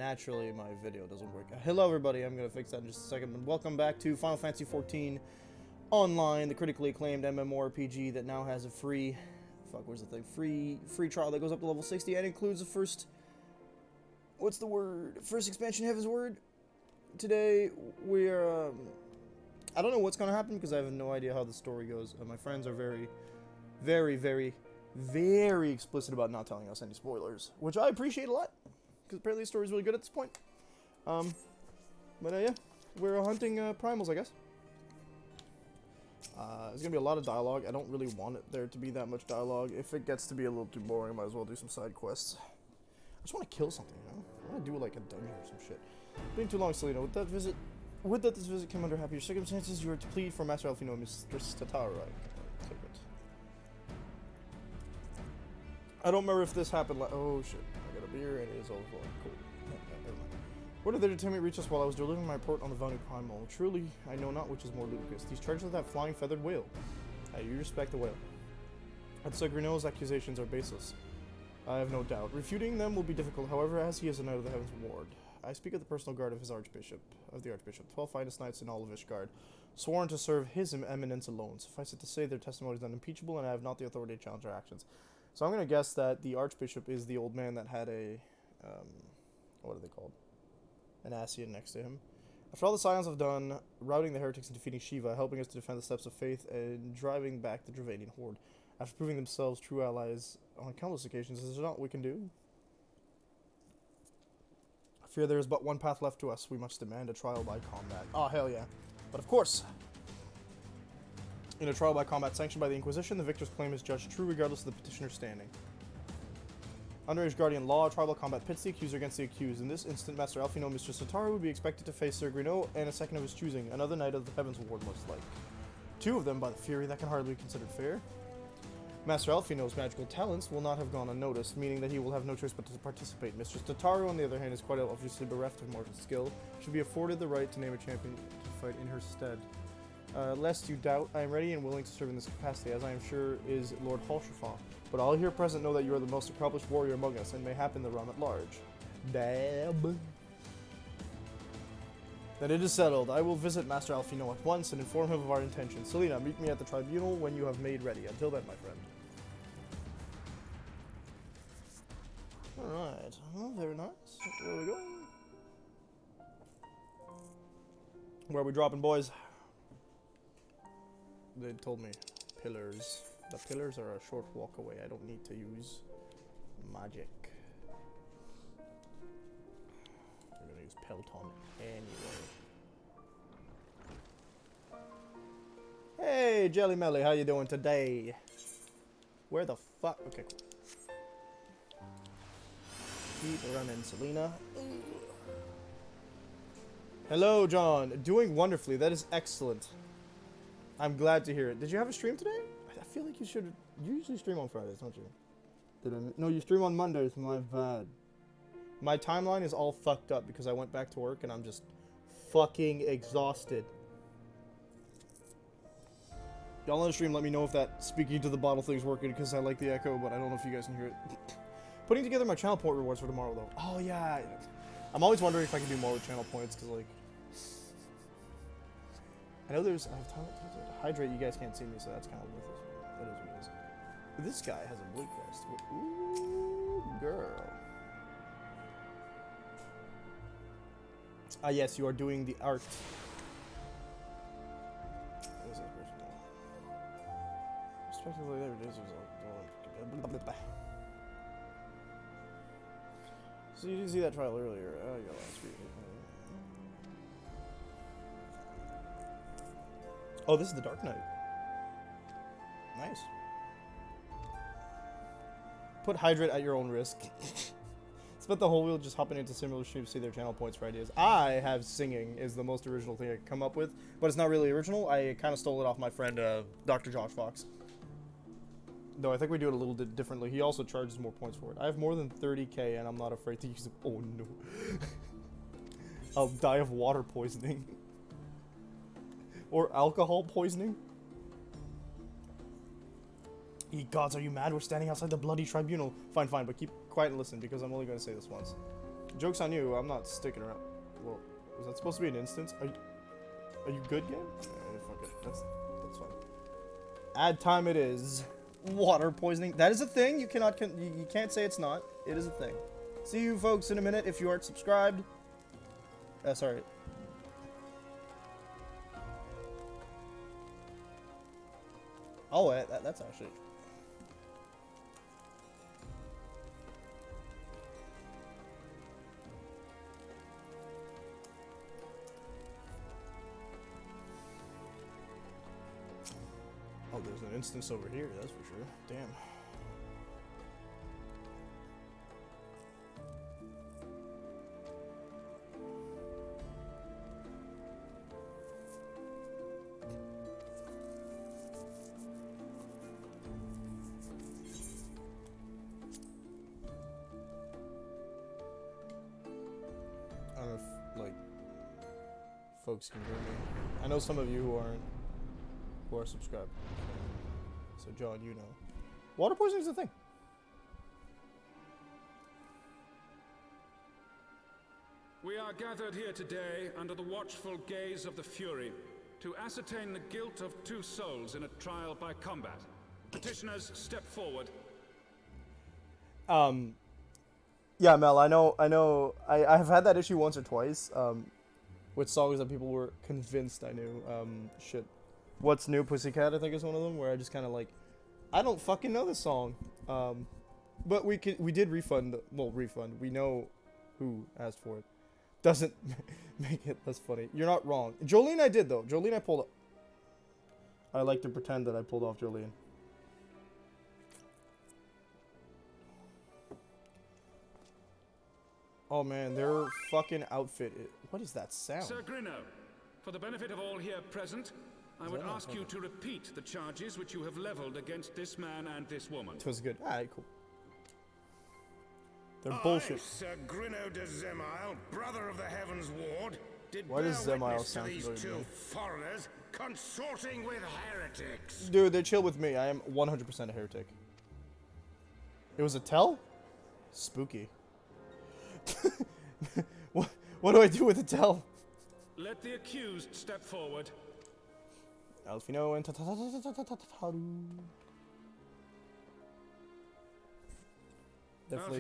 naturally my video doesn't work. Hello everybody, I'm going to fix that in just a second. But welcome back to Final Fantasy XIV Online, the critically acclaimed MMORPG that now has a free... where's the thing? Free trial that goes up to level 60 and includes the first... What's the word? First expansion, Heaven's Word? Today, we're... I don't know what's going to happen because I have no idea how the story goes. My friends are very explicit about not telling us any spoilers, which I appreciate a lot, because apparently the story's really good at this point. But yeah, we're hunting primals, I guess. There's gonna be a lot of dialogue. I don't really want it there to be that much dialogue. If it gets to be a little too boring, I might as well do some side quests. I just want to kill something, you know? I want to do like a dungeon or some shit. Being too long, Selena. Would that this visit come under happier circumstances, you are to plead for Master Alphino and Mistress Tatara. Take it. I don't remember if this happened like— oh shit, I got a beer and it is overflowing. Cool. Never mind. Where did the determinate reach us while I was delivering my report on the Vanu Primal? Truly, I know not which is more ludicrous. These charges of that flying feathered whale. You respect the whale. And so Grineau's accusations are baseless. I have no doubt. Refuting them will be difficult, however, as he is a knight of the Heavens Ward. I speak of the personal guard of the Archbishop. 12 finest knights in all of Ishgard, sworn to serve his eminence alone. Suffice it to say, their testimony is unimpeachable, and I have not the authority to challenge their actions. So I'm going to guess that the Archbishop is the old man that had a, what are they called? An Ascian next to him. After all the Scions have done, routing the heretics and defeating Shiva, helping us to defend the steps of faith, and driving back the Dravanian horde, after proving themselves true allies on countless occasions, is there not what we can do? I fear there is but one path left to us. We must demand a trial by combat. Oh, hell yeah. But of course, in a trial by combat sanctioned by the Inquisition, the victor's claim is judged true regardless of the petitioner's standing. Under Ishgardian law, tribal combat pits the accuser against the accused. In this instant, Master Alphino and Mistress Tatara would be expected to face Sir Grineau and a second of his choosing, another knight of the Heavens Ward most like. Two of them, by the fury, that can hardly be considered fair. Master Alphino's magical talents will not have gone unnoticed, meaning that he will have no choice but to participate. Mistress Tatara, on the other hand, is quite obviously bereft of mortal skill, should be afforded the right to name a champion to fight in her stead. Lest you doubt, I am ready and willing to serve in this capacity, as I am sure is Lord Halshafan. But all here present know that you are the most accomplished warrior among us, and mayhap in the realm at large. Dab. Then it is settled. I will visit Master Alphino at once and inform him of our intentions. Selena, meet me at the tribunal when you have made ready. Until then, my friend. Alright. Oh, very nice. There we go. Where are we dropping, boys? They told me pillars. The pillars are a short walk away. I don't need to use magic. I'm gonna use Pelton anyway. Hey, Jelly Melly, how you doing today? Where the fuck? Okay, cool. Keep running, Selena. Hello, John. Doing wonderfully. That is excellent. I'm glad to hear it. Did you have a stream today? I feel like you should. You usually stream on Fridays, don't you? No, you stream on Mondays. My bad. My timeline is all fucked up because I went back to work and I'm just fucking exhausted. Y'all on the stream, let me know if that speaking to the bottle thing's working because I like the echo, but I don't know if you guys can hear it. Putting together my channel point rewards for tomorrow, though. Oh, yeah. I'm always wondering if I can do more with channel points, because, like... I know there's... I have time to hydrate. You guys can't see me, so that's kind of worthless. That is what it is. This guy has a blue crest. Ooh, girl. Ah, yes, you are doing the art. What is that person doing? Respectively, there it is. It was like... So you didn't see that trial earlier. Oh, yeah, last week. Oh, this is the Dark Knight. Nice. Put hydrate at your own risk. Spent the whole wheel just hopping into similar streams to see their channel points for ideas. I have singing is the most original thing I could come up with, but it's not really original. I kind of stole it off my friend, Dr. Josh Fox. Though I think we do it a little bit differently. He also charges more points for it. I have more than 30k and I'm not afraid to use it. Oh no. I'll die of water poisoning. Or alcohol poisoning. Ye gods, are you mad? We're standing outside the bloody tribunal. Fine, fine, but keep quiet and listen because I'm only going to say this once. Joke's on you. I'm not sticking around. Well, was that supposed to be an instance? Are you good, game? Fuck it. That's fine. Ad time it is. Water poisoning. That is a thing. You cannot. You can't say it's not. It is a thing. See you folks in a minute if you aren't subscribed. Sorry. Oh, that's actually. Oh, there's an instance over here, that's for sure. Damn. I don't know if, like, folks can hear me. I know some of you who are subscribed. So, John, you know. Water poisoning is a thing. We are gathered here today under the watchful gaze of the Fury to ascertain the guilt of 2 souls in a trial by combat. Petitioners, step forward. Yeah, Mel, I know. I have had that issue once or twice, with songs that people were convinced I knew. Shit. What's New Pussycat, I think is one of them, where I just kind of like, I don't fucking know this song. But we did refund, we know who asked for it. Doesn't make it less funny. You're not wrong. Jolene I did, though. Jolene I pulled up. I like to pretend that I pulled off Jolene. Oh man, their fucking outfit. What is that sound? Sir Grino, for the benefit of all here present, I would ask you to repeat the charges which you have leveled against this man and this woman. It was good. Alright, cool. They're bullshit. Sir Grino de Zemile, brother of the Heavens Ward, did Why does bear Zemile witness sound to these familiar to 2 me? foreigners consorting with heretics. Dude, they chill with me. I am 100% a heretic. It was a tell? Spooky. What do I do with a tell? Let the accused step forward. Alfino and definitely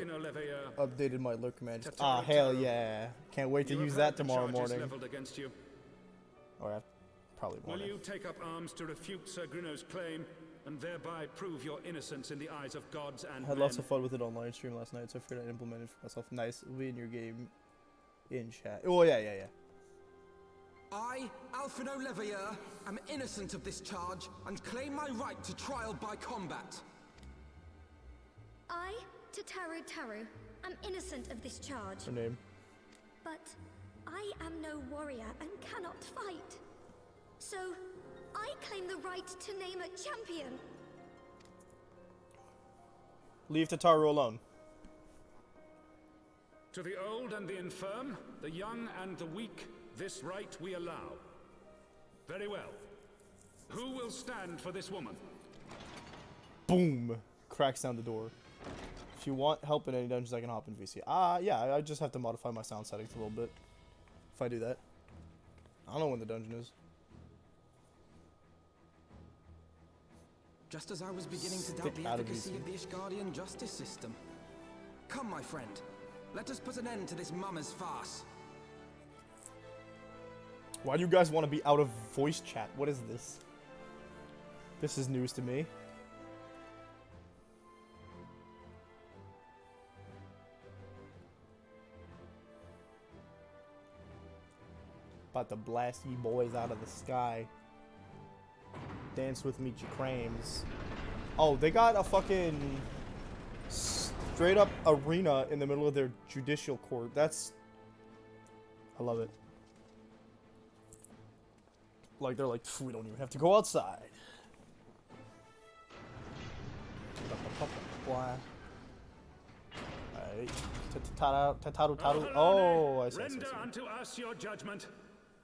Alfino Leveilleur, updated my lurk command. Ah, hell yeah. Can't wait to use that tomorrow morning. leveled against you. Or probably Will morning. you take up arms to refute Sir Grino's claim and thereby prove your innocence in the eyes of gods and I had men? lots of fun with it online stream last night, so I figured I'd implement it for myself. Nice. It'll be in your game in chat. Oh, yeah. I, Alfino Leveilleur, am innocent of this charge and claim my right to trial by combat. I, Tataru Taru, am innocent of this charge. Her name. But I am no warrior and cannot fight. So, I claim the right to name a champion. Leave Tataru alone. To the old and the infirm, the young and the weak, this right we allow. Very well. Who will stand for this woman? Boom. Cracks down the door. If you want help in any dungeons, I can hop in VC. Yeah, I just have to modify my sound settings a little bit. If I do that. I don't know when the dungeon is. Just as I was beginning to doubt Stick the out of efficacy VC. of the Ishgardian justice system. Come, my friend. Let us put an end to this mummer's farce. Why do you guys want to be out of voice chat? What is this? This is news to me. About to blast you boys out of the sky. Dance with me, you crams. Oh, they got a fucking straight up arena in the middle of their judicial court. That's... I love it. Like, they're like, we don't even have to go outside. Oh, I see. Render unto us your judgment.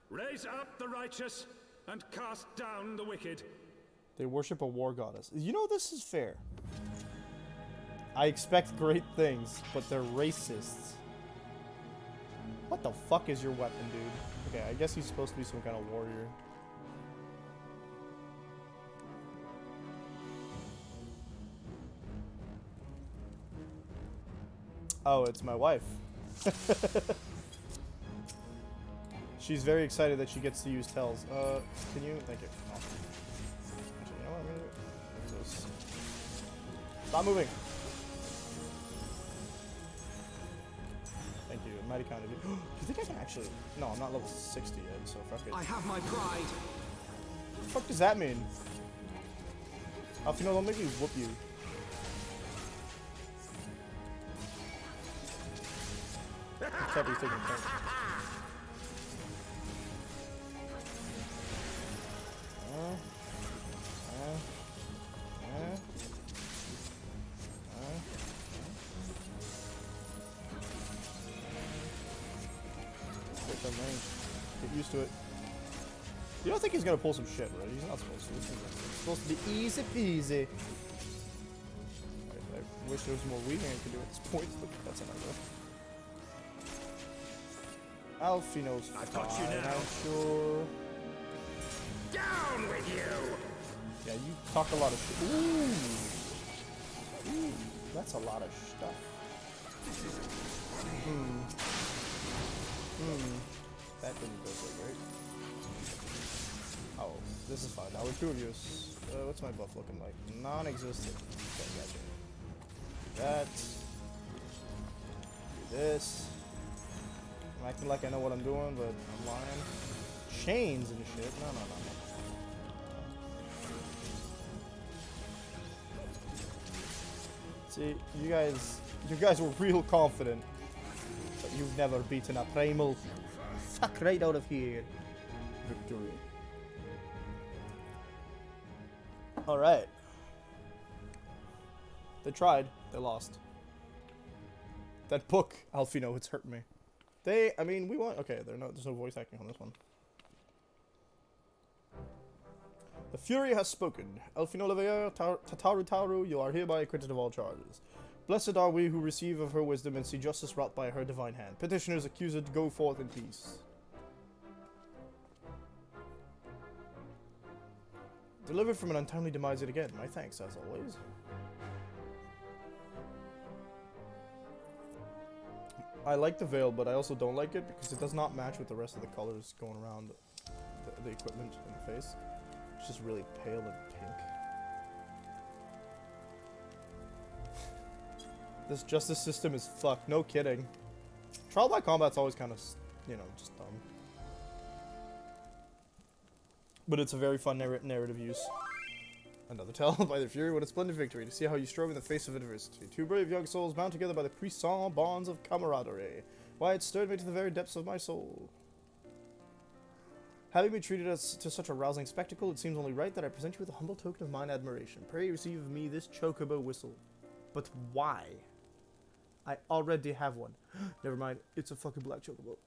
Raise up the righteous and cast down the wicked. They worship a war goddess. You know, this is fair. I expect great things, but they're racists. What the fuck is your weapon, dude? Okay, I guess he's supposed to be some kind of warrior. Oh, it's my wife. She's very excited that she gets to use tells. Can you? Thank you. Oh. Actually, you know what I'm gonna do? Just stop moving. Thank you. Mighty kind of you. Do you think I can actually? No, I'm not level 60 yet, so fuck it. I have my pride. What the fuck does that mean? Alfino, don't make me whoop you. Except he's taking a turn. Get used to it. You don't think he's gonna pull some shit, right? He's not supposed to. It's supposed to be easy peasy. I wish there was more Wii Man could do at this point, but that's another. Alfino's fine, I'm sure. Down with you! Yeah, you talk a lot of shit. Ooh. Ooh, that's a lot of stuff. That didn't go so great. Oh, this is fine. Now we're two of you. What's my buff looking like? Non-existent. Okay, gotcha. Do that. Do this. I'm acting like I know what I'm doing, but I'm lying. Chains and shit. No. See, you guys were real confident, but you've never beaten a primal. Fuck right out of here. Victory. Alright. They tried. They lost. That book, Alfino, it's hurt me. I mean, we want. Okay, there's no voice acting on this one. The Fury has spoken. Elfino Leveilleur, Tataru Taru, you are hereby acquitted of all charges. Blessed are we who receive of her wisdom and see justice wrought by her divine hand. Petitioners accused, go forth in peace. Delivered from an untimely demise yet again. My thanks, as always. I like the veil, but I also don't like it because it does not match with the rest of the colors going around the equipment in the face. It's just really pale and pink. This justice system is fucked. No kidding. Trial by combat's always kind of, you know, just dumb. But it's a very fun narrative use. Another tale by the Fury. What a splendid victory to see how you strove in the face of adversity. Two brave young souls bound together by the puissant bonds of camaraderie. Why, it stirred me to the very depths of my soul. Having been treated to such a rousing spectacle, it seems only right that I present you with a humble token of mine admiration. Pray receive of me this chocobo whistle. But why? I already have one. Never mind, it's a fucking black chocobo.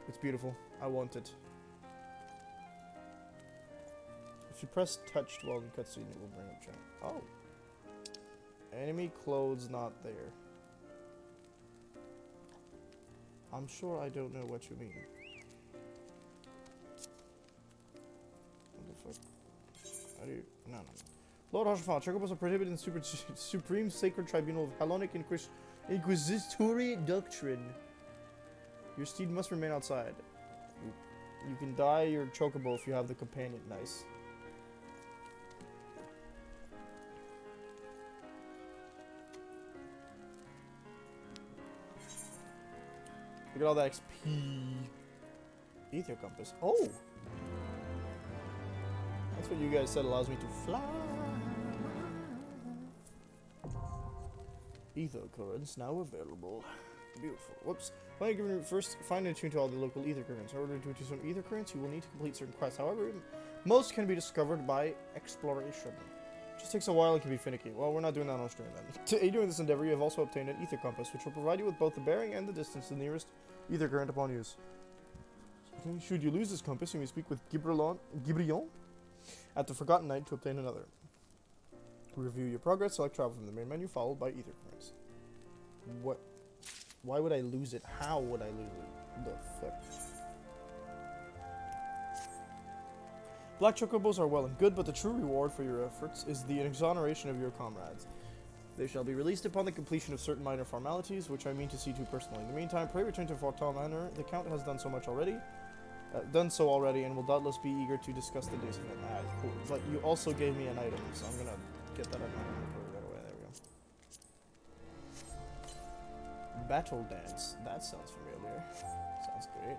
It's beautiful. I want it. If you press touched while in cutscene, it will bring up chat. Oh. Enemy clothes not there. I'm sure I don't know what you mean. What the fuck? How do you... No. Lord Hoshafal, chocobos are prohibited in Supreme Sacred Tribunal of Hellenic Inquisitory Doctrine. Your steed must remain outside. You can dye your chocobo if you have the companion. Nice. Look at all that XP. Ether compass. Oh! That's what you guys said allows me to fly. Ether currents now available. Beautiful. Whoops. First, find and attune to all the local ether currents. In order to attune some ether currents, you will need to complete certain quests. However, most can be discovered by exploration. Just takes a while and can be finicky. Well, we're not doing that on stream then. To aid you in this endeavor, you have also obtained an ether compass, which will provide you with both the bearing and the distance to the nearest ether current upon use. Should you lose this compass, you may speak with Gibrion at the Forgotten Night to obtain another. Review your progress, select travel from the main menu, followed by ether currents. What? Why would I lose it? How would I lose it? The fuck? Black chocobos are well and good, but the true reward for your efforts is the exoneration of your comrades. They shall be released upon the completion of certain minor formalities, which I mean to see to personally. In the meantime, pray return to Fortin Manor. The Count has done so already, and will doubtless be eager to discuss the day's event. Ah, cool. But you also gave me an item, so I'm gonna get that out of my inventory right away. There we go. Battle dance. That sounds familiar. Sounds great.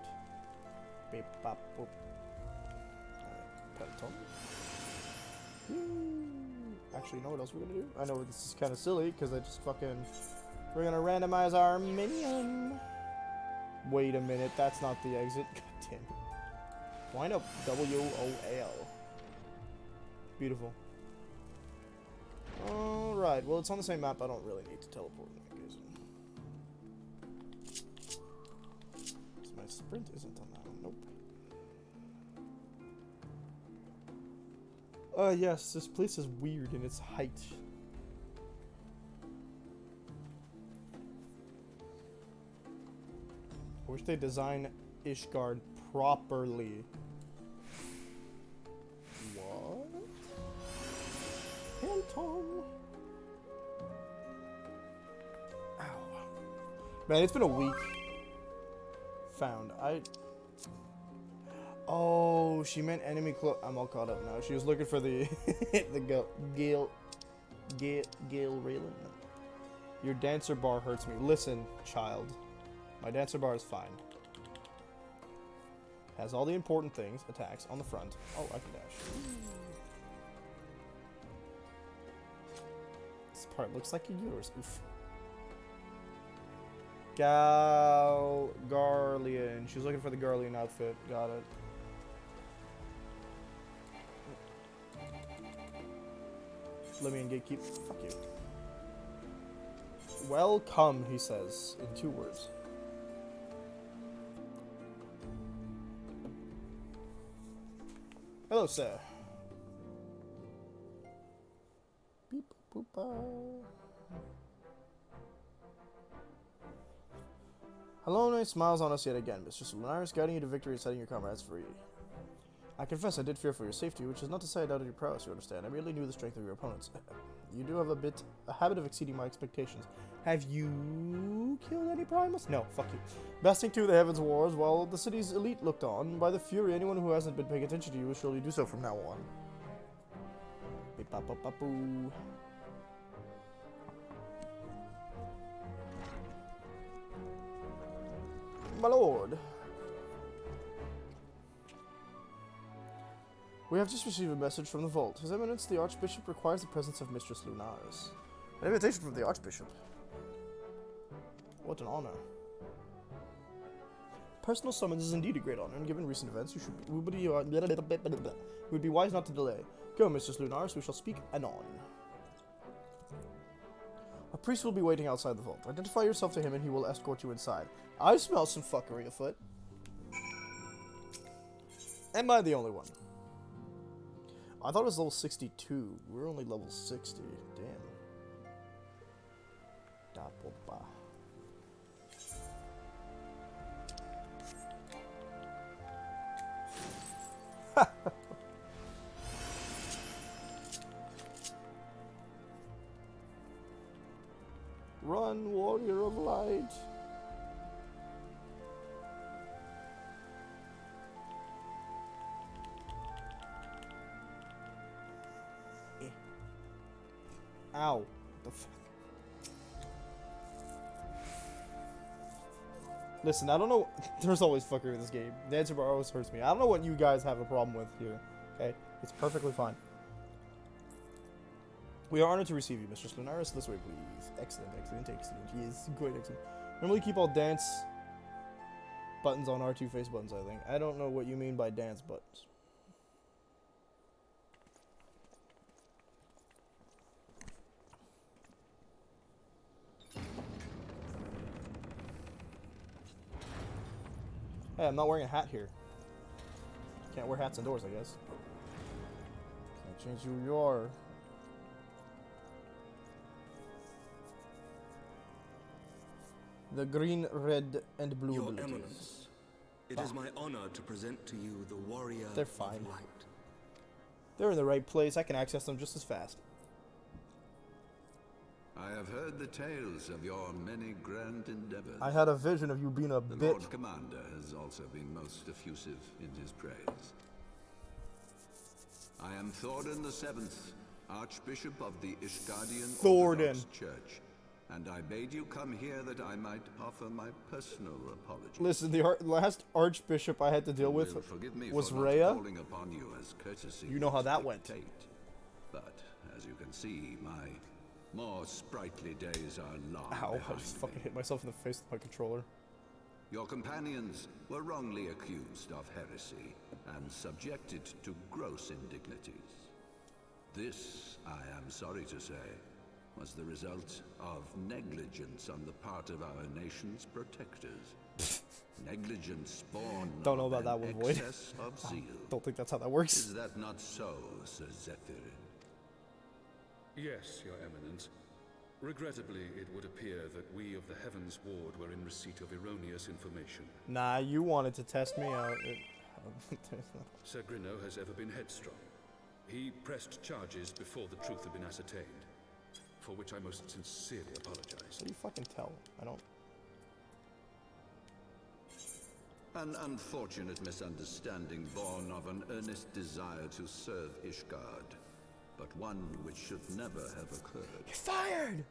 Beep, bop, boop. Peloton. Actually, you know what else we're gonna do? I know this is kind of silly because I just fucking. We're gonna randomize our minion. Wait a minute, that's not the exit. God damn it. Wind up WOL. Beautiful. Alright, well, it's on the same map. I don't really need to teleport in that case. So my sprint isn't on that one. Nope. Yes, this place is weird in its height. I wish they design Ishgard properly. What? Hilton. Ow. Man, it's been a week. Found. Oh, she meant enemy I'm all caught up now. She was looking for the Gale Raylan. Your dancer bar hurts me. Listen, child. My dancer bar is fine. Has all the important things, attacks, on the front. Oh, I can dash. This part looks like a uterus. Oof. Garlean. She's looking for the Garlean outfit. Got it. Let me in gatekeep. Fuck you. Welcome, he says, in 2 words. Hello, sir. Beep, boop, Hello, nice smiles on us yet again. Mr. Lunaris guiding you to victory and setting your comrades free. I confess I did fear for your safety, which is not to say I doubted your prowess, you understand. I merely knew the strength of your opponents. You do have a habit of exceeding my expectations. Have you killed any primals? No, fuck you. Besting to the Heavens Wars while the city's elite looked on. By the Fury, anyone who hasn't been paying attention to you will surely do so from now on. Beep-bop-bop-bop-boo. My lord. We have just received a message from the vault. His Eminence, the Archbishop, requires the presence of Mistress Lunaris. An invitation from the Archbishop. What an honor. Personal summons is indeed a great honor, and given recent events, you should would be wise not to delay. Go, Mistress Lunaris, we shall speak anon. A priest will be waiting outside the vault. Identify yourself to him, and he will escort you inside. I smell some fuckery afoot. Am I the only one? I thought it was level 62. We're only level 60. Damn. Da-ba-ba. Run, warrior of light. Ow. What the fuck? Listen, I don't know. There's always fuckery in this game. The answer bar always hurts me. I don't know what you guys have a problem with here. Okay? It's perfectly fine. We are honored to receive you, Mistress Lunaris. This way, please. Excellent, excellent, excellent. Yes, quite excellent. Normally keep all dance buttons on R2 face buttons, I think. I don't know what you mean by dance buttons. Hey, I'm not wearing a hat here. Can't wear hats indoors, I guess. Can't change who you are. The green, red, and blue Your abilities. Eminence, it is my honor to present to you the Warrior They're of fine. Light. They're in the right place. I can access them just as fast. I have heard the tales of your many grand endeavors. I had a vision of you being a The bitch. Lord Commander has also been most effusive in his praise. I am Thordan the Seventh, Archbishop of the Ishgardian Thordan. Orthodox Church, and I bade you come here that I might offer my personal apology. Listen, the last archbishop I had to deal with You will forgive me was for not Rhea. calling upon you as courtesy You know how that went. dictate. But as you can see, my more sprightly days are long Ow, I behind just me. fucking hit myself in the face with my controller. Your companions were wrongly accused of heresy and subjected to gross indignities. This, I am sorry to say, was the result of negligence on the part of our nation's protectors. Negligence born Don't know of about that an one, Void. excess of zeal. Don't think that's how that works. Is that not so, Sir Zephyrin? Yes, Your Eminence. Regrettably, it would appear that we of the Heavens Ward were in receipt of erroneous information. Nah, you wanted to test me out. Sir Grinno has ever been headstrong. He pressed charges before the truth had been ascertained, for which I most sincerely apologize. So you fucking tell. I don't. An unfortunate misunderstanding born of an earnest desire to serve Ishgard, but one which should never have occurred. You're fired!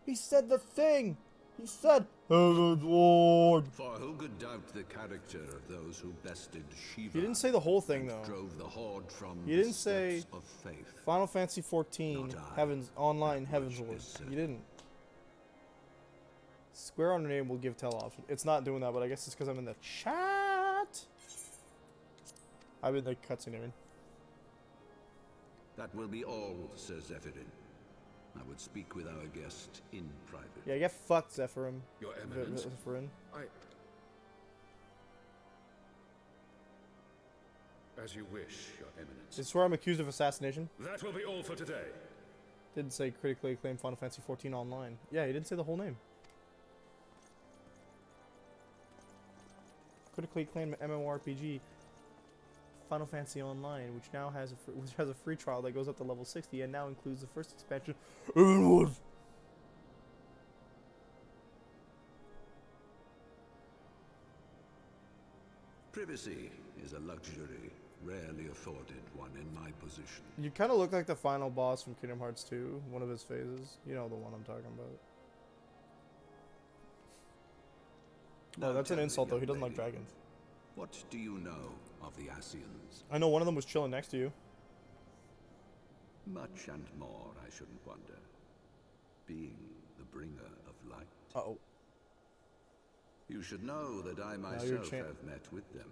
He said the thing! He said, Heaven's Ward! For who could doubt the character of those who bested Shiva? He didn't say the whole thing, and though. Drove the horde from He the didn't say steps of faith. Final Fantasy 14, Not I. Heaven's Online, That Heaven's much Ward. is certain. You didn't. Square on your name will give tell option. It's not doing that, but I guess it's because I'm in the chat. I'm in the cutscene, I mean. That will be all, Sir Zephyrin. I would speak with our guest in private. Yeah, get fucked, Zephyrin. Your Eminence, Zephyrin. as you wish, Your Eminence. I swear I'm accused of assassination. That will be all for today. Didn't say critically acclaimed Final Fantasy 14 Online. Yeah, he didn't say the whole name. Critically acclaimed MMORPG Final Fantasy Online, which now has a free trial that goes up to level 60 and now includes the first expansion. Privacy is a luxury rarely afforded one in my position. You kind of look like the final boss from Kingdom Hearts 2, one of his phases. You know the one I'm talking about. No, Now that's an tell me, insult though. young He doesn't like lady, dragons. What do you know of the Ascians? I know one of them was chilling next to you. Much and more, I shouldn't wonder. Being the bringer of light. Uh-oh. You should know that I your myself chan- have met with them.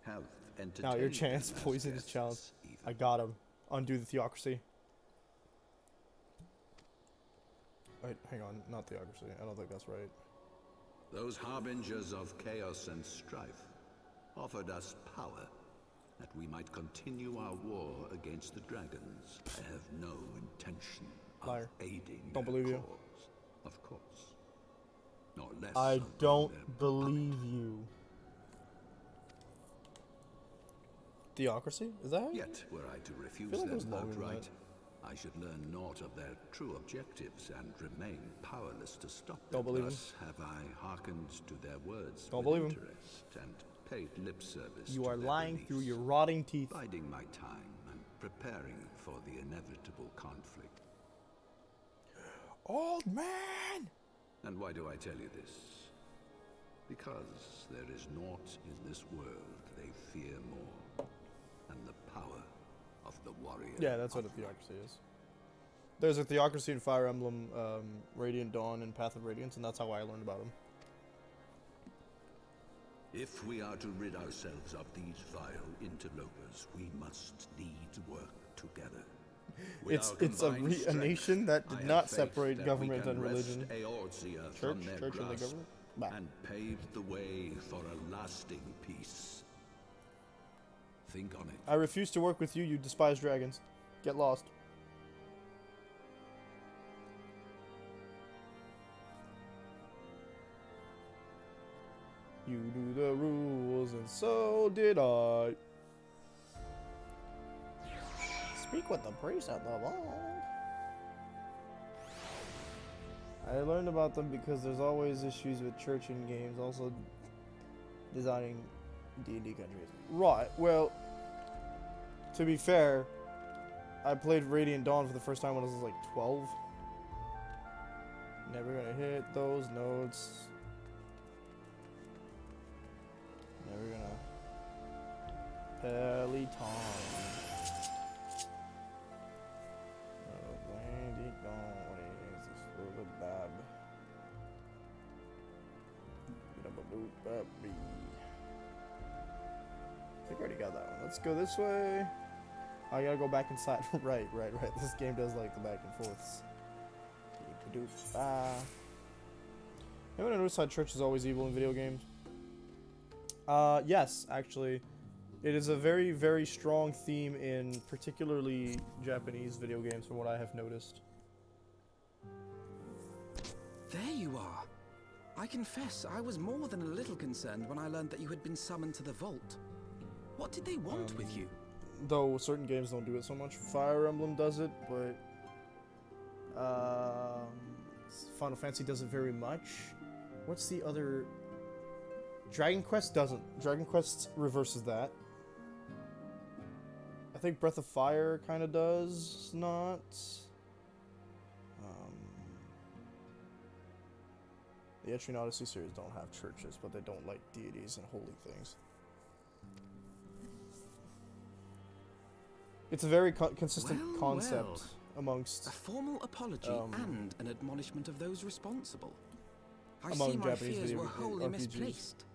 Have entertained Now your them chance as poison his guests, challenge. even. I got him. Undo the theocracy. Wait, hang on. Not theocracy. I don't think that's right. Those harbingers of chaos and strife offered us power that we might continue our war against the dragons. I have no intention of Liar. aiding Don't their believe you. cause, of course. Nor less I of don't their believe you. Theocracy? Is that how you... Yet, were I to refuse like it was them longer than outright, I should learn naught of their true objectives and remain powerless to stop Don't them. believe 'em. Thus have I hearkened to their words Don't with believe 'em. interest and paid lip service You to are their lying beliefs, through your rotting teeth. biding my time and preparing for the inevitable conflict. Old man! And why do I tell you this? Because there is naught in this world they fear more than the power of the warrior. Yeah, that's what a of theocracy is. There's a theocracy in Fire Emblem, Radiant Dawn, and Path of Radiance, and that's how I learned about them. If we are to rid ourselves of these vile interlopers, we must needs work together. With It's our a combined a nation strength, that I did have not faith separate that we government can and wrest religion. Eorzea Church, from their church and the grasp government. Bah. and pave the way for a lasting peace. Think on it. I refuse to work with you, you despise dragons. Get lost. do the rules, and so did I. Speak with the priest at the vault. I learned about them because there's always issues with church in games, also designing D&D countries. Right, well, to be fair, I played Radiant Dawn for the first time when I was like 12. Never gonna hit those notes. Never gonna. Peloton. I think I already got that one. Let's go this way. I gotta go back inside. right. This game does like the back and forths. Anyone notice how church is always evil in video games? Yes, actually. It is a very, very strong theme in particularly Japanese video games from what I have noticed. There you are. I confess, I was more than a little concerned when I learned that you had been summoned to the vault. What did they want with you? Though certain games don't do it so much. Fire Emblem does it, but Final Fantasy does it very much. What's the other? Dragon Quest doesn't. Dragon Quest reverses that. I think Breath of Fire kind of does not. The Etrian Odyssey series don't have churches, but they don't like deities and holy things. It's a very consistent concept amongst a formal apology and an admonishment of those responsible. I among see my Japanese fears video were wholly RPGs. misplaced.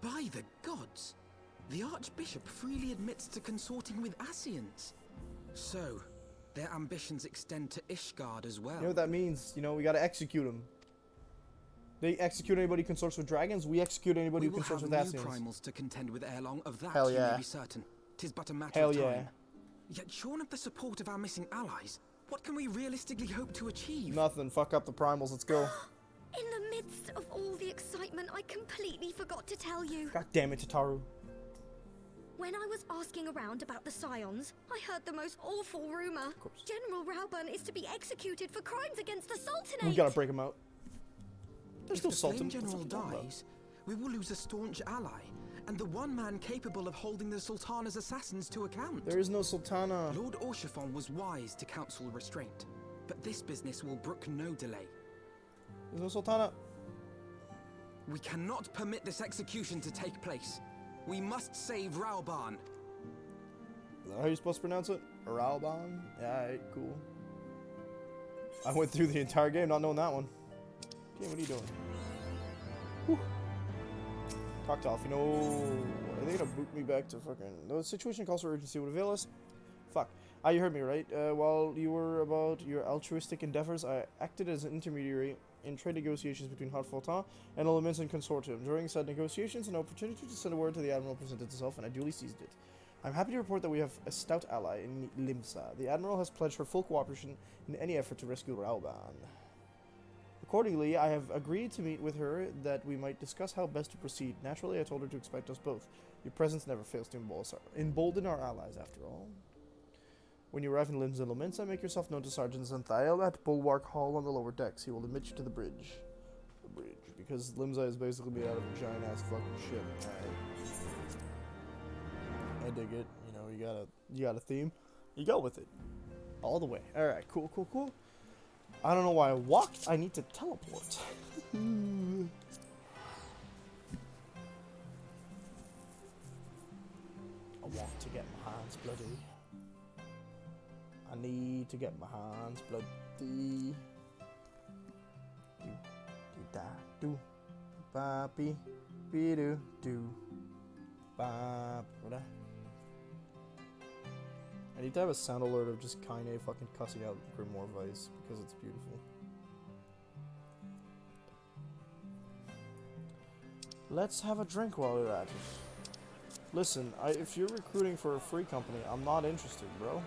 By the gods, the Archbishop freely admits to consorting with Ascians. So, their ambitions extend to Ishgard as well. You know what that means? You know, we gotta execute them. They execute anybody who consorts with dragons, we execute anybody who consorts with Ascians. We will have new primals to contend with ere long, of that Hell you yeah. may be certain. 'Tis but a matter Hell of time. yeah. Yet shorn of the support of our missing allies, what can we realistically hope to achieve? Nothing. Fuck up the primals. Let's go. In the midst of all the excitement, I completely forgot to tell you. God damn it, Tataru. When I was asking around about the Scions, I heard the most awful rumor. General Rauburn is to be executed for crimes against the Sultanate. We gotta break him out. There's If no the Sultan. Flame General What's up with that? dies, we will lose a staunch ally, and the one man capable of holding the Sultana's assassins to account. There is no Sultana. Lord Orchiphon was wise to counsel restraint, but this business will brook no delay. There's no Sultana. We cannot permit this execution to take place. We must save Rauban. Is that how you're supposed to pronounce it? Rauban? Yeah, alright, cool. I went through the entire game not knowing that one. Okay, what are you doing? Whew. Talk to Alfie. No. Are they gonna boot me back to fucking... The situation calls for urgency. Would avail us? Fuck. Ah, you heard me, right? While you were about your altruistic endeavors, I acted as an intermediary in trade negotiations between Hartfaltan and Elementon Consortium. During said negotiations, an opportunity to send a word to the Admiral presented itself, and I duly seized it. I'm happy to report that we have a stout ally in Limsa. The Admiral has pledged her full cooperation in any effort to rescue Rauban. Accordingly, I have agreed to meet with her that we might discuss how best to proceed. Naturally, I told her to expect us both. Your presence never fails to embolden our allies, after all. When you arrive in Limsa Lomensa, make yourself known to Sergeant Zanthael at Bulwark Hall on the lower decks. He will admit you to the bridge. Because Limsa is basically made out of a giant-ass fucking shit. I dig it. You know, you got a theme. You go with it. All the way. Alright, cool. I don't know why I walked. I need to teleport. I want to get my hands bloody. I need to get my hands bloody. Do ba be do ba. I need to have a sound alert of just Kaine fucking cussing out Grimoire Vice because it's beautiful. Let's have a drink while we're at it. Listen, if you're recruiting for a free company, I'm not interested, bro.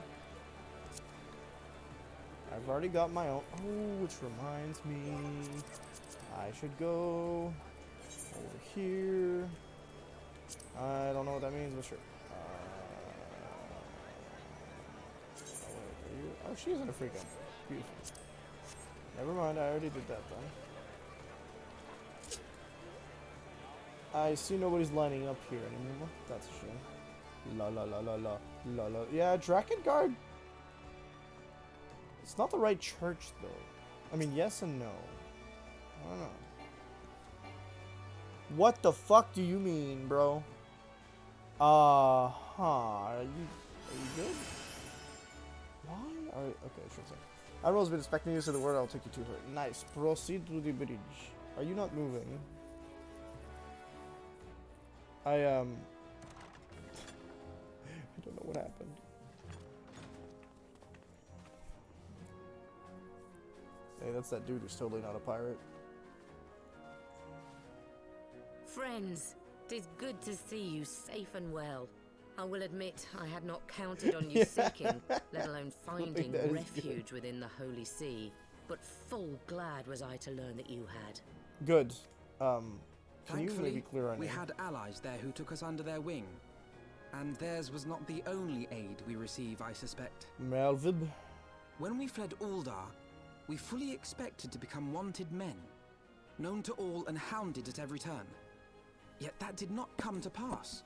I've already got my own. Oh, which reminds me. I should go over here. I don't know what that means, but sure. Oh, she isn't a freak gun. Beautiful. Never mind, I already did that then. I see nobody's lining up here anymore. That's a shame. La la la la la la la. Yeah, Drakengard. It's not the right church though. I mean, yes and no. I don't know. What the fuck do you mean, bro? Are you good? Why? Alright, okay, sure thing. Admiral's been expecting you to say the word, I'll take you to her. Nice. Proceed to the bridge. Are you not moving? I don't know what happened. Hey, that's that dude who's totally not a pirate. Friends, 'tis good to see you safe and well. I will admit I had not counted on you seeking, let alone finding refuge within the Holy See. But full glad was I to learn that you had. Good. Can you maybe clear our name? We had allies there who took us under their wing. And theirs was not the only aid we receive, I suspect. Malvib. When we fled Uldar, we fully expected to become wanted men, known to all and hounded at every turn. Yet that did not come to pass.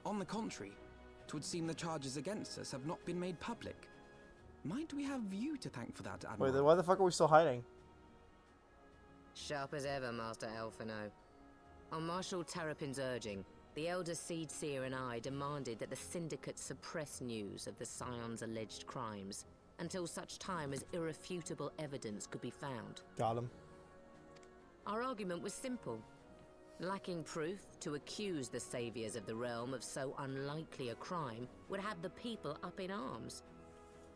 On the contrary, 'twould seem the charges against us have not been made public. Might we have you to thank for that, Admiral? Wait, then why the fuck are we still hiding? Sharp as ever, Master Alphino. On Marshal Terrapin's urging, the Elder Seed Seer and I demanded that the Syndicate suppress news of the Scion's alleged crimes until such time as irrefutable evidence could be found. Got him. Our argument was simple. Lacking proof, to accuse the saviors of the realm of so unlikely a crime would have the people up in arms.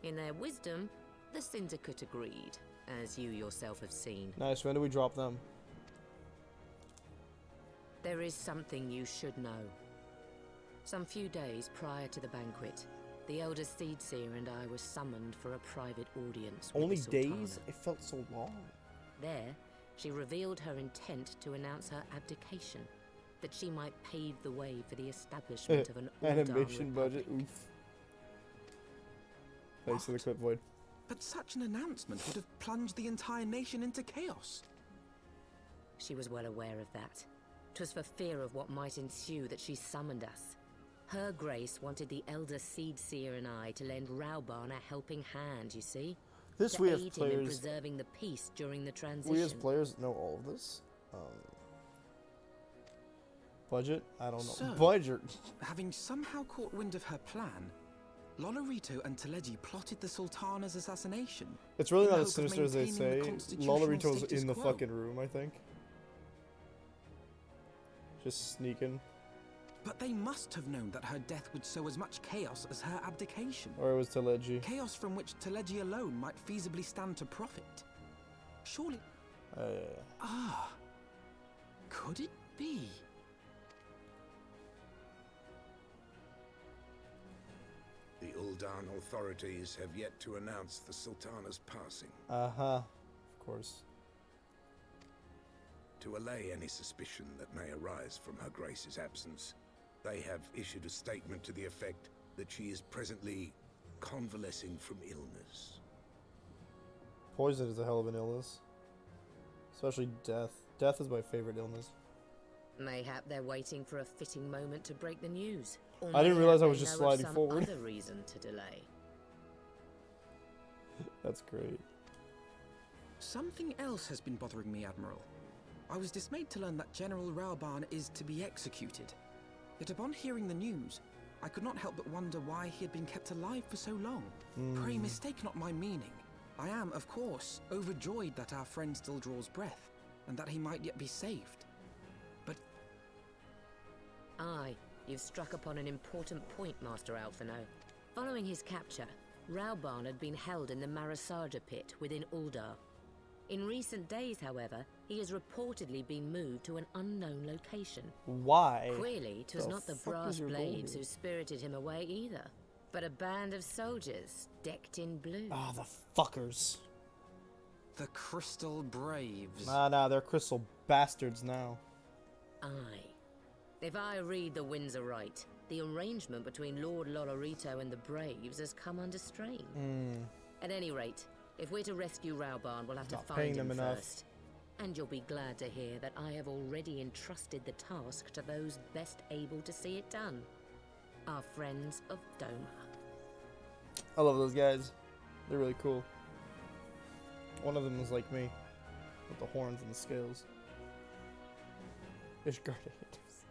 In their wisdom, the Syndicate agreed, as you yourself have seen. Nice, when do we drop them? There is something you should know. Some few days prior to the banquet, the Elder Seed Seer and I were summoned for a private audience with Only the Sultana. days? It felt so long. There, she revealed her intent to announce her abdication, that she might pave the way for the establishment of an Animation budget, republic. oof. Thanks for the clip, Void. But such an announcement would have plunged the entire nation into chaos. She was well aware of that. 'Twas for fear of what might ensue that she summoned us. Her Grace wanted the Elder Seed Seer and I to lend Rauban a helping hand, you see? This to we as aid him in players, preserving the peace during the transition. we as players know all of this. Budget? I don't know. So, Budget. having somehow caught wind of her plan, Lolorito and Teleji plotted the Sultana's assassination. It's really in not the as hope of sinister as they say. maintaining the constitutional Lolorito's status in the quo. fucking room, I think. Just sneaking. But they must have known that her death would sow as much chaos as her abdication. Or it was Teleji. Chaos from which Teleji alone might feasibly stand to profit. Surely... Ah. Could it be? The Uldan authorities have yet to announce the Sultana's passing. Uh-huh. Of course. To allay any suspicion that may arise from Her Grace's absence, they have issued a statement to the effect that she is presently convalescing from illness. Poison is a hell of an illness. Especially death. Death is my favorite illness. Mayhap they're waiting for a fitting moment to break the news. Or I didn't realize I mayhap was they just know of sliding some forward. Other reason to delay. That's great. Something else has been bothering me, Admiral. I was dismayed to learn that General Rauban is to be executed. Yet upon hearing the news, I could not help but wonder why he had been kept alive for so long. Pray mistake not my meaning. I am, of course, overjoyed that our friend still draws breath, and that he might yet be saved. But... Aye, you've struck upon an important point, Master Alphino. Following his capture, Rauban had been held in the Marasaja pit within Uldar. In recent days, however, he has reportedly been moved to an unknown location. Why? Clearly, 'twas not the fuck brass is your blades goal? who spirited him away either, but a band of soldiers decked in blue. Ah, the fuckers. The Crystal Braves. Nah, they're crystal bastards now. Aye. If I read the winds aright, the arrangement between Lord Lolorito and the Braves has come under strain. At any rate, if we're to rescue Raubarn, we'll have to find him first. And you'll be glad to hear that I have already entrusted the task to those best able to see it done. Our friends of Doma. I love those guys. They're really cool. One of them is like me, with the horns and the scales. Ishgard haters.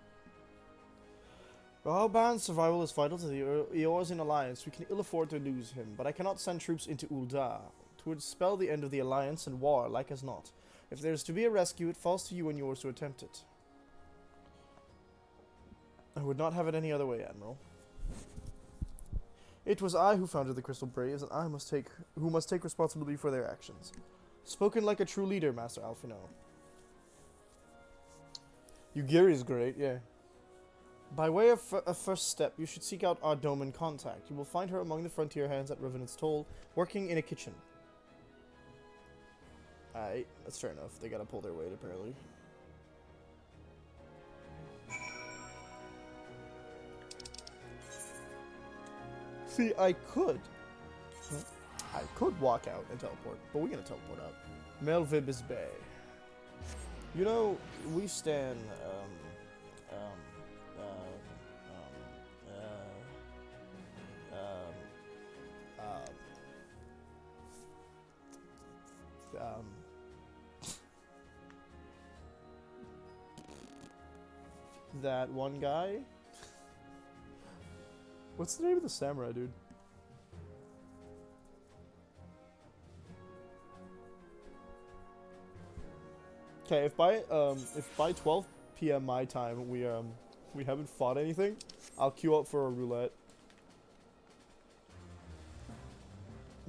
Raubarn's survival is vital to the Eorzean Alliance. We can ill afford to lose him, but I cannot send troops into Ul'dah. To spell the end of the Alliance and war, like as not. If there is to be a rescue, it falls to you and yours to attempt it. I would not have it any other way, Admiral. It was I who founded the Crystal Braves, and I must take responsibility for their actions. Spoken like a true leader, Master Alphino. Yugiri is great, yeah. By way of a first step, you should seek out our Doman contact. You will find her among the frontier hands at Revenant's Toll, working in a kitchen. Alright, that's fair enough. They gotta pull their weight, apparently. See, I could walk out and teleport, but we're gonna teleport out. Melvibus Bay. You know, we stand, that one guy? What's the name of the samurai, dude? Okay, if by 12 p.m. my time we haven't fought anything, I'll queue up for a roulette.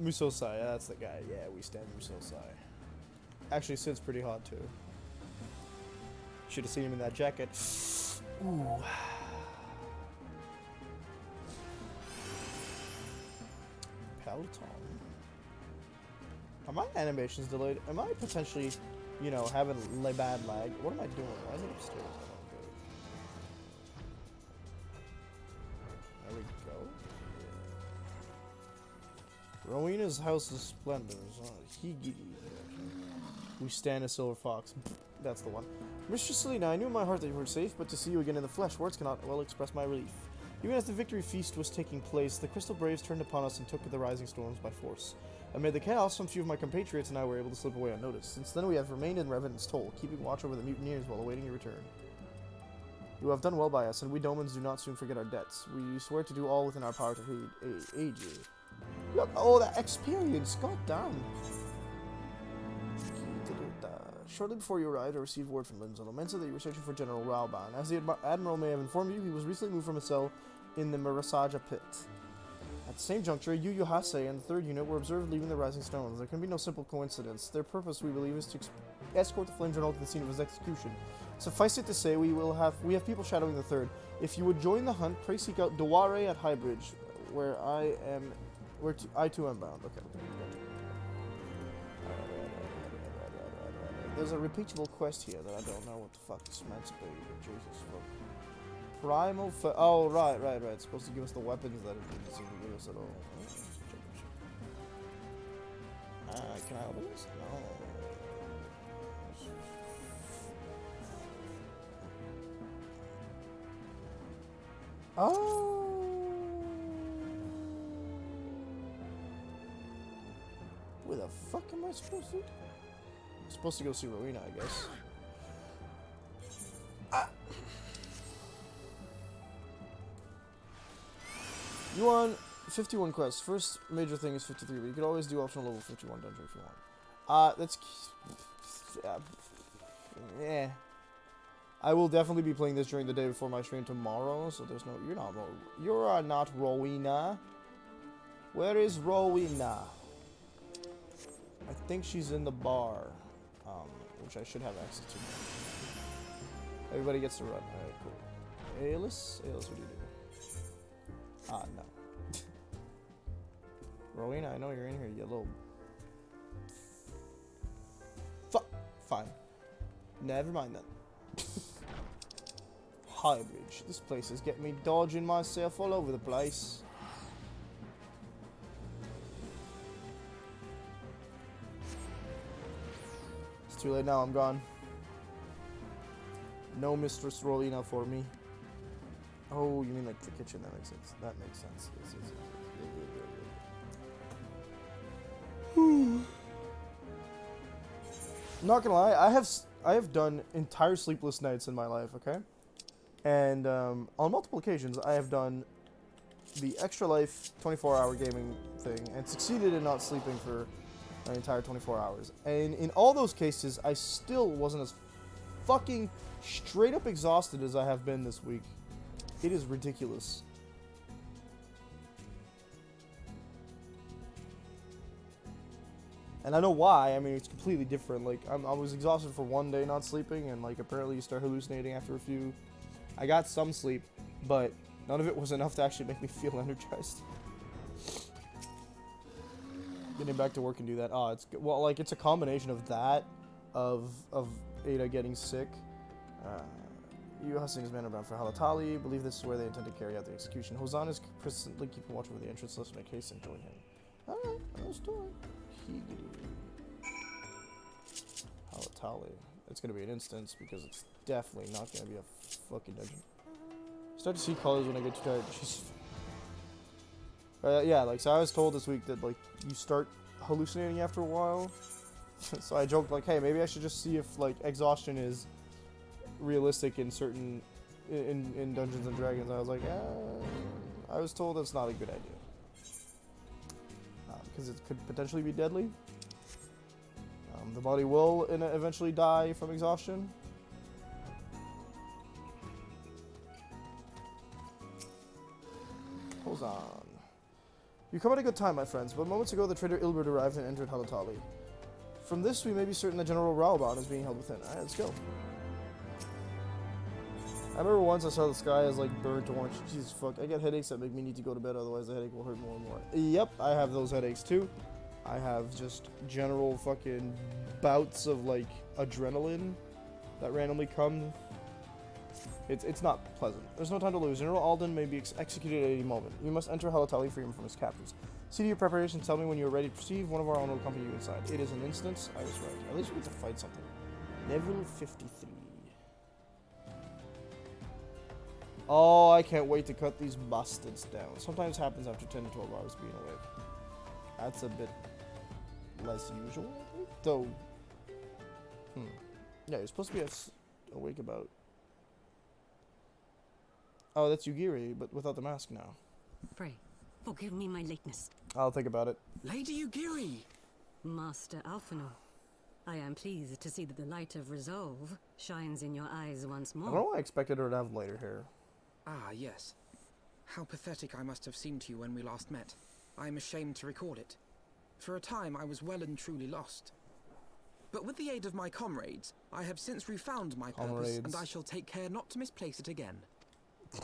Musosai, that's the guy. Yeah, we stand Musosai. Actually, Sid's pretty hot too. Should have seen him in that jacket. Ooh. Peloton. Are my animations delayed? Am I potentially, you know, having bad lag? What am I doing? Why is it upstairs? There we go. Rowena's House of Splendors. Higi. We stand a silver fox. That's the one. Mistress Selena, I knew in my heart that you were safe, but to see you again in the flesh, words cannot well express my relief. Even as the victory feast was taking place, the Crystal Braves turned upon us and took the rising storms by force. Amid the chaos, some few of my compatriots and I were able to slip away unnoticed. Since then we have remained in Revenant's Toll, keeping watch over the mutineers while awaiting your return. You have done well by us, and we Domans do not soon forget our debts. We swear to do all within our power to aid you. Look, oh, that experience, god damn. Shortly before you arrived, I received word from Linzel. It said that you were searching for General Raubarn. As the Admiral may have informed you, he was recently moved from a cell in the Murasaja pit. At the same juncture, Yu Yuhase and the 3rd Unit were observed leaving the Rising Stones. There can be no simple coincidence. Their purpose, we believe, is to escort the Flame General to the scene of his execution. Suffice it to say, we have people shadowing the 3rd. If you would join the hunt, pray seek out Daware at Highbridge, where I too am bound. Okay. There's a repeatable quest here that I don't know what the fuck is meant to be. Jesus fuck. Primal oh, right. It's supposed to give us the weapons that it didn't seem to give us at all. Can I open this? No. Oh. Where the fuck am I supposed to? Supposed to go see Rowena, I guess. You won 51 quests. First major thing is 53, but you could always do optional level 51 dungeon if you want. That's... yeah. I will definitely be playing this during the day before my stream tomorrow, so there's no... You're not Rowena. Where is Rowena? I think she's in the bar. Which I should have access to. Everybody gets to run. Alright, cool. Aelis? Aelis, what do you do? No. Rowena, I know you're in here, you little... Fine. Never mind then. High Bridge. This place is getting me dodging myself all over the place. It's too late now, I'm gone. No Mistress Rolina for me. Oh, you mean like the kitchen? That makes sense. That makes sense. Yes, yes, yes, yes. Not gonna lie, I have done entire sleepless nights in my life, okay? And on multiple occasions, I have done the extra life 24-hour gaming thing and succeeded in not sleeping for an entire 24 hours. And in all those cases, I still wasn't as fucking straight up exhausted as I have been this week. It is ridiculous. And I know why. I mean, it's completely different. Like, I was exhausted for one day not sleeping, and like apparently you start hallucinating after a few. I got some sleep, but none of it was enough to actually make me feel energized. Getting back to work and do that. Oh, it's good. Well, like it's a combination of that, of Ada getting sick. You Hussing's men are bound for Halatali. Believe this is where they intend to carry out the execution. Hosan is persistently keeping watch over the entrance. Let's make haste and join him. Alright, let's do it. Halatali. It's gonna be an instance because it's definitely not gonna be a fucking dungeon. Start to see colors when I get too tired. Jeez. Yeah, like, so I was told this week that, like, you start hallucinating after a while. So I joked, like, hey, maybe I should just see if, like, exhaustion is realistic in certain, in Dungeons and Dragons. I was like, I was told that's not a good idea. Because it could potentially be deadly. The body will eventually die from exhaustion. Hold on. You come at a good time, my friends, but moments ago the traitor Ilbert arrived and entered Halatali. From this, we may be certain that General Raoban is being held within. Alright, let's go. I remember once I saw the sky as, like, burnt orange. Jesus fuck, I get headaches that make me need to go to bed, otherwise the headache will hurt more and more. Yep, I have those headaches too. I have just general fucking bouts of, like, adrenaline that randomly come. It's not pleasant. There's no time to lose. General Alden may be executed at any moment. You must enter Halatali free him from his captors. See to your preparations. Tell me when you are ready to proceed. One of our own will accompany you inside. It is an instance. I was right. At least we get to fight something. Level 53. Oh, I can't wait to cut these bastards down. Sometimes happens after 10 to 12 hours being awake. That's a bit less usual, I think. Though, yeah, you're supposed to be awake about... Oh, that's Yugiri, but without the mask now. Pray, forgive me my lateness. I'll think about it. Lady Yugiri! Master Alphino, I am pleased to see that the light of resolve shines in your eyes once more. I don't know why I expected her to have lighter hair. Ah, yes. How pathetic I must have seemed to you when we last met. I am ashamed to record it. For a time, I was well and truly lost. But with the aid of my comrades, I have since refound my purpose, and I shall take care not to misplace it again.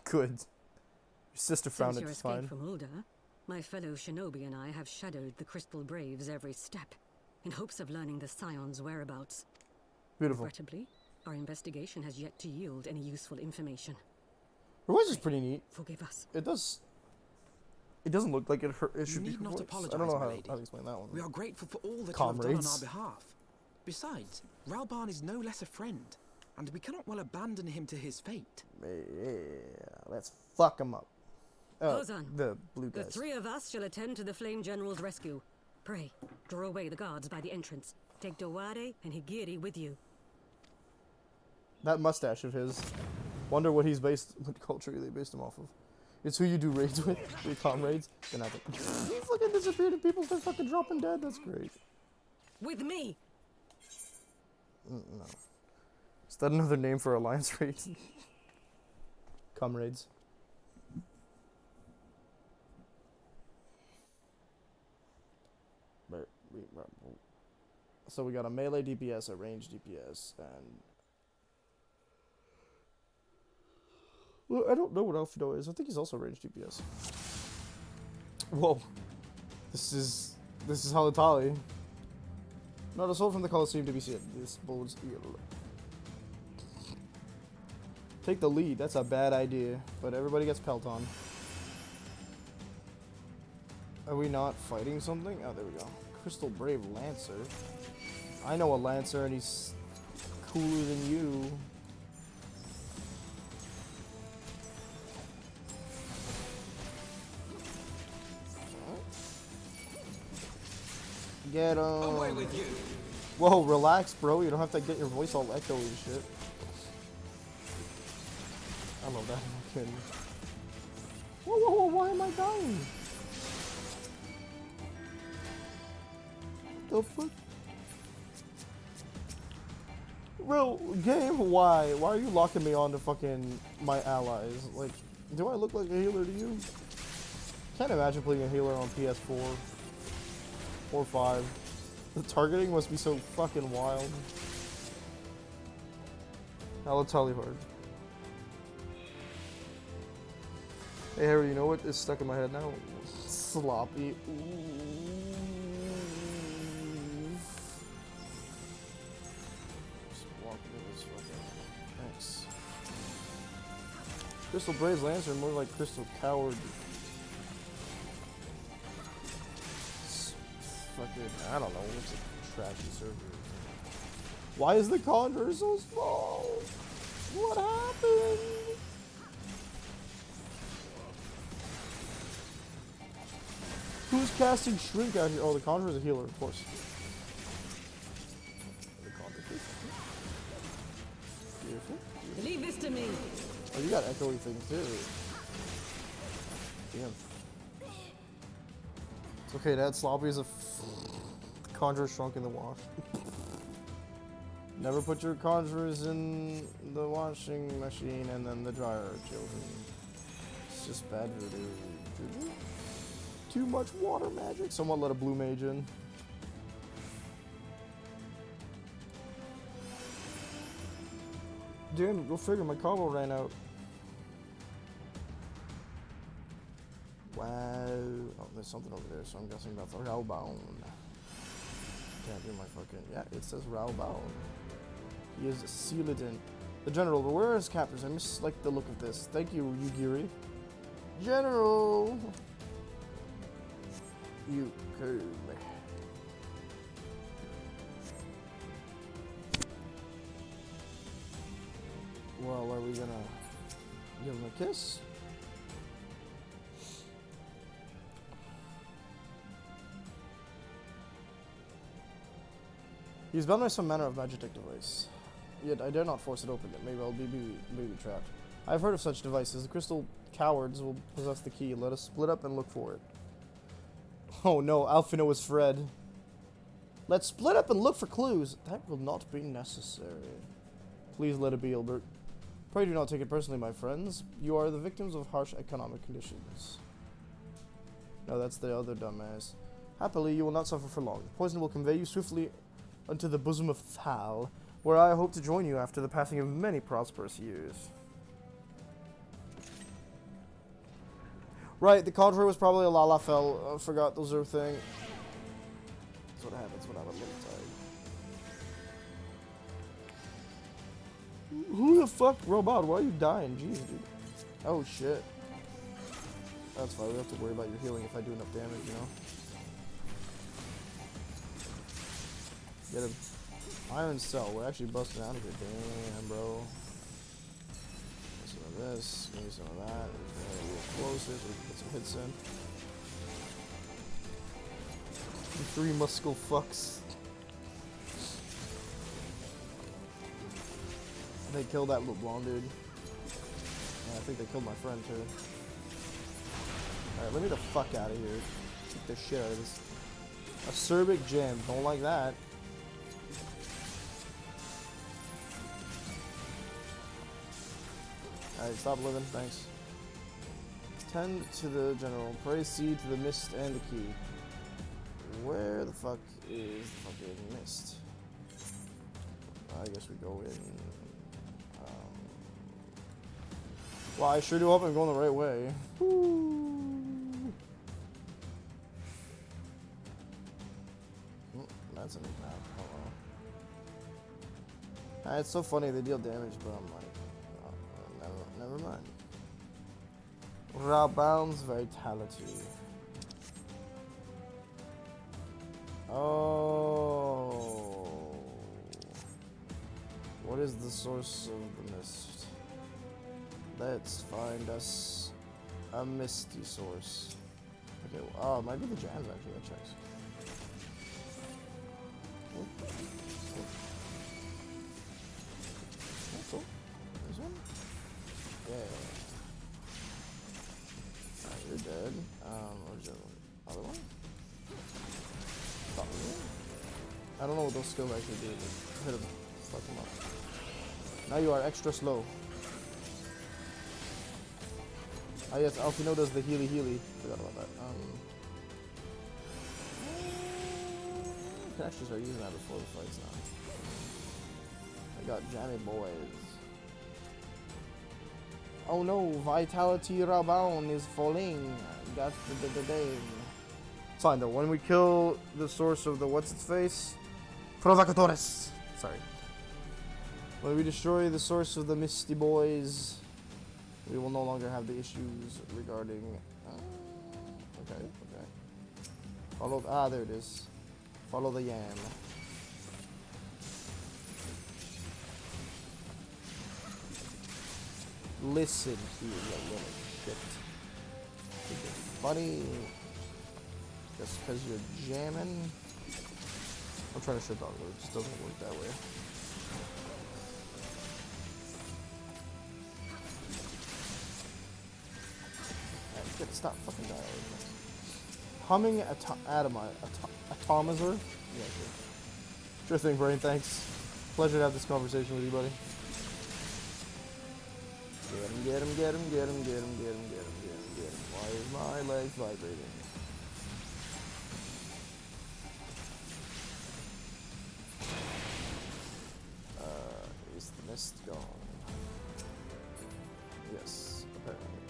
Good. Your sister found Since it your escape fine. from Ulda, my fellow shinobi and I have shadowed the Crystal Braves every step, in hopes of learning the Scion's whereabouts. Beautiful. Regrettably, our investigation has yet to yield any useful information. Her voice is pretty neat. Forgive us. It does. It doesn't look like it should be You need her not voice. apologize, I don't know my how lady. to explain that one. We are grateful for all that you have done on Comrades. our behalf. Besides, Raoban is no less a friend, and we cannot well abandon him to his fate. Yeah, let's fuck him up. Ozan, The blue the guys. three of us shall attend to the Flame General's rescue. Pray, draw away the guards by the entrance. Take Dowade and Higiri with you. That mustache of his. Wonder what he's based, what culture they based him off of. It's who you do raids with, your comrades. Then I think he fucking disappeared and people start fucking dropping dead. That's great. With me! No. Is that another name for alliance raids? Comrades. So we got a melee DPS, a range DPS, and... Well, I don't know what Alfredo is. I think he's also range DPS. Whoa. This is Halatali. Not a soul from the Colosseum to be seen. This bodes ill. Take the lead. That's a bad idea. But everybody gets Pelton. Are we not fighting something? Oh, there we go. Crystal Brave Lancer. I know a Lancer and he's cooler than you. Get him. Away with you. Whoa, relax, bro. You don't have to get your voice all echoey and shit. I love that. I'm kidding. Whoa, whoa, whoa, why am I dying? The fuck? Bro, game, why? Why are you locking me on to fucking my allies? Like, do I look like a healer to you? Can't imagine playing a healer on PS4 or 5. The targeting must be so fucking wild. Now let's tell you hard. Hey Harry, you know what is stuck in my head now? Sloppy. Just walk into this fucking. Thanks. Crystal Brave's Lancer, more like Crystal Coward. Fucking, I don't know, looks like a trashy server. Why is the Conjurer so small? What happened? Who's casting Shrink out here? Oh, the Conjurer's a healer, of course. The Conjurer. Beautiful. Leave this to me. Oh, you got echoey things too. Damn. It's okay, Dad. Sloppy is a Conjurer shrunk in the wash. Never put your Conjurers in the washing machine and then the dryer, children. It's just bad voodoo. Voodoo? Too much water magic. Someone let a blue mage in. Damn, go figure, my combo ran out. Wow. Oh, there's something over there, so I'm guessing that's a Rowbound. Can't do my fucking. Yeah, it says Rowbound. He is Sealadin. The General, but where are his captors? I miss like the look of this. Thank you, Yugiri. General! You cool. Well, are we gonna give him a kiss? He's bound by some manner of magic device. Yet I dare not force it open. Maybe I'll be trapped. I've heard of such devices. The crystal cowards will possess the key. Let us split up and look for it. Oh no, Alphino is Fred. Let's split up and look for clues. That will not be necessary. Please let it be, Albert. Pray do not take it personally, my friends. You are the victims of harsh economic conditions. No, that's the other dumbass. Happily, you will not suffer for long. The poison will convey you swiftly unto the bosom of Thal, where I hope to join you after the passing of many prosperous years. Right, the Conjurer was probably a Lalafell. I forgot those are a thing. That's what happens when I'm a little tired. Who the fuck? Robot, why are you dying? Jeez, dude. Oh, shit. That's fine. We don't have to worry about your healing if I do enough damage, you know? Get him. Iron Cell. We're actually busting out of here. Damn, bro. Some of this. Give me some of that. There's more explosives. We can get some hits in. The 3 muscle fucks. They killed that little blonde dude. Yeah, I think they killed my friend too. Alright, let me the fuck out of here. Keep the shit out of this. Acerbic gem. Don't like that. Alright, stop living. Thanks. Tend to the general. Pray seed to the mist and the key. Where the fuck is the fucking mist? I guess we go in. Well, I sure do hope I'm going the right way. Woo. that's a new map. Oh well. It's so funny they deal damage, but I'm like, oh, never mind. Rabound's Vitality. Oh. What is the source of the mist? Let's find us a misty source. Okay, well, oh, it might be the jams actually, that checks. Oh, cool. This one? Yeah. Alright, you're dead. Where's the other one? I don't know what those skills actually do, but hit him. Fuck him up. Now you are extra slow. Ah yes, Alfino does the healy. Forgot about that. I can actually start using that before the fights now. I got jammy boys. Oh no, Vitality Rabound is falling. Got the dame. It's fine though, when we kill the source of the what's-its-face? Provocatores! Sorry. When we destroy the source of the Misty Boys, we will no longer have the issues regarding... okay. Follow... there it is. Follow the yam. Listen here, you little shit. Think it's funny? Just because you're jamming? I'm trying to shit dog, but it just doesn't work that way. Alright, stop fucking dying. Humming atomizer? Yeah, sure thing, Brain, thanks. Pleasure to have this conversation with you, buddy. Get him. Why is my legs vibrating? Is the mist gone? Yes, apparently.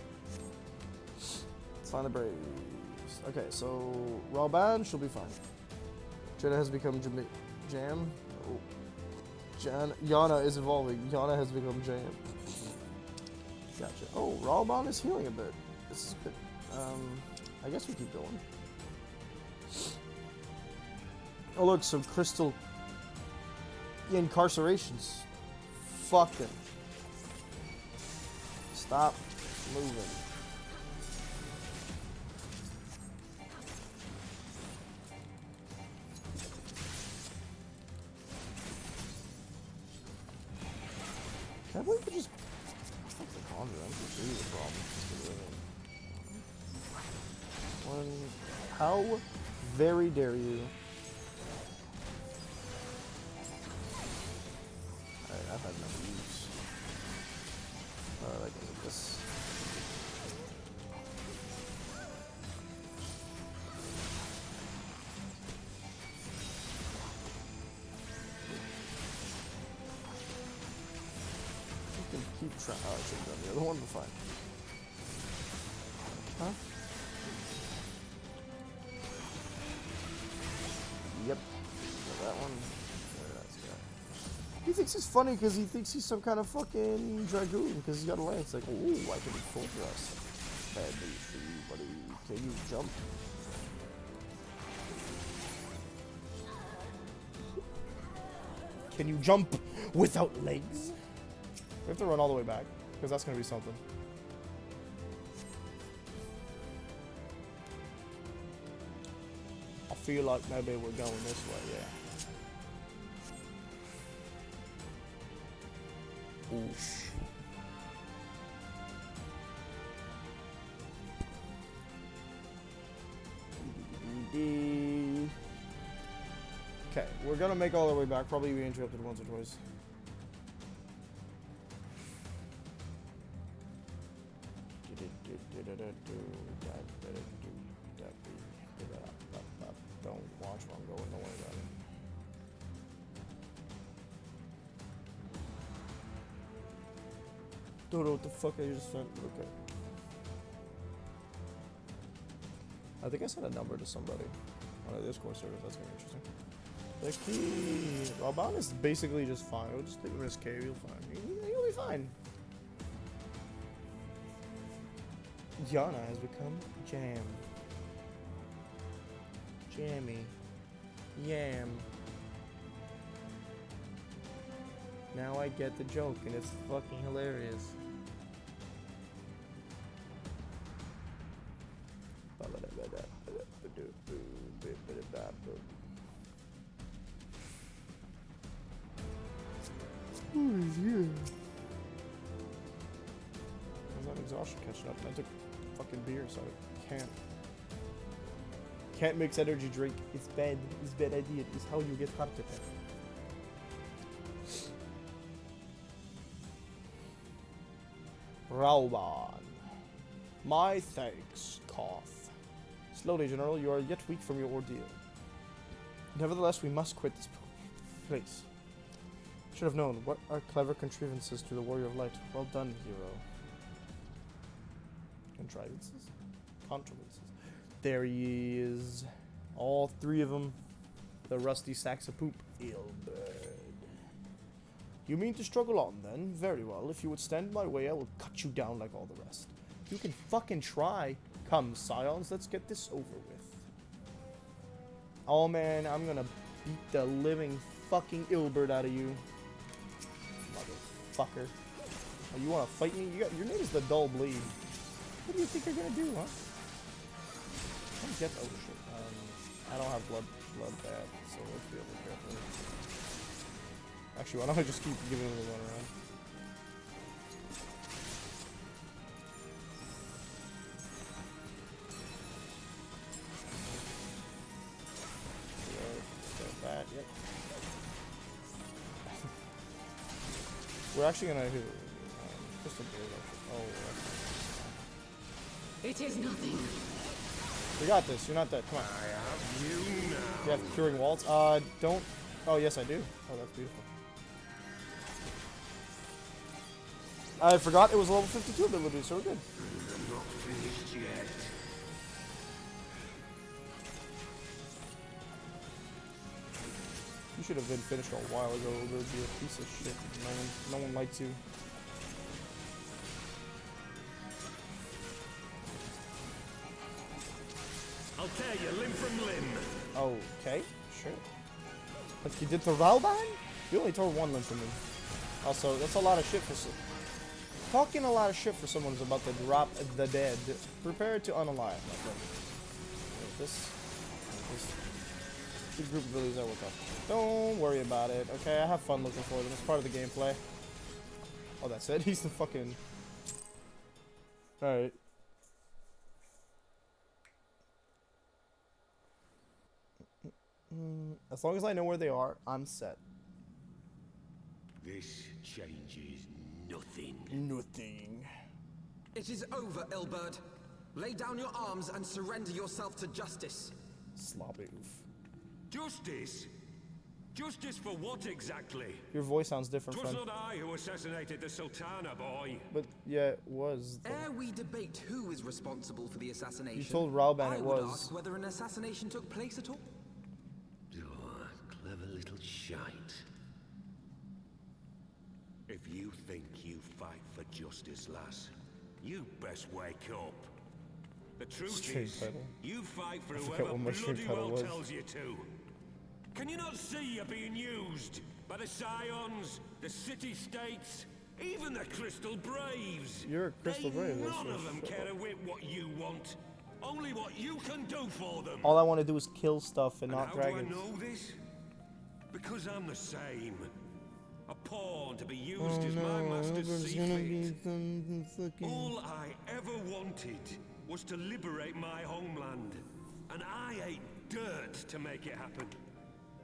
Let's find the Braves. Okay, so Rabound she'll be fine. Jenna has become Jam. Oh. Yana is evolving. Yana has become Jam. Gotcha. Oh, Rabound is healing a bit. This is good. I guess we keep going. Oh look, some crystal incarcerations. Fucking. Stop moving. Can't believe we just fuck the conjure. That's really the problem. How very dare you? Alright, I've had enough use. I can do this. You can keep trying. Oh, I should have done the other one, but fine. Huh? Yep. So that one. That's good. He thinks he's funny because he thinks he's some kind of fucking dragoon because he's got a lance. Like, oh, I can be full dress. Bad news for you, buddy. Can you jump? Can you jump without legs? We have to run all the way back because that's gonna be something. I feel like maybe we're going this way, yeah. Oosh. Okay, we're gonna make all our way back. Probably we interrupted once or twice. Don't watch where I'm going, don't worry about it. Don't know what the fuck I just sent. Okay. I think I sent a number to somebody on a Discord server. That's gonna be interesting. The key. Raban is basically just fine. We'll just leave him in his cave. He'll fine. He'll be fine. Yana has become Jam. Jammy. Yam. Now I get the joke, and it's fucking hilarious. How's that exhaustion catching up? I took fucking beer, so I can't mix energy drink. It's bad. It's a bad idea. It's how you get heart attack. Rauban. My thanks, Koth. Slowly, General, you are yet weak from your ordeal. Nevertheless, we must quit this place. Should have known. What are clever contrivances to the Warrior of Light? Well done, hero. Contrivances? Contrivances. There he is. All three of them. The rusty sacks of poop. Ilberd. You mean to struggle on, then? Very well. If you would stand in my way, I will cut you down like all the rest. You can fucking try. Come, Scions, let's get this over with. Oh, man, I'm gonna beat the living fucking Ilberd out of you. Motherfucker. Oh, you wanna fight me? Your name is the Dull Bleed. What do you think you're gonna do, huh? Come get... Oh, shit. I don't have blood bad, so let's be a little careful. Actually, why don't I just keep giving him a run around? That, yep. We're actually gonna do just a bit. Oh, it is nothing. We got this. You're not dead. Come on. I have you now. You have curing waltz. Don't. Oh, yes, I do. Oh, that's beautiful. I forgot it was a level 52 ability, so we're good. I'm not finished yet. You should have been finished a while ago. It would be a piece of shit. No one likes you. I'll tear you limb from limb. Okay, sure. Like you did to Rauban? You only tore one limb from me. Also, that's a lot of shit for talking a lot of shit for someone who's about to drop the dead. Prepare to unalive, my friend. This group of abilities I will talk. Don't worry about it, okay? I have fun looking for them. It's part of the gameplay. Oh, that's it? He's the fucking... Alright. As long as I know where they are, I'm set. This changes nothing. Nothing. It is over, Ilberd. Lay down your arms and surrender yourself to justice. Sloppy oof. Justice? Justice for what exactly? Your voice sounds different, 'Twas friend. not I who assassinated the Sultana, boy. But yeah, it was. Ere we debate who is responsible for the assassination, You told Rauban I it would was. ask whether an assassination took place at all. Oh, clever little shite. If you think you fight for justice, lass, you best wake up. The truth Stream is, title. you fight for I forget whoever what my stream bloody title well was. tells you to. Can you not see you're being used by the Scions, the city-states, even the Crystal Braves? You're a Crystal Brave, None that's of them shut care up. a whit what you want, only what you can do for them. All I want to do is kill stuff and not how dragons. do I know this? Because I'm the same. A pawn to be used as my master's see fit. All I ever wanted was to liberate my homeland, and I ate dirt to make it happen.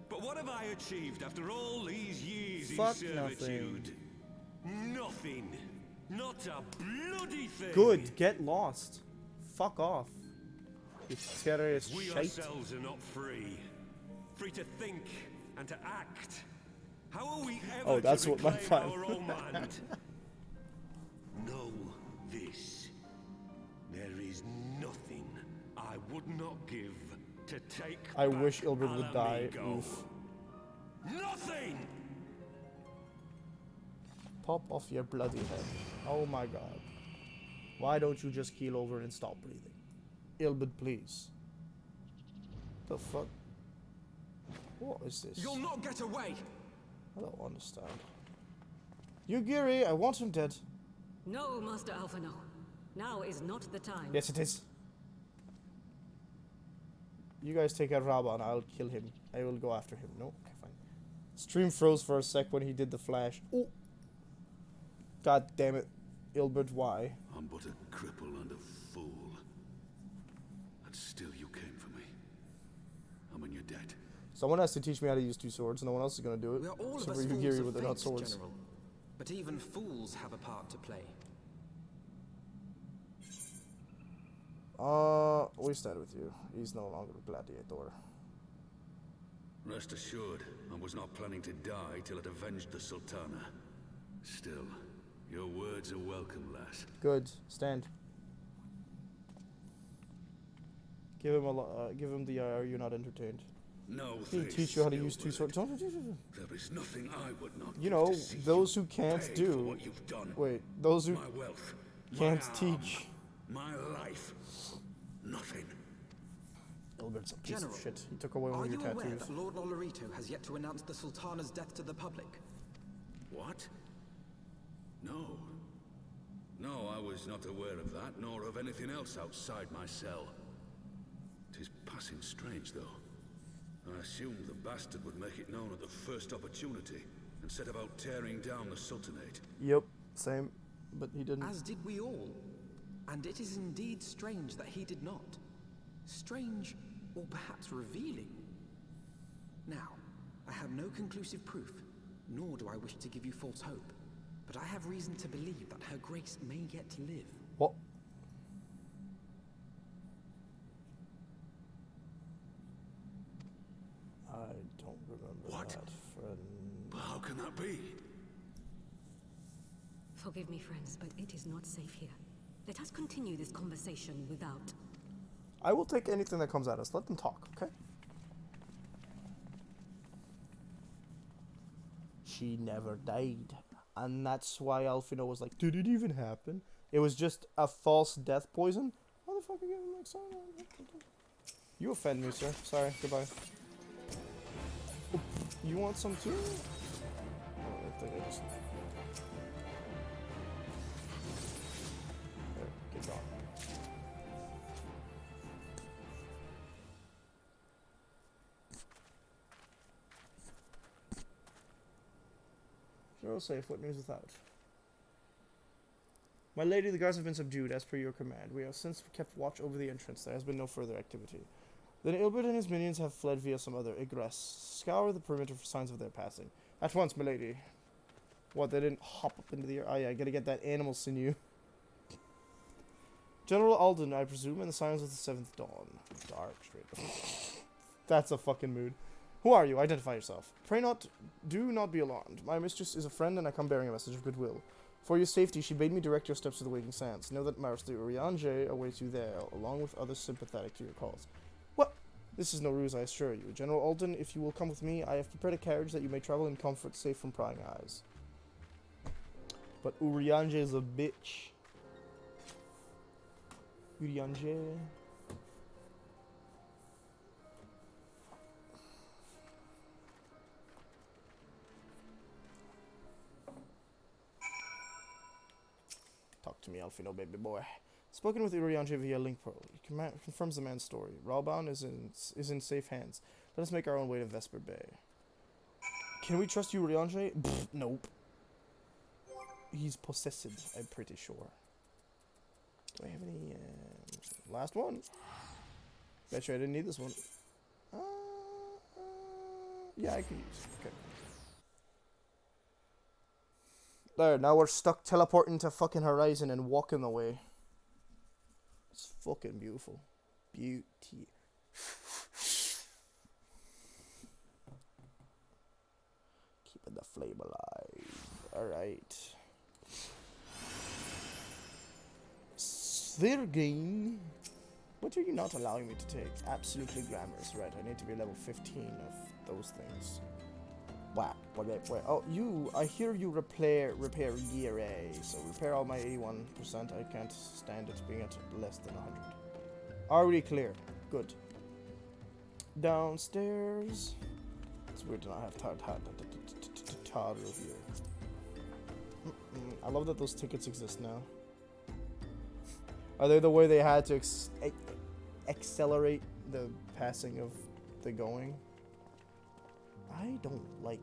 But what have I achieved after all these years Fuck in servitude? Nothing. Not a bloody thing. Good, get lost. Fuck off. You terrorist We shite. ourselves are not free. Free to think and to act. How are we ever Oh, that's to what my reclaim plan- our own land? Know this. There is nothing I would not give to take I back wish Ilberd would die. Alamigo. Oof. Nothing! Pop off your bloody head. Oh my god. Why don't you just keel over and stop breathing? Ilbert, please. The fuck? What is this? You'll not get away! I don't understand. Yugiri, I want him dead. No, Master Alphino. Now is not the time. Yes, it is. You guys take out Raba and I'll kill him. I will go after him. No? Okay, fine. Stream froze for a sec when he did the flash. Oh! God damn it. Ilbert, why? I'm but a cripple and a fool. And still you came for me. I mean, you're dead. Someone has to teach me how to use two swords. No one else is going to do it. We are all of Except us for fools Yugiri of with the not fate, swords. General. But even fools have a part to play. We stand with you. He's no longer a gladiator. Rest assured, I was not planning to die till I'd avenged the Sultana. Still, your words are welcome, lass. Good. Stand. Give him the are you not entertained? No, He'll teach you how to use two swords. Don't. There is nothing I would not You give know, to see those you who can't paid do. for what you've done. Wait, those who My wealth, can't my arm, teach. my life, nothing. Ilbert's a piece General, of shit. He took away one are of your you aware tattoos. that Lord Olorito has yet to announce the Sultana's death to the public? What? No. No, I was not aware of that, nor of anything else outside my cell. 'Tis passing strange, though. I assumed the bastard would make it known at the first opportunity, and set about tearing down the Sultanate. Yep, same. But he didn't. As did we all. And it is indeed strange that he did not. Strange, or perhaps revealing. Now, I have no conclusive proof, nor do I wish to give you false hope. But I have reason to believe that Her Grace may yet live. What? I don't remember What? that, friend. But how can that be? Forgive me, friends, but it is not safe here. Let us continue this conversation without. I will take anything that comes at us. Let them talk, okay? She never died. And that's why Alfino was like, did it even happen? It was just a false death poison? Motherfucker, give him like something. You offend me, sir. Sorry, goodbye. Oop. You want some too? Oh, I think I just... There, get gone. Zero safe. What news without? My lady, the guards have been subdued as per your command. We have since kept watch over the entrance. There has been no further activity. Then Ilbert and his minions have fled via some other egress. Scour the perimeter for signs of their passing. At once, my lady. What, they didn't hop up into the air? Oh yeah, I gotta get that animal sinew. General Alden, I presume, and the signs of the 7th dawn. Dark, straight. That's a fucking mood. Who are you? Identify yourself. Do not be alarmed. My mistress is a friend and I come bearing a message of goodwill. For your safety, she bade me direct your steps to the Waiting Sands. Know that Master Urianger awaits you there, along with others sympathetic to your cause. What? This is no ruse, I assure you. General Alden, if you will come with me, I have prepared a carriage that you may travel in comfort, safe from prying eyes. But Urianger is a bitch. Urianger... Talk to me, Alfino, baby boy. Spoken with Urianger via link pearl. He confirms the man's story. Ralban is in safe hands. Let us make our own way to Vesper Bay. Can we trust you, Urianger? Nope. He's possessed, I'm pretty sure. Do I have any... last one? Bet you I didn't need this one. Yeah, I could use it. Okay. There, now we're stuck teleporting to fucking Horizon and walking away. It's fucking beautiful. Beauty. Keeping the flame alive. Alright. Svirging. What are you not allowing me to take? Absolutely glamorous. Right, I need to be level 15 of those things. What? Wait. Oh, I hear you repair gear A. So repair all my 81%. I can't stand it being at less than 100. Already clear. Good. Downstairs. It's weird to not have Todd here. I love that those tickets exist now. Are they the way they had to accelerate the passing of the going? I don't like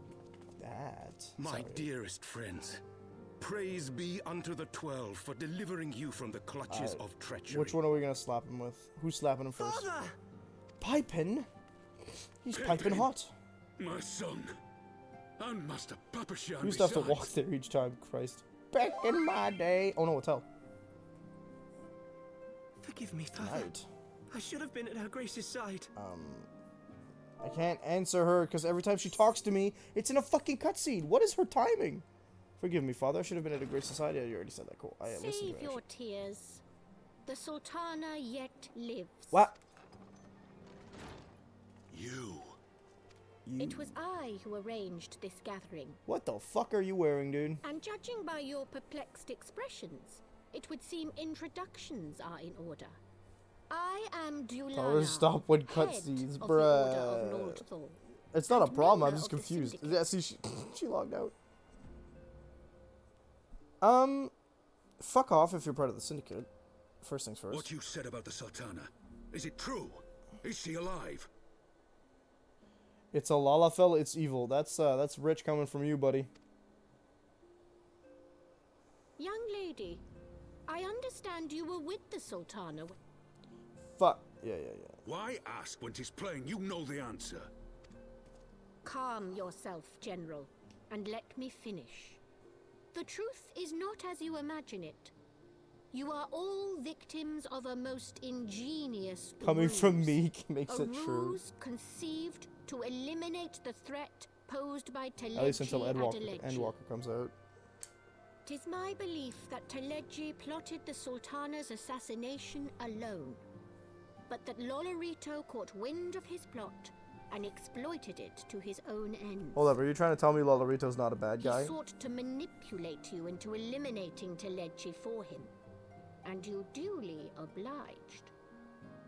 that. My Sorry. dearest friends, praise be unto the 12 for delivering you from the clutches of treachery. Which one are we gonna slap him with? Who's slapping him first? Father! Pipin? He's piping hot. My son. And Master Papashan. You used to have to walk there each time, Christ. Back in my day. Oh no, it's hell. Forgive me, Father. Right. I should have been at Her Grace's side. I can't answer her because every time she talks to me, it's in a fucking cutscene. What is her timing? Forgive me, Father. I should have been at a Great Society. You already said that. Cool. I listened to Save it. your tears. The Sultana yet lives. What? You. It was I who arranged this gathering. What the fuck are you wearing, dude? And judging by your perplexed expressions, it would seem introductions are in order. I am Dulana, Tell her to stop when head cutscenes, of the Order of bruh. Lord Thor, It's not a and problem. I'm member just of the confused. Syndicate. Yeah, see, she logged out. Fuck off if you're part of the Syndicate. First things first. What you said about the Sultana, is it true? Is she alive? It's a Lalafell, it's evil. That's rich coming from you, buddy. Young lady, I understand you were with the Sultana. Fuck. Yeah. Why ask when she's playing? You know the answer. Calm yourself, General, and let me finish. The truth is not as you imagine it. You are all victims of a most ingenious Coming ruse. from me makes A it true. ruse conceived to eliminate the threat posed by At least until Teleji Endwalker comes out. Tis my belief that Teleji plotted the Sultana's assassination alone, but that Lolorito caught wind of his plot and exploited it to his own ends. Hold up, are you trying to tell me Lolorito's not a bad guy? He sought to manipulate you into eliminating Teleji for him, and you duly obliged.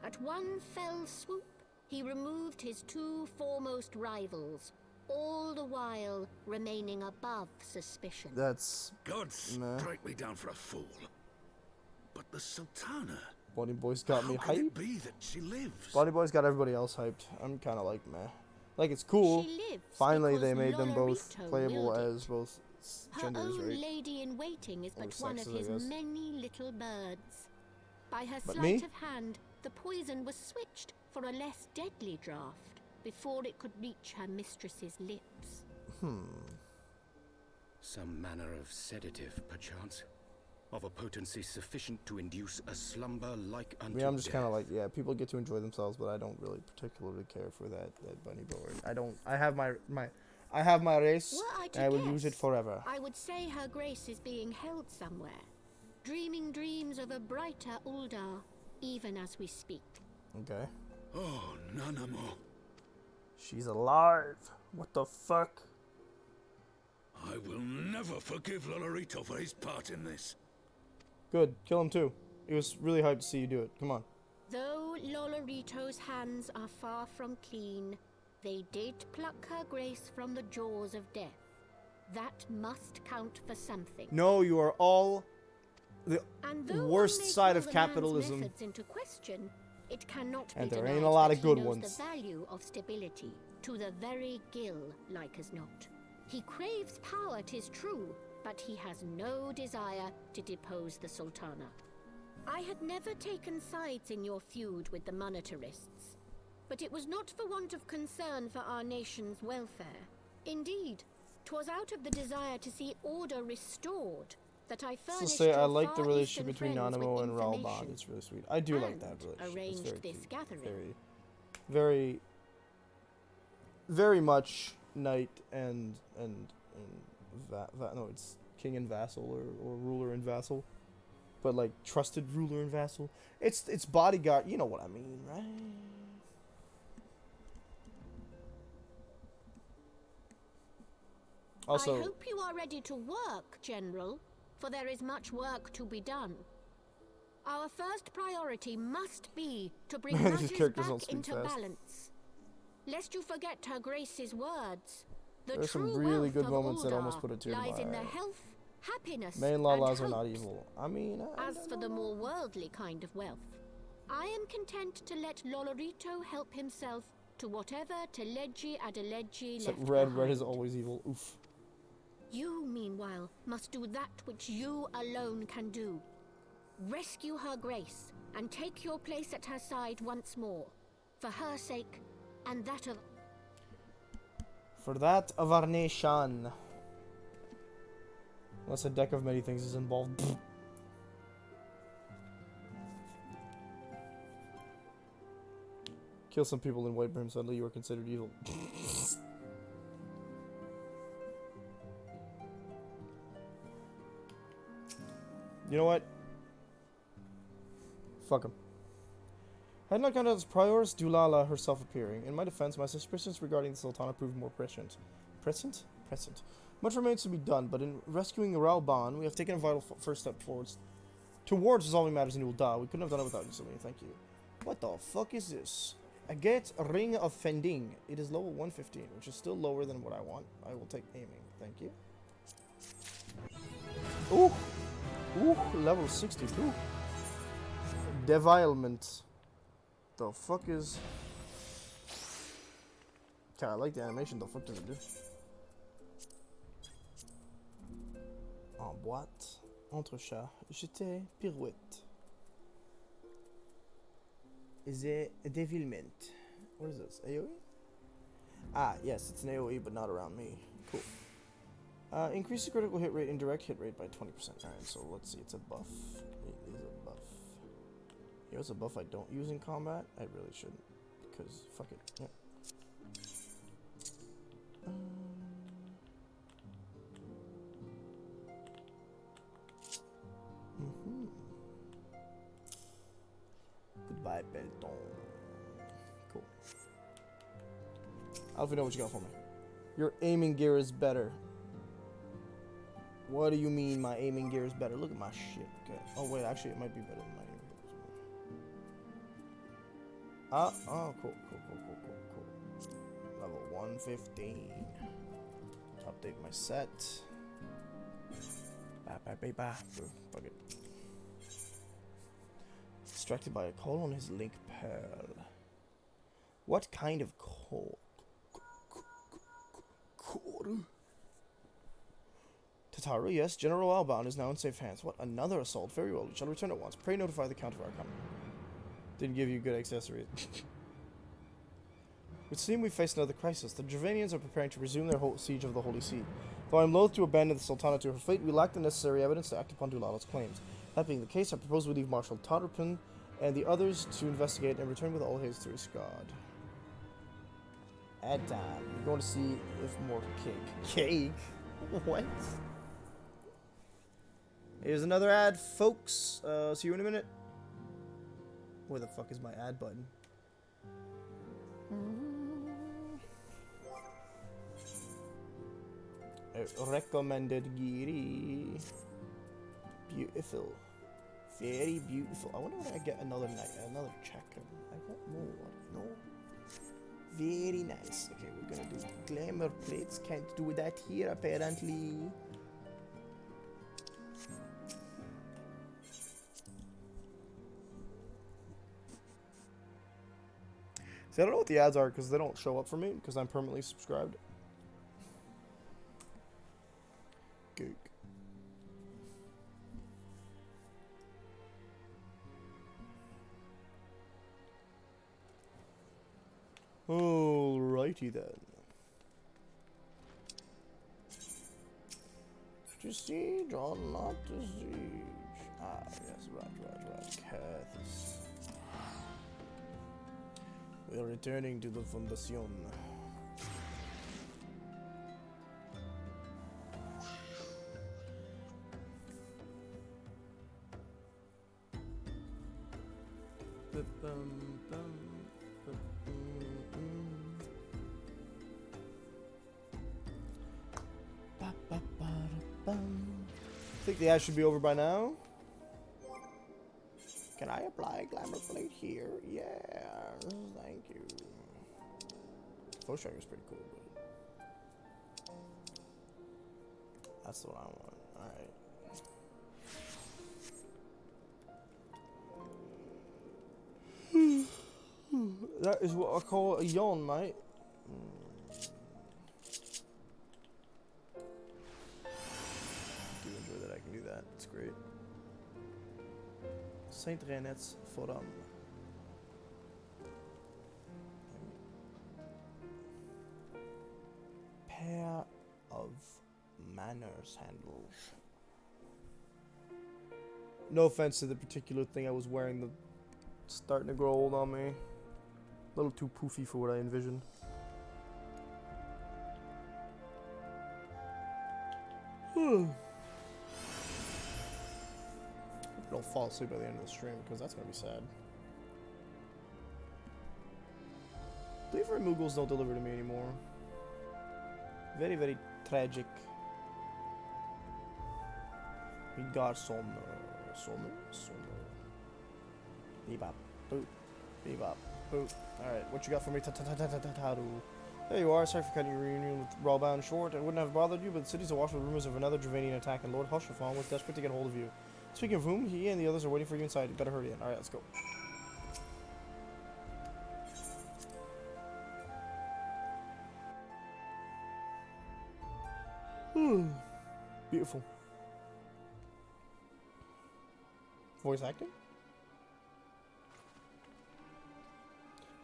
At one fell swoop, he removed his two foremost rivals, all the while remaining above suspicion. That's... God Nah. strike me down for a fool. But the Sultana... Bunny Boy's got me How can it hyped. be that she lives? Bunny Boy's got everybody else hyped. I'm kind of like, meh. Like, it's cool. She lives Finally, because they made them both Lolorito playable willed it. as both Her genders, own right? lady-in-waiting is Or but one of sexes, I his guess. many little birds. By her But sleight me? of hand, the poison was switched for a less deadly draught before it could reach her mistress's lips. Some manner of sedative, perchance? Of a potency sufficient to induce a slumber like I unto mean, I'm just kind of death. like, yeah, people get to enjoy themselves, but I don't really particularly care for that Bunny Boy. I have my race, Were I to and I will use it guess, forever. I would say her grace is being held somewhere, dreaming dreams of a brighter Uldar, even as we speak. Okay. Oh, Nanamo. She's alive. What the fuck? I will never forgive Lolorito for his part in this. Good. Kill him too. It was really hyped to see you do it. Come on. Though Lolorito's hands are far from clean, they did pluck her grace from the jaws of death. That must count for something. No, you are all the And though worst one may side call of the man's capitalism. methods into question, it cannot And be there denied ain't a lot that of good he knows ones. the value of stability to the very gill, like as not. He craves power, 'tis true, but he has no desire to depose the Sultana. I had never taken sides in your feud with the monetarists, but it was not for want of concern for our nation's welfare. Indeed, 'twas out of the desire to see order restored that I To furnished say, I your like the Far relationship Eastern between friends with Nanamo and Ralbon. information. It's really sweet. I do like that And relationship. It's arranged very this cute. gathering. Very very much knight and no, it's king and vassal or ruler and vassal, but like trusted ruler and vassal. It's bodyguard. You know what I mean, right? Also, I hope you are ready to work, General, for there is much work to be done. Our first priority must be to bring These matters characters don't back speak into fast. balance. Lest you forget Her Grace's words. The There's some true really wealth good of moments that almost Ulda put a tear to lies my in the eye. health, happiness, Main and Lalas are not hopes. evil. I mean, As for the more worldly kind of wealth, I am content to let Lolorito help himself to whatever Teleji Adeleji except left red behind. is always evil. Oof. You, meanwhile, must do that which you alone can do. Rescue Her Grace and take your place at her side once more, for her sake and that of... For that of our nation. Unless a deck of many things is involved. Kill some people in White Brim, suddenly you are considered evil. You know what? Fuck him. Had not counted as priors, Dulala herself appearing. In my defense, my suspicions regarding the Sultana proved more prescient. Prescient? Prescient. Much remains to be done, but in rescuing Ralban, we have taken a vital first step towards resolving matters in Ul'dah. We couldn't have done it without you, Sylvia. Thank you. What the fuck is this? A Gate Ring of Fending. It is level 115, which is still lower than what I want. I will take aiming. Thank you. Ooh! Ooh, level 62. Devilement. The fuck is... Okay, I like the animation. The fuck does it do? En boîte. Entrechat. Jeter. Pirouette. Is it a devilment? What is this? AoE? Ah, yes, it's an AoE, but not around me. Cool. Increase the critical hit rate and direct hit rate by 20%. Alright, so let's see. It's a buff. It is a buff. You know, it's a buff I don't use in combat. I really shouldn't. Because, fuck it. Yeah. Goodbye, Belton. Cool. Alfie, know what you got for me. Your aiming gear is better. What do you mean my aiming gear is better? Look at my shit. Okay. Oh, wait, actually, it might be better than my aiming gear. Oh, cool. Level 115. Update my set. Fuck it. Distracted by a call on his link pearl. What kind of call? Tataru, yes. General Alban is now in safe hands. What? Another assault? Very well. We shall return at once. Pray notify the Count of our coming. Didn't give you good accessories. It would seem we face another crisis. The Dravanians are preparing to resume their siege of the Holy See. Though I am loath to abandon the Sultana to her fate, we lack the necessary evidence to act upon Dulala's claims. That being the case, I propose we leave Marshal Tarpin and the others to investigate and return with all haste to Riscard. Ad time. We're going to see if more cake. Cake? What? Here's another ad, folks. See you in a minute. Where the fuck is my ad button? Recommended Giri. Beautiful. Very beautiful. I wonder when I get another night, another check. I want more, you know? Very nice. Okay, we're gonna do glamour plates. Can't do that here, apparently. See, I don't know what the ads are because they don't show up for me because I'm permanently subscribed. Gook. Alrighty then. To siege or not to siege? Ah, yes, right. Cathis. We are returning to the Fundación. think the ad should be over by now. Can I apply glamour plate here? Yeah, thank you. Voice tracker is pretty cool, but that's what I want. Alright. That is what I call a yawn, mate. I do enjoy that I can do that. It's great. Saint Renet's Forum. Pair of manners handles. No offense to the particular thing I was wearing, starting to grow old on me. A little too poofy for what I envisioned. Don't fall asleep by the end of the stream, because that's going to be sad. Delivery Moogles don't deliver to me anymore. Very, very tragic. We got some... Bebop. Boop. Bebop. Boop. Alright, what you got for me? Ta-ta-ta-ta-ta-ta-do. There you are. Sorry for cutting your reunion with Rawbound short. It wouldn't have bothered you, but the city's awash with rumors of another Dravanian attack, and Lord Hushafon was desperate to get hold of you. Speaking of whom, he and the others are waiting for you inside. You better hurry in. Alright, let's go. Beautiful. Voice acting?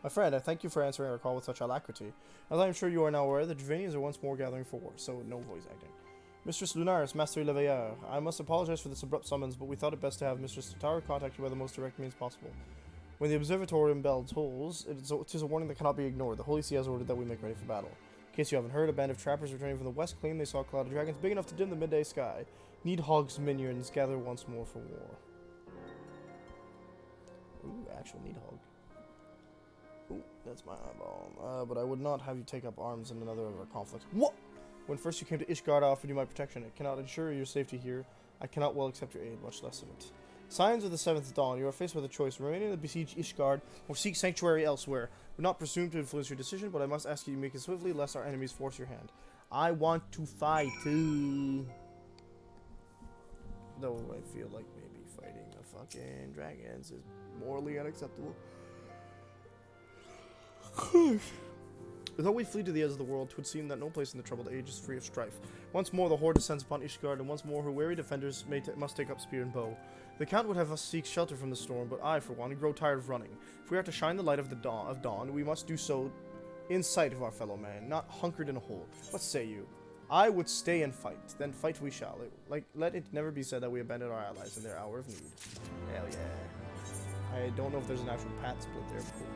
My friend, I thank you for answering our call with such alacrity. As I am sure you are now aware, the Dravanians are once more gathering for war, so no voice acting. Mistress Lunaris, Master Leveilleur, I must apologize for this abrupt summons, but we thought it best to have Mistress Tataru contact you by the most direct means possible. When the observatorium bell tolls, it is a warning that cannot be ignored. The Holy See has ordered that we make ready for battle. In case you haven't heard, a band of trappers returning from the west claim they saw a cloud of dragons big enough to dim the midday sky. Needhog's minions gather once more for war. Ooh, actual Needhog. Ooh, that's my eyeball. But I would not have you take up arms in another of our conflicts. What? When first you came to Ishgard, I offered you my protection. I cannot ensure your safety here. I cannot well accept your aid, much less of it. Signs of the Seventh Dawn. You are faced with a choice: remain in the besieged Ishgard or seek sanctuary elsewhere. I would not presume to influence your decision, but I must ask you to make it swiftly, lest our enemies force your hand. I want to fight too. Though I feel like maybe fighting the fucking dragons is morally unacceptable. Though we flee to the edge of the world, 'twould seem that no place in the troubled age is free of strife. Once more the horde descends upon Ishgard, and once more her wary defenders must take up spear and bow. The Count would have us seek shelter from the storm, but I, for one, grow tired of running. If we are to shine the light of the dawn, we must do so in sight of our fellow man, not hunkered in a hole. What say you? I would stay and fight. Then fight we shall. Let it never be said that we abandoned our allies in their hour of need. Hell yeah. I don't know if there's an actual path split there, but cool.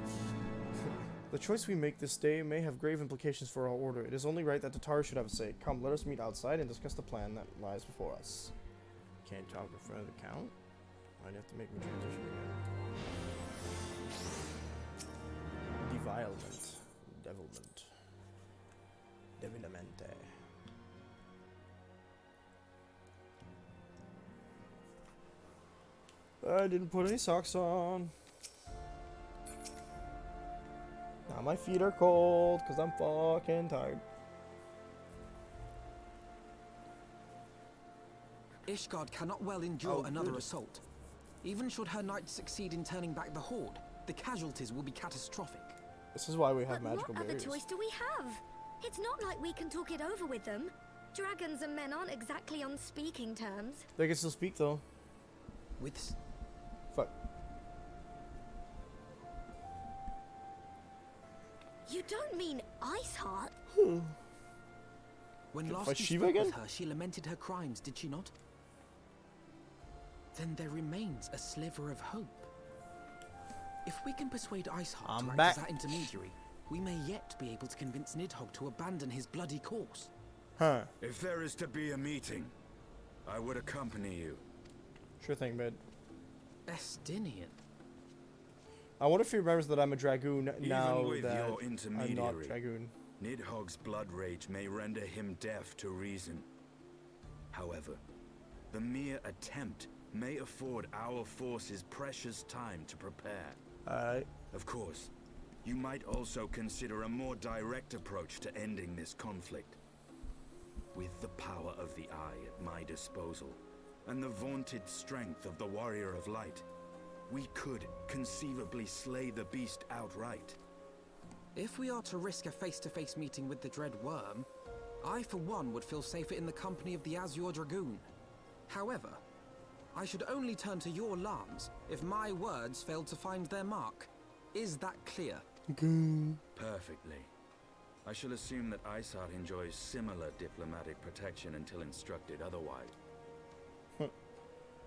The choice we make this day may have grave implications for our order. It is only right that Tataru should have a say. Come, let us meet outside and discuss the plan that lies before us. Can't talk in front of the Count? Might have to make me transition again. Devilement. Devilment. Devilamente. I didn't put any socks on. Now my feet are cold because I'm fucking tired. Ishgard cannot well endure another assault. Even should her knights succeed in turning back the horde, the casualties will be catastrophic. This is why we have magical what barriers. What other choice do we have? It's not like we can talk it over with them. Dragons and men aren't exactly on speaking terms. They can still speak though. With... Fuck. You don't mean Iceheart? When Did last you Shiva spoke again? with her, she lamented her crimes, did she not? Then there remains a sliver of hope. If we can persuade Iceheart to act as our intermediary, we may yet be able to convince Nidhogg to abandon his bloody course. Huh. If there is to be a meeting, I would accompany you. Sure thing, mid. Estinian. I wonder if he remembers that I'm a dragoon now Even with that your I'm intermediary, not dragoon. Nidhogg's blood rage may render him deaf to reason. However, The mere attempt may afford our forces precious time to prepare. Alright. Of course, you might also consider a more direct approach to ending this conflict. With the power of the Eye at my disposal, and the vaunted strength of the Warrior of Light, we could conceivably slay the beast outright. If we are to risk a face-to-face meeting with the Dread Worm, I for one would feel safer in the company of the Azure Dragoon. However, I should only turn to your Lance if my words failed to find their mark. Is that clear? Perfectly. I shall assume that Isart enjoys similar diplomatic protection until instructed otherwise.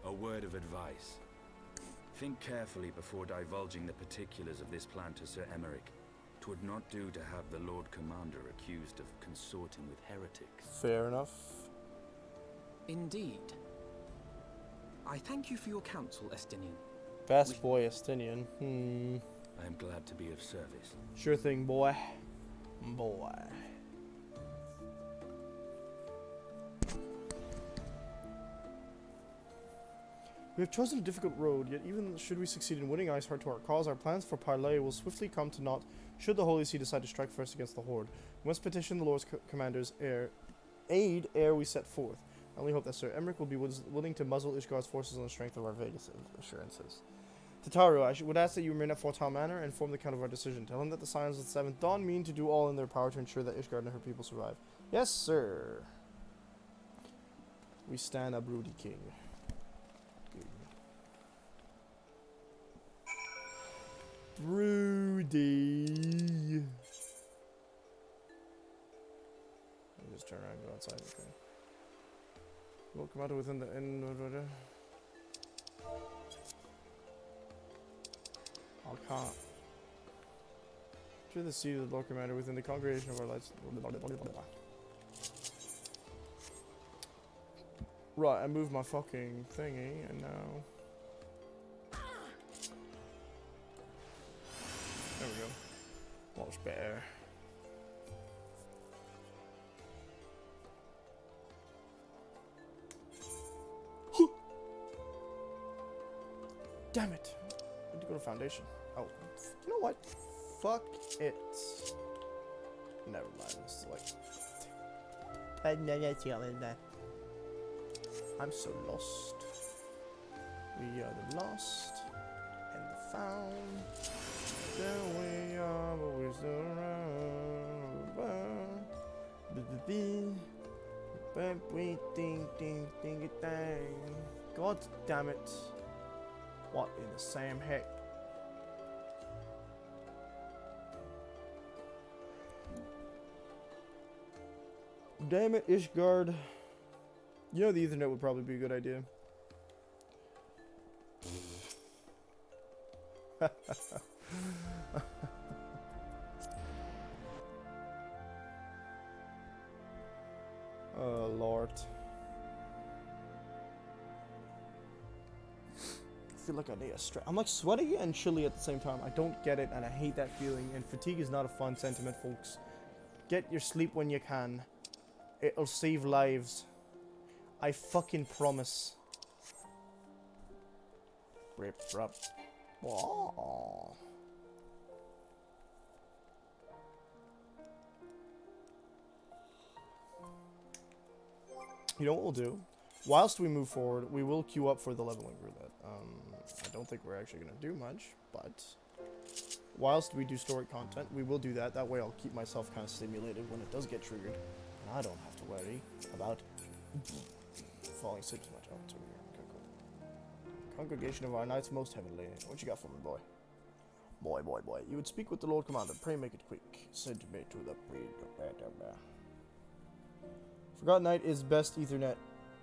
A word of advice. Think carefully before divulging the particulars of this plan to Sir Emmerich. 'Twould not do to have the Lord Commander accused of consorting with heretics. Fair enough. Indeed. I thank you for your counsel, Estinian. Best boy, Estinian. I am glad to be of service. Sure thing, boy. Boy. We have chosen a difficult road, yet even should we succeed in winning Iceheart to our cause, our plans for parley will swiftly come to naught should the Holy See decide to strike first against the Horde. We must petition the Lord's Commander's aid ere we set forth. I only hope that Sir Emmerich will be willing to muzzle Ishgard's forces on the strength of our Vegas assurances. Tataru, I would ask that you remain at Fortal Manor and inform the Count of our decision. Tell him that the Scions of the Seventh Dawn mean to do all in their power to ensure that Ishgard and her people survive. Yes, sir. We stand a broody king. Broody. Let me just turn around and go outside. Okay. We'll come out within the I can't. To the seat of the Lord Commander within the congregation of our lights. Right, I moved my fucking thingy, and now. There we go. Much better. Damn it. I need to go to Foundation. Oh, you know what? Fuck it. Never mind. This is like. I'm so lost. We are the lost and the found. There we are, but we're still around. But we ding it dang. God damn it. What in the same heck? Damn it, Ishgard. You know the Ethernet would probably be a good idea. Oh, Lord. I feel like I need a stretch. I'm like sweaty and chilly at the same time. I don't get it, and I hate that feeling. And fatigue is not a fun sentiment, folks. Get your sleep when you can. It'll save lives. I fucking promise. Rip, rap. Whoa. You know what we'll do? Whilst we move forward, we will queue up for the leveling roulette. I don't think we're actually going to do much, but whilst we do story content, we will do that. That way I'll keep myself kind of stimulated when it does get triggered. And I don't have to worry about falling asleep too much. Oh, it's over here. Okay, cool. Congregation of our Knights Most Heavenly. What you got for me, boy? Boy. You would speak with the Lord Commander. Pray make it quick. Send me to the Forgotten Knight is best Ethernet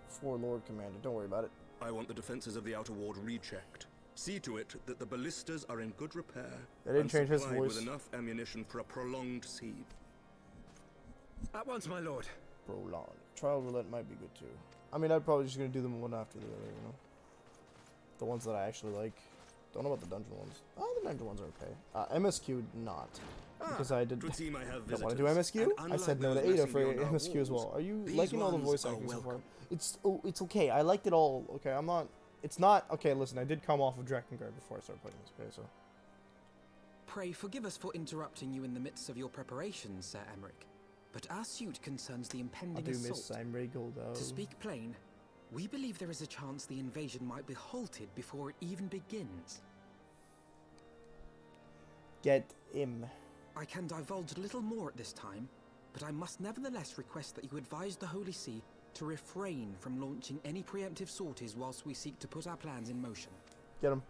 for Lord Commander. Don't worry about it. I want the defenses of the outer ward rechecked. See to it that the ballistas are in good repair. They didn't change his supplied voice. with enough ammunition for a prolonged siege. At once, my lord. Prolonged. Trial roulette might be good too. I mean, I'm probably just gonna do them one after the other, you know. The ones that I actually like. Don't know about the dungeon ones. Oh, the dungeon ones are okay. MSQ not. because I did Twould seem I have don't want to do visitors, MSQ. and I said unlike no to those Ada messing for beyond our MSQ as walls, well. Are you these liking all the ones voice are acting so far? welcome. It's okay. I liked it all. Okay, I'm not. It's not okay. Listen, I did come off of Drakengard before I started playing this. Okay, so Pray forgive us for interrupting you in the midst of your preparations, Sir Emmerich. But our suit concerns the I impending do assault. miss Sam Regal though. To speak plain, we believe there is a chance the invasion might be halted before it even begins. Get him. I can divulge little more at this time, but I must nevertheless request that you advise the Holy See to refrain from launching any preemptive sorties whilst we seek to put our plans in motion. Get him.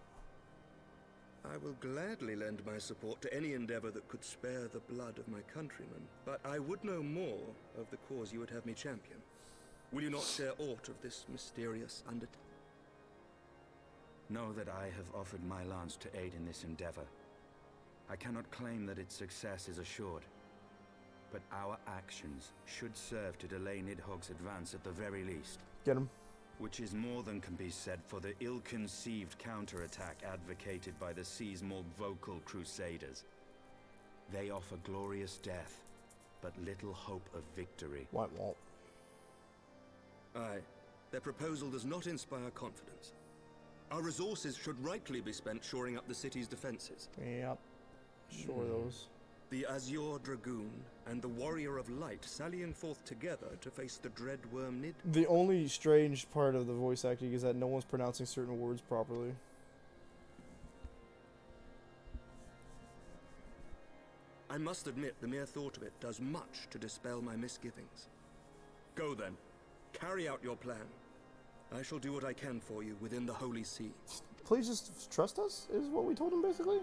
I will gladly lend my support to any endeavor that could spare the blood of my countrymen, but I would know more of the cause you would have me champion. Will you not share aught of this mysterious undertaking? Know that I have offered my lance to aid in this endeavor. I cannot claim that its success is assured, but our actions should serve to delay Nidhogg's advance at the very least. Get him. Which is more than can be said for the ill-conceived counterattack advocated by the sea's more vocal crusaders. They offer glorious death, but little hope of victory. White wall. Aye, their proposal does not inspire confidence. Our resources should rightly be spent shoring up the city's defenses. Yep. Sure those. The Azure Dragoon and the Warrior of Light sallying forth together to face the dread worm Nid. The only strange part of the voice acting is that no one's pronouncing certain words properly. I must admit the mere thought of it does much to dispel my misgivings. Go then. Carry out your plan. I shall do what I can for you within the Holy See. Please just trust us, is what we told him basically?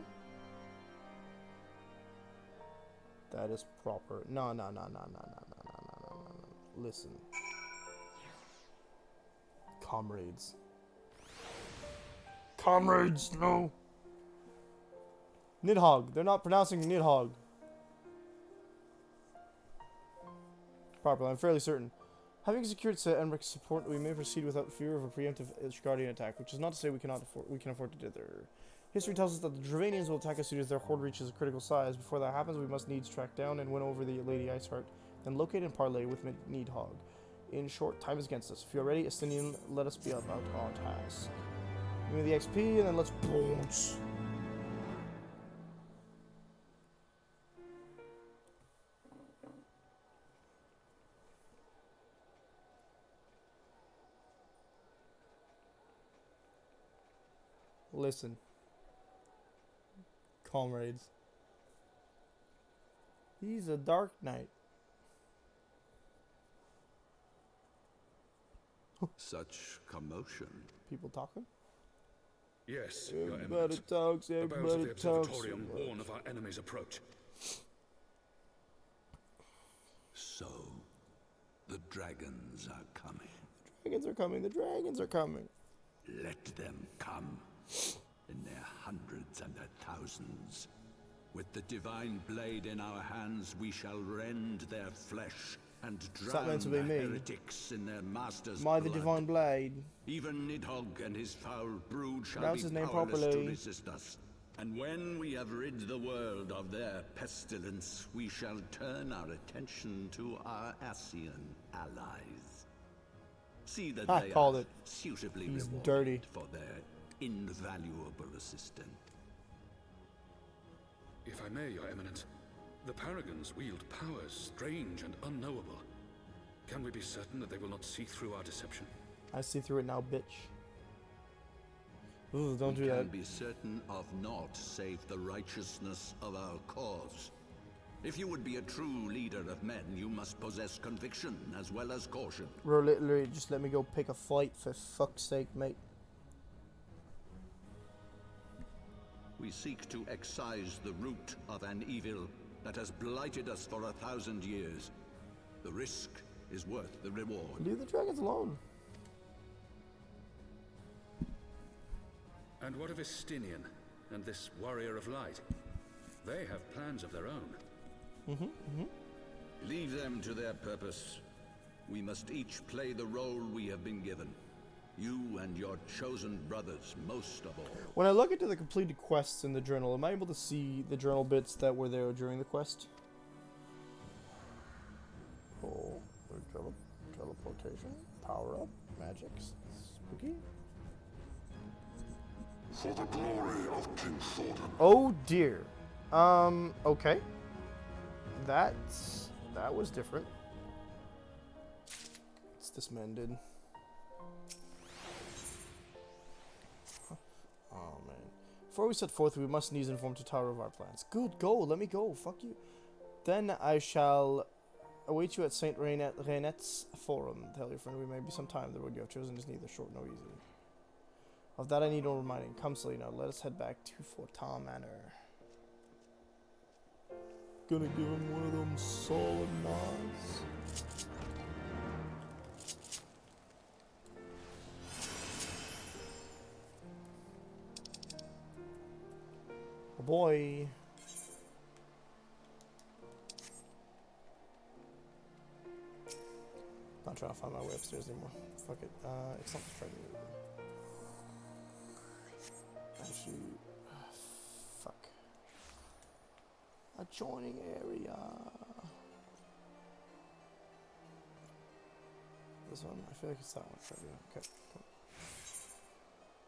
That is proper. No. Listen. Comrades. Comrades, no! Nidhogg. They're not pronouncing Nidhogg properly, I'm fairly certain. Having secured Sir Emrich's support, we may proceed without fear of a preemptive Guardian attack, which is not to say we can afford to dither. History tells us that the Dravanians will attack as soon as their horde reaches a critical size. Before that happens, we must needs track down and win over the Lady Iceheart, then locate and parley with Nidhogg. In short, time is against us. If you are ready, Estinian, let us be about our task. Give me the XP, and then let's bounce. Listen. Comrades. He's a dark knight. Such commotion. People talking? Yes, Your Everybody Eminence. talks, The bells of everybody the talks. observatorium warn of our enemy's approach. So, the dragons are coming. The dragons are coming, the dragons are coming. Let them come. In their hundreds and their thousands. With the divine blade in our hands, we shall rend their flesh and drown the heretics in their master's blood. The divine blade. Even Nidhogg and his foul brood shall Pronounce be his name powerless properly. to resist us. And when we have rid the world of their pestilence, we shall turn our attention to our Ascian allies. See that they called are it. suitably He's rewarded dirty. for their invaluable assistance. If I may, Your Eminence, the Paragons wield powers strange and unknowable. Can we be certain that they will not see through our deception? I see through it now, bitch. Ooh, don't do We can that. be certain of naught save the righteousness of our cause. If you would be a true leader of men, you must possess conviction as well as caution. Bro, literally, just let me go pick a fight for fuck's sake, mate. We seek to excise the root of an evil that has blighted us for 1,000 years. The risk is worth the reward. Leave the dragons alone. And what of Estinian and this Warrior of Light? They have plans of their own. Leave them to their purpose. We must each play the role we have been given. You and your chosen brothers most of all. When I look into the completed quests in the journal, am I able to see the journal bits that were there during the quest? Oh, teleportation, power up, magic, spooky. For the glory of King Thornton. Oh dear. Okay. That was different. What's this man did? Oh man. Before we set forth, we must needs inform Totaro of our plans. Good, go, let me go, fuck you. Then I shall await you at Saint Renette's Forum. Tell your friend we may be some time. The road you have chosen is neither short nor easy. Of that I need no reminding. Come, Selena, let us head back to Fortin Manor. Gonna give him one of them solid nods. Oh boy. Not trying to find my way upstairs anymore. Fuck it. It's not trying to. Actually, fuck. Adjoining area. This one? I feel like it's that one. Okay, cool.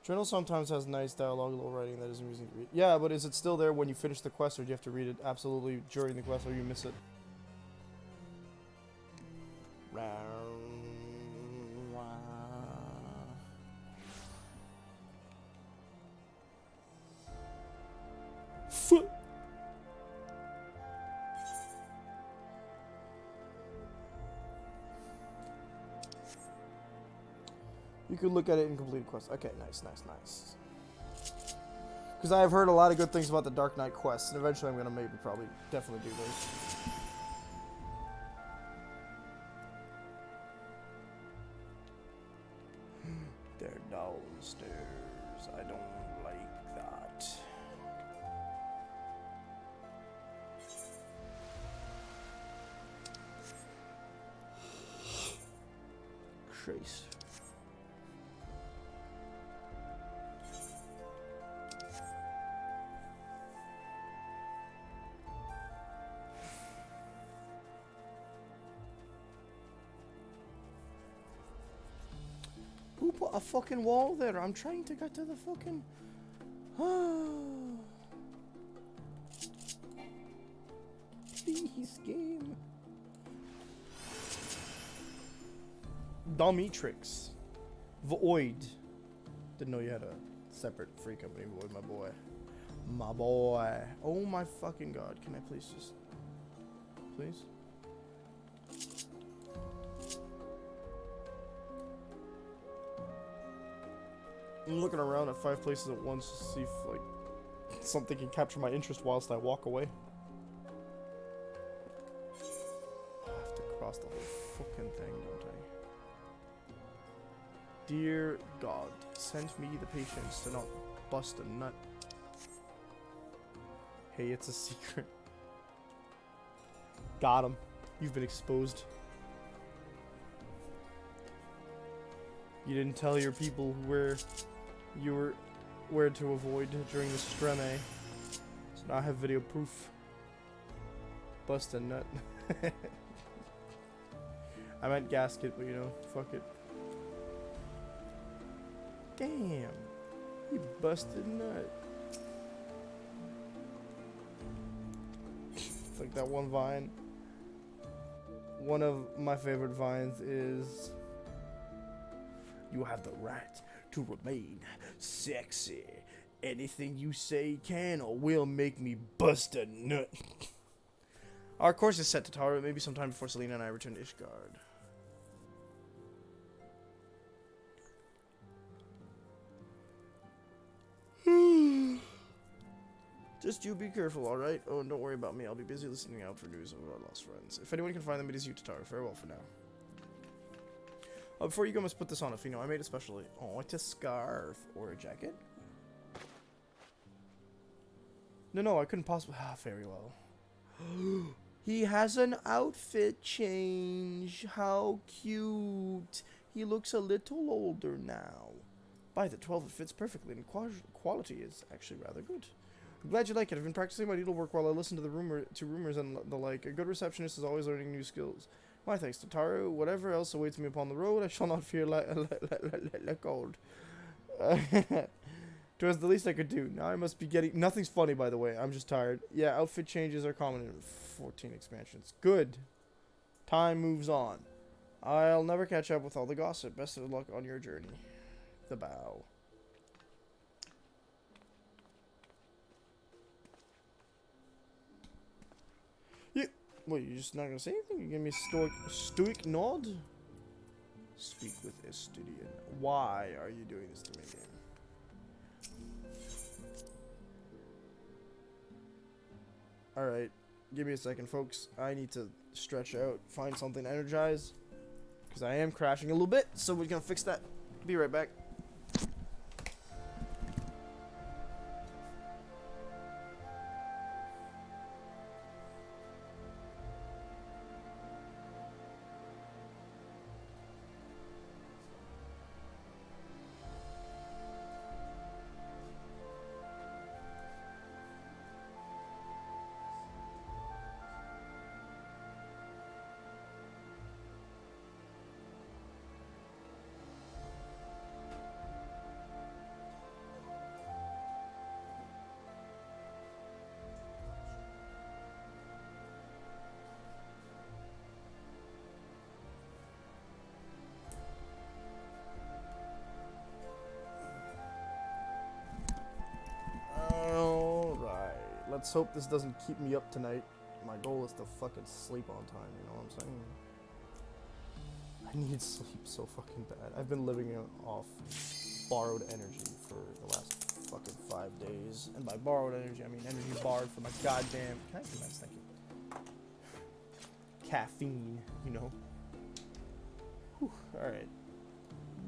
Journal sometimes has nice dialogue, low writing that is amusing to read. Yeah, but is it still there when you finish the quest, or do you have to read it absolutely during the quest, or you miss it? You could look at it in completed quest. Okay, nice. Because I have heard a lot of good things about the Dark Knight quests, and eventually I'm gonna definitely do those. They're downstairs. I don't like that. Trace. Who put a fucking wall there? I'm trying to get to the fucking... Please, game. Domitrix. Void. Didn't know you had a separate free company, Void, my boy. My boy. Oh my fucking god. Can I please just... Please? I'm looking around at 5 places at once to see if, like, something can capture my interest whilst I walk away. I have to cross the whole fucking thing, don't I? Dear God, send me the patience to not bust a nut. Hey, it's a secret. Got him. You've been exposed. You didn't tell your people where to avoid during the streme. So now I have video proof. Bust a nut. I meant gasket, but you know, fuck it. Damn. You busted nut. It's like that one vine. One of my favorite vines is... You have the right to remain sexy. Anything you say can or will make me bust a nut. Our course is set to Tara, maybe sometime before Selena and I return to Ishgard. Just you be careful, alright? Oh, and don't worry about me. I'll be busy listening out for news of our lost friends. If anyone can find them, it is you, Tatara. Farewell for now. Oh, before you go, I must put this on, Afino. I made it specially. Oh, it's a scarf. Or a jacket? No, I couldn't possibly... Ah, very well. He has an outfit change. How cute. He looks a little older now. By the 12, it fits perfectly, and quality is actually rather good. I'm glad you like it. I've been practicing my needlework while I listen to rumors and the like. A good receptionist is always learning new skills. My thanks to Taru. Whatever else awaits me upon the road, I shall not fear like cold. Twas the least I could do. Now I must be getting... Nothing's funny, by the way. I'm just tired. Yeah, outfit changes are common in 14 expansions. Good. Time moves on. I'll never catch up with all the gossip. Best of luck on your journey. The bow. Wait, you're just not gonna say anything? You give me a stoic nod? Speak with Estudian. Why are you doing this to me, game? Alright, give me a second, folks. I need to stretch out, find something to energize. Because I am crashing a little bit, so we're gonna fix that. Be right back. Let's hope this doesn't keep me up tonight. My goal is to fucking sleep on time, you know what I'm saying? I need sleep so fucking bad. I've been living off borrowed energy for the last fucking 5 days. And by borrowed energy, I mean energy borrowed from my goddamn... Can I have some nice, thank you. Caffeine, you know? Whew, alright.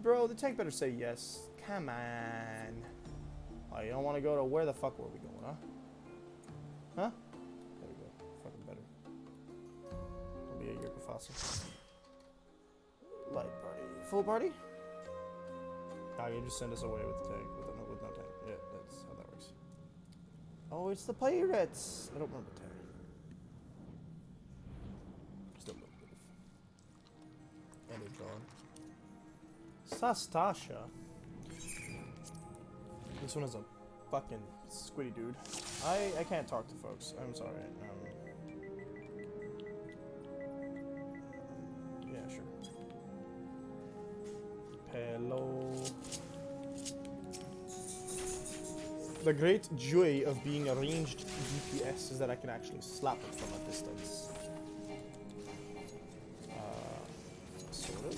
Bro, the tank better say yes. Come on. Oh, you don't want to go to... Where the fuck were we going, huh? Huh? There we go. Fucking better. I'll be a Yerka fossil. Light party. Full party? Oh, you just send us away with the tank. With no tank. Yeah, that's how that works. Oh, it's the pirates! I don't remember tank. Just a little bit of energy on. Sastasha. This one is a fucking squiddy dude. I can't talk to folks. I'm sorry. Yeah, sure. Hello. The great joy of being a ranged DPS is that I can actually slap it from a distance. Sort of.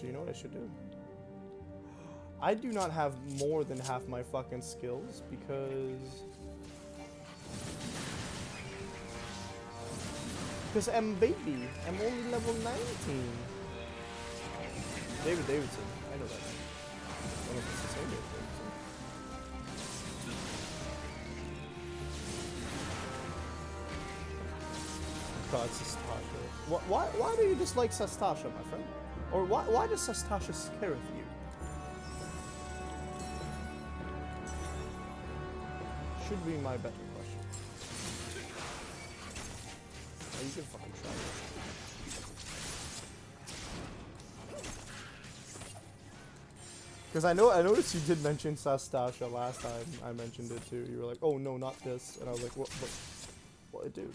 You know what I should do? I do not have more than half my fucking skills because I'm baby. I'm only level 19. David Davidson. I know that. I don't know if it's the same David Davidson. God, Sastasha. Why do you dislike Sastasha, my friend? Or why does Sastasha scare you? Should be my better question. Oh, you can fucking try it. Because I noticed you did mention Sastasha last time I mentioned it too. You were like, oh no, not this. And I was like, what dude?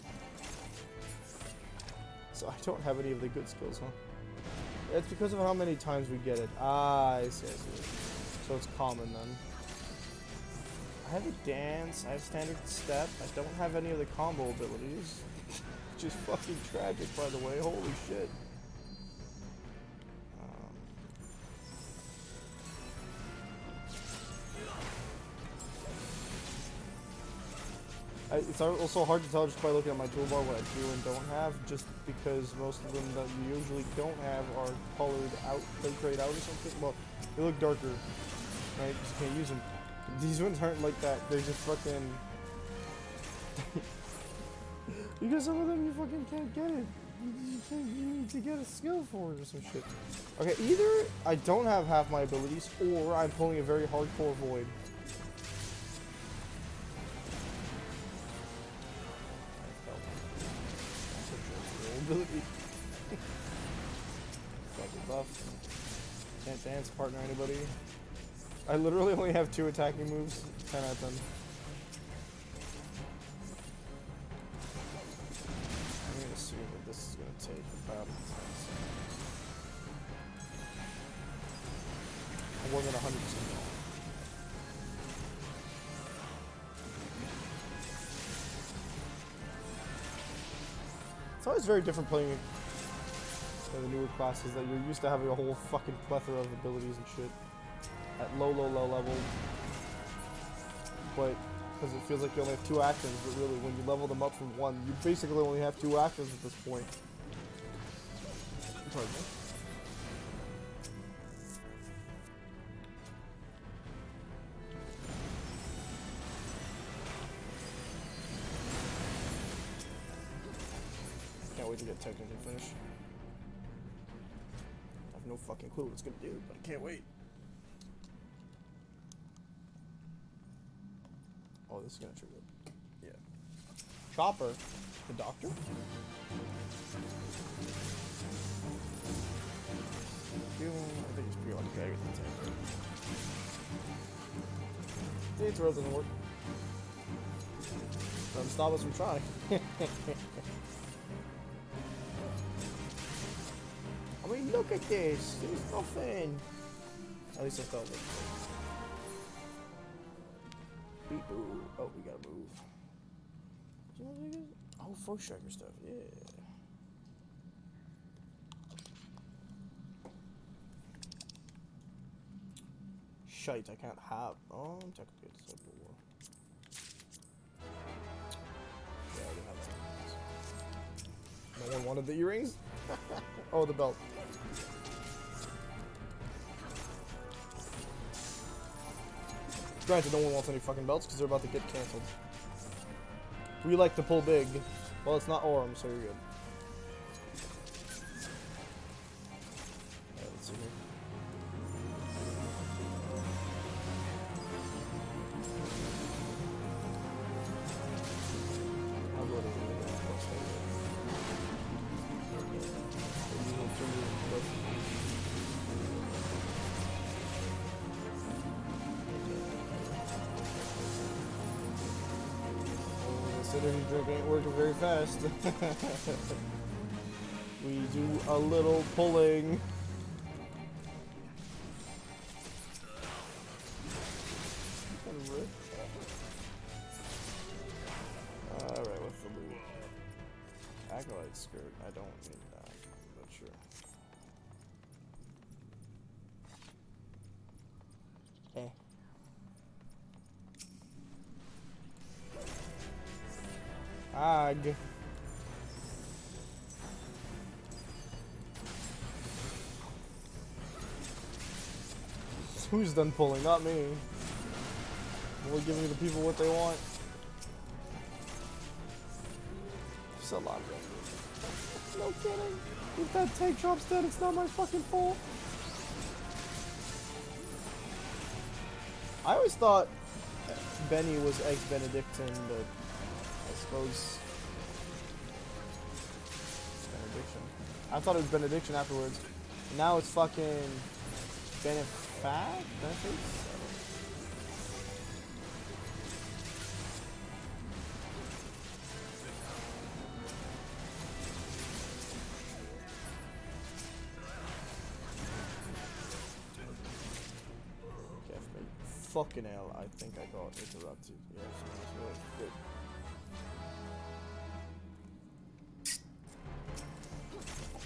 So I don't have any of the good skills, huh? It's because of how many times we get it. Ah, I see. So it's common then. I have a dance, I have standard step, I don't have any of the combo abilities. Which is fucking tragic, by the way, holy shit. It's also hard to tell just by looking at my toolbar what I do and don't have, just because most of them that you usually don't have are colored out, they grayed out or something. Well, they look darker, right? Just can't use them. These ones aren't like that. They're just fucking... Because some of them you fucking can't get it. You need to get a skill for it or some shit. Okay, either I don't have half my abilities, or I'm pulling a very hardcore void. Ability. Fucking buff. Can't dance, partner, anybody. I literally only have 2 attacking moves. 10 out of 10. I'm gonna assume that this is gonna take about more than 100%. It's always very different playing the newer classes that you're used to having a whole fucking plethora of abilities and shit at low level. But because it feels like you only have 2 actions, but really when you level them up from 1, you basically only have 2 actions at this point. Pardon me. Can't wait to get technically finished. I have no fucking clue what it's gonna do, but I can't wait. Oh, this is gonna trigger it. Yeah. Chopper. The doctor? I think it's pretty okay with the tank. The throw doesn't work. Doesn't stop us from trying. I mean, look at this. There's nothing. At least I felt it. Beep boo. Oh, we gotta move. Oh, Force Striker stuff. Yeah. Shite, I can't have. Oh, I'm technically it's like war. Yeah, I already have that. No one wanted the earrings? Oh, the belt. Granted, no one wants any fucking belts because they're about to get cancelled. We like to pull big. Well, it's not Orem, so you're good. Alright, let's see here. I'll go to the Considering drinking ain't working very fast. We do a little pulling. Alright, what's the loot? Acolyte skirt. I don't need that, but sure. Ag. Who's done pulling? Not me. We're giving the people what they want. There's a lot of them. No kidding. If that tank drops dead, it's not my fucking fault. I always thought Benny was ex-Benedictine, but I suppose Benediction. I thought it was Benediction afterwards. Now it's fucking Benefits? Fucking hell, I think I got interrupted. Yes, good.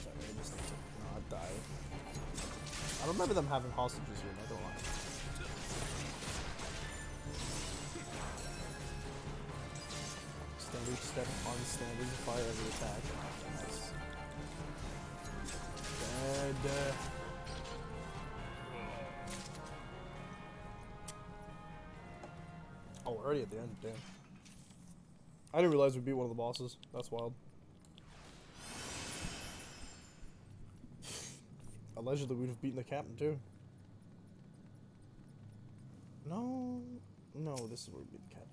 Sorry, I just need to not die. I remember them having hostages here, not gonna lie. Standard step on standard fire every attack. Nice. Dead. Oh, we're already at the end, damn. I didn't realize we beat one of the bosses. That's wild. Allegedly, we'd have beaten the captain, too. No. No, this is where we beat the captain.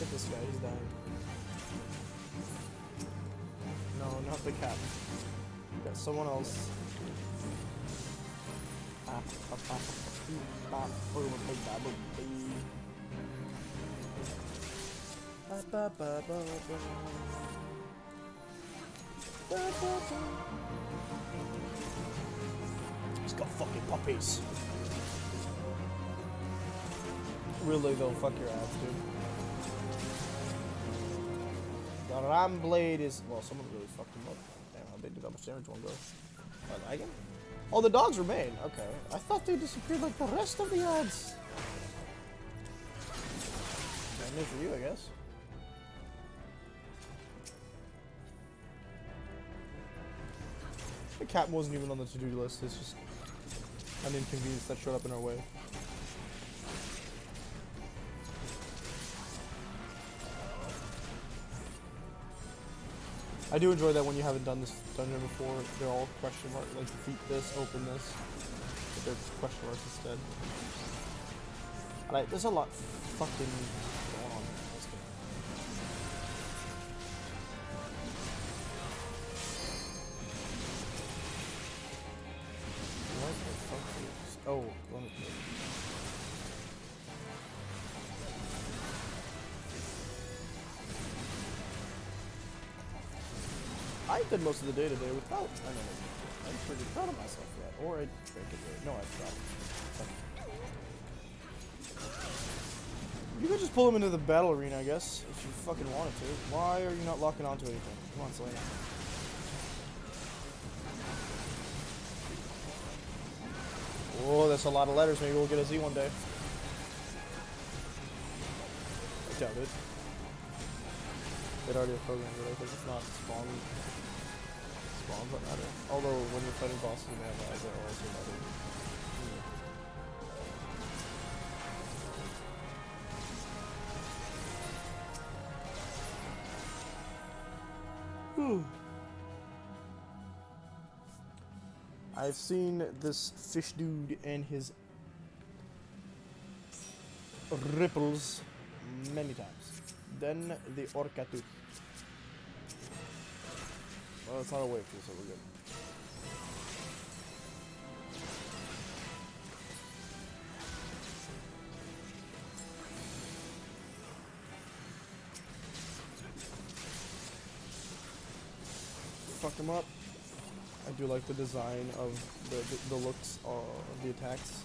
Look at this guy, he's dying. No, not the captain. Got someone else. He's got fucking puppies. Really though, fuck your ass, dude. The Ram Blade is... Well, someone really fucked him up. Damn, how big did that much damage one go? I like him? Oh, the dogs remain. Okay. I thought they disappeared like the rest of the odds. Bad news for you, I guess. The cat wasn't even on the to-do list. It's just an inconvenience that showed up in our way. I do enjoy that when you haven't done this dungeon before, they're all question mark, like defeat this, open this, but they're question marks instead. Alright, there's a lot fucking going on in this game. What the fuck is... Oh, let me... I did most of the day today without, I mean, I'm pretty proud of myself for that. Or I drank it late. No, I tried. You could just pull him into the battle arena, I guess, if you fucking wanted to. Why are you not locking onto anything? Come on, Selena. Oh, that's a lot of letters. Maybe we'll get a Z one day. I doubt it. They'd already have programmed it. I think it's not spawned. Spawns don't matter. Although when you're fighting bosses in that they also matter. I've seen this fish dude and his ripples many times. Then the orca too. Well, it's not a wave, so we're good. Fuck him up. I do like the design of the looks of the attacks.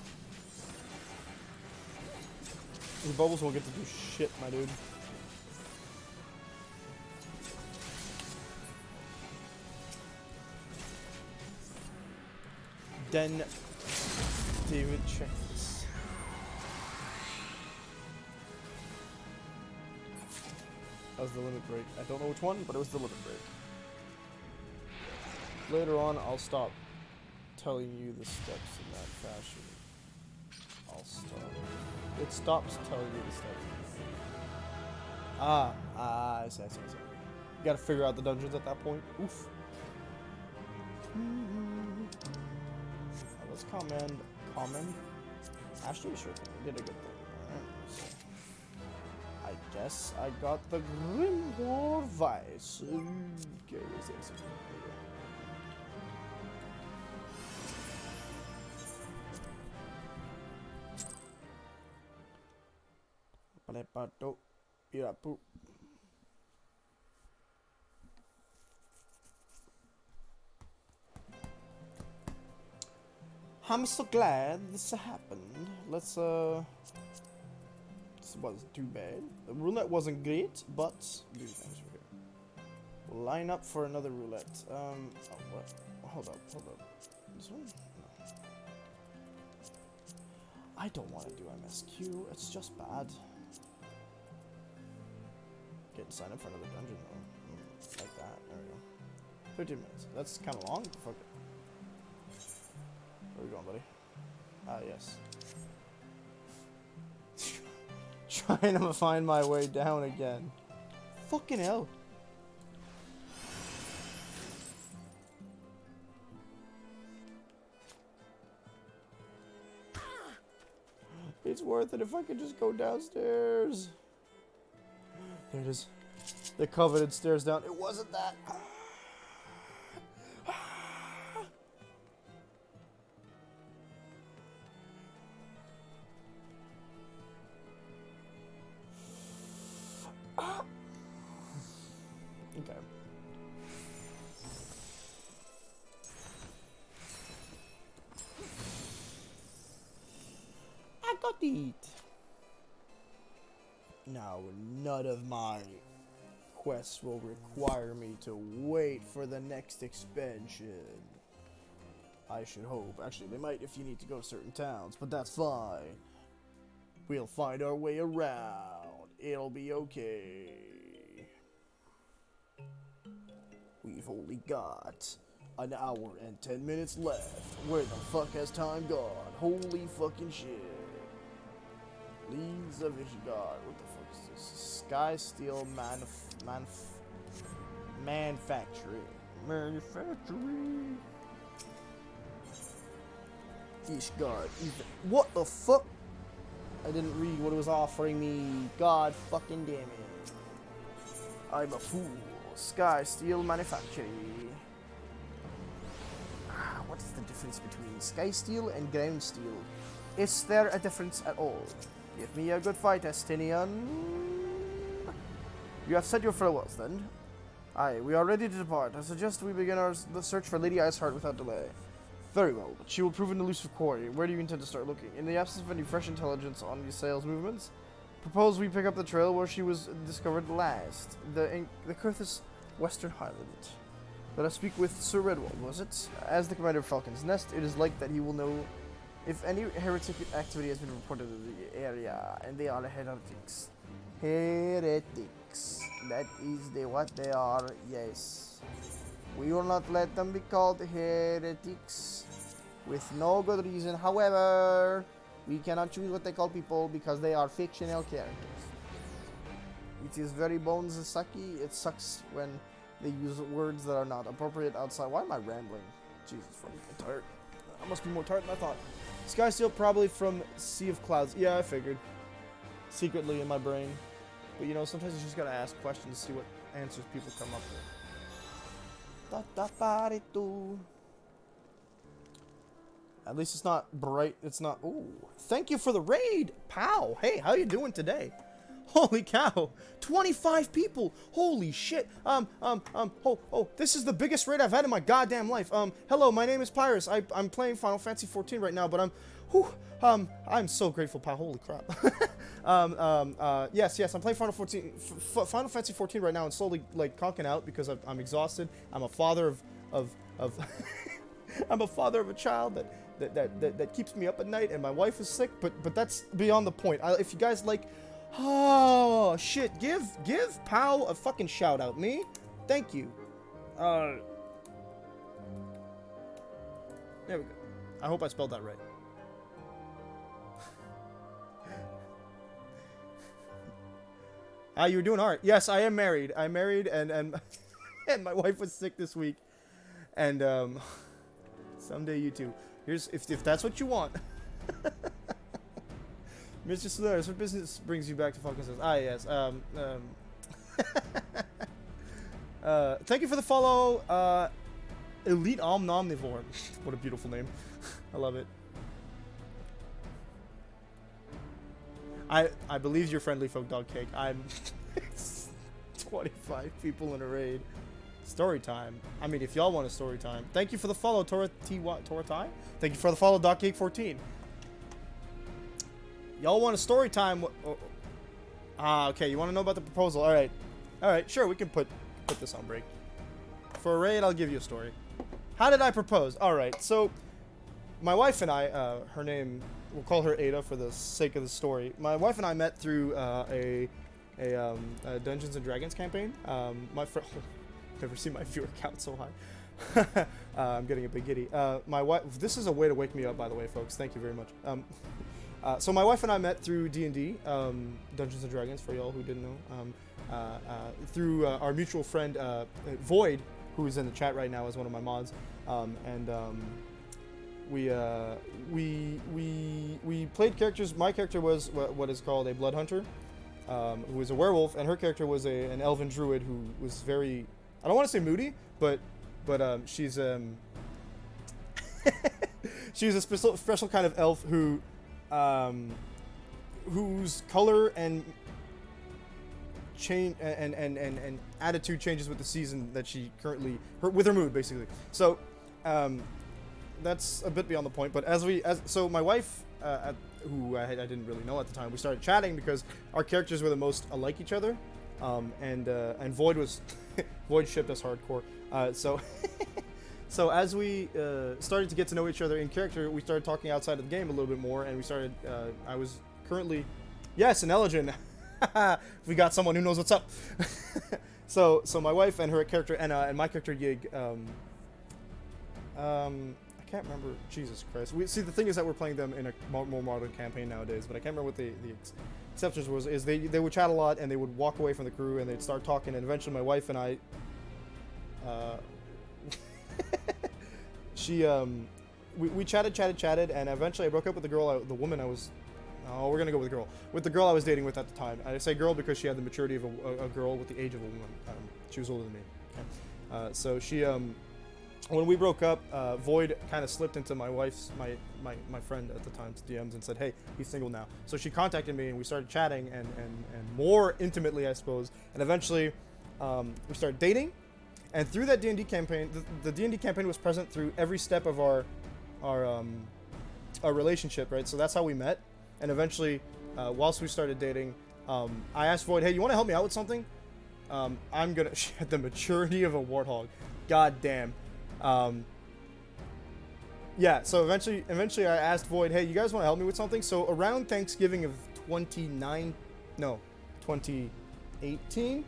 The bubbles won't get to do shit, my dude. Then David check this. That was the limit break. I don't know which one, but it was the limit break. Later on, I'll stop telling you the steps in that fashion. I'll stop. It stops telling you the steps. I see. You gotta figure out the dungeons at that point. Oof. Let's comment. Actually, sure, we did a good thing. Alright, so I guess I got the Grimoire Vice. Okay, where's this? There we go. I'm so glad this happened. Let's this wasn't too bad. The roulette wasn't great, but dude, thanks for here. Line up for another roulette. Oh, what? Hold up. This one? No. I don't want to do MSQ. It's just bad. Getting signed up for another dungeon though. Like that. There we go. 13 minutes. That's kind of long. Fuck it. Where are you going, buddy? Ah, yes. Trying to find my way down again. Fucking hell. It's worth it if I could just go downstairs. There it is. The coveted stairs down. It wasn't that. Okay. I got it. Now, none of my quests will require me to wait for the next expansion. I should hope. Actually, they might if you need to go to certain towns, but that's fine. We'll find our way around. It'll be okay. We've only got an hour and 10 minutes left. Where the fuck has time gone? Holy fucking shit. Leagues of Ishgard. What the fuck is this? Sky Steel Manufacturing. Manufacturing. Ishgard. What the fuck? I didn't read what it was offering me. God fucking damn it. I'm a fool. Sky Steel Manufacturing. What is the difference between Sky Steel and Ground Steel? Is there a difference at all? Give me a good fight, Estinian. You have said your farewells, then? Aye, we are ready to depart. I suggest we begin the search for Lady Iceheart without delay. Very well, but she will prove an elusive quarry. Where do you intend to start looking? In the absence of any fresh intelligence on these sales movements, propose we pick up the trail where she was discovered last. The Kurthus Western Highland. Let us speak with Sir Redwald, was it? As the commander of Falcon's Nest, it is like that he will know if any heretic activity has been reported in the area, and they are heretics. Heretics. That is what they are, yes. We will not let them be called heretics with no good reason. However, we cannot choose what they call people because they are fictional characters. It is very bones sucky. It sucks when they use words that are not appropriate outside. Why am I rambling? Jesus, I'm tired. I must be more tired than I thought. Sky Steel probably from Sea of Clouds. Yeah, I figured. Secretly in my brain. But you know, sometimes you just gotta ask questions to see what answers people come up with. At least it's not bright. It's not. Ooh. Thank you for the raid, pal. Hey, how you doing today? Holy cow. 25 people. Holy shit. This is the biggest raid I've had in my goddamn life. Hello, my name is Pyrus. I'm playing Final Fantasy 14 right now, but I'm so grateful, pal. Holy crap. Yes, I'm playing Final Fantasy 14 right now and slowly, like, conking out because I'm exhausted. I'm a father of I'm a father of a child that keeps me up at night, and my wife is sick, but that's beyond the point. If you guys like, oh shit, give Pow a fucking shout out. Me? Thank you. There we go. I hope I spelled that right. You were doing alright. Yes, I am married. I'm married, and and my wife was sick this week. And someday you too. Here's if that's what you want. Mr. Solaris, what business brings you back to Falcon Says? Ah, yes. Thank you for the follow, Elite Omnivore. What a beautiful name. I love it. I believe you're friendly, folk dog cake. I'm 25 people in a raid. Story time. I mean, if y'all want a story time. Thank you for the follow, Toratai. Thank you for the follow, Dog Cake 14. Y'all want a story time? Okay. You want to know about the proposal? All right. Sure, we can put this on break. For a raid, I'll give you a story. How did I propose? All right. So, my wife and I, her name, we'll call her Ada for the sake of the story. My wife and I met through a Dungeons and Dragons campaign. My friend, never seen my viewer count so high. I'm getting a bit giddy. My wife. This is a way to wake me up, by the way, folks. Thank you very much. So my wife and I met through D&D, Dungeons and Dragons, for y'all who didn't know. Through our mutual friend Void, who's in the chat right now as one of my mods, we played characters. My character was what is called a blood hunter, who was a werewolf, and her character was an elven druid who was very, I don't want to say moody, but she's she's a special kind of elf who whose color and change and attitude changes with the season that she currently with her mood, basically. So that's a bit beyond the point, but so my wife, who I didn't really know at the time, we started chatting because our characters were the most alike each other, and Void was Void shipped us hardcore. So as we started to get to know each other in character, we started talking outside of the game a little bit more, and we started. I was currently, yes, an Elgin. We got someone who knows what's up. So my wife and her character and my character Yig. I can't remember. Jesus Christ. The thing is that we're playing them in a more modern campaign nowadays, but I can't remember what the exceptions was. Is they would chat a lot and they would walk away from the crew and they'd start talking, and eventually my wife and I. We chatted, and eventually I broke up with the girl, the woman I was. Oh, we're gonna go with the girl. With the girl I was dating with at the time. I say girl because she had the maturity of a girl with the age of a woman. She was older than me. Okay. So she, when we broke up, Void kind of slipped into my wife's, my friend at the time's DMs and said, hey, he's single now. So she contacted me and we started chatting and more intimately, I suppose. And eventually, we started dating. And through that D&D campaign, the D&D campaign was present through every step of our relationship, right? So that's how we met. And eventually, whilst we started dating, I asked Void, hey, you want to help me out with something? She had the maturity of a warthog. God damn. Yeah, so eventually I asked Void, hey, you guys want to help me with something? So around Thanksgiving of 2018,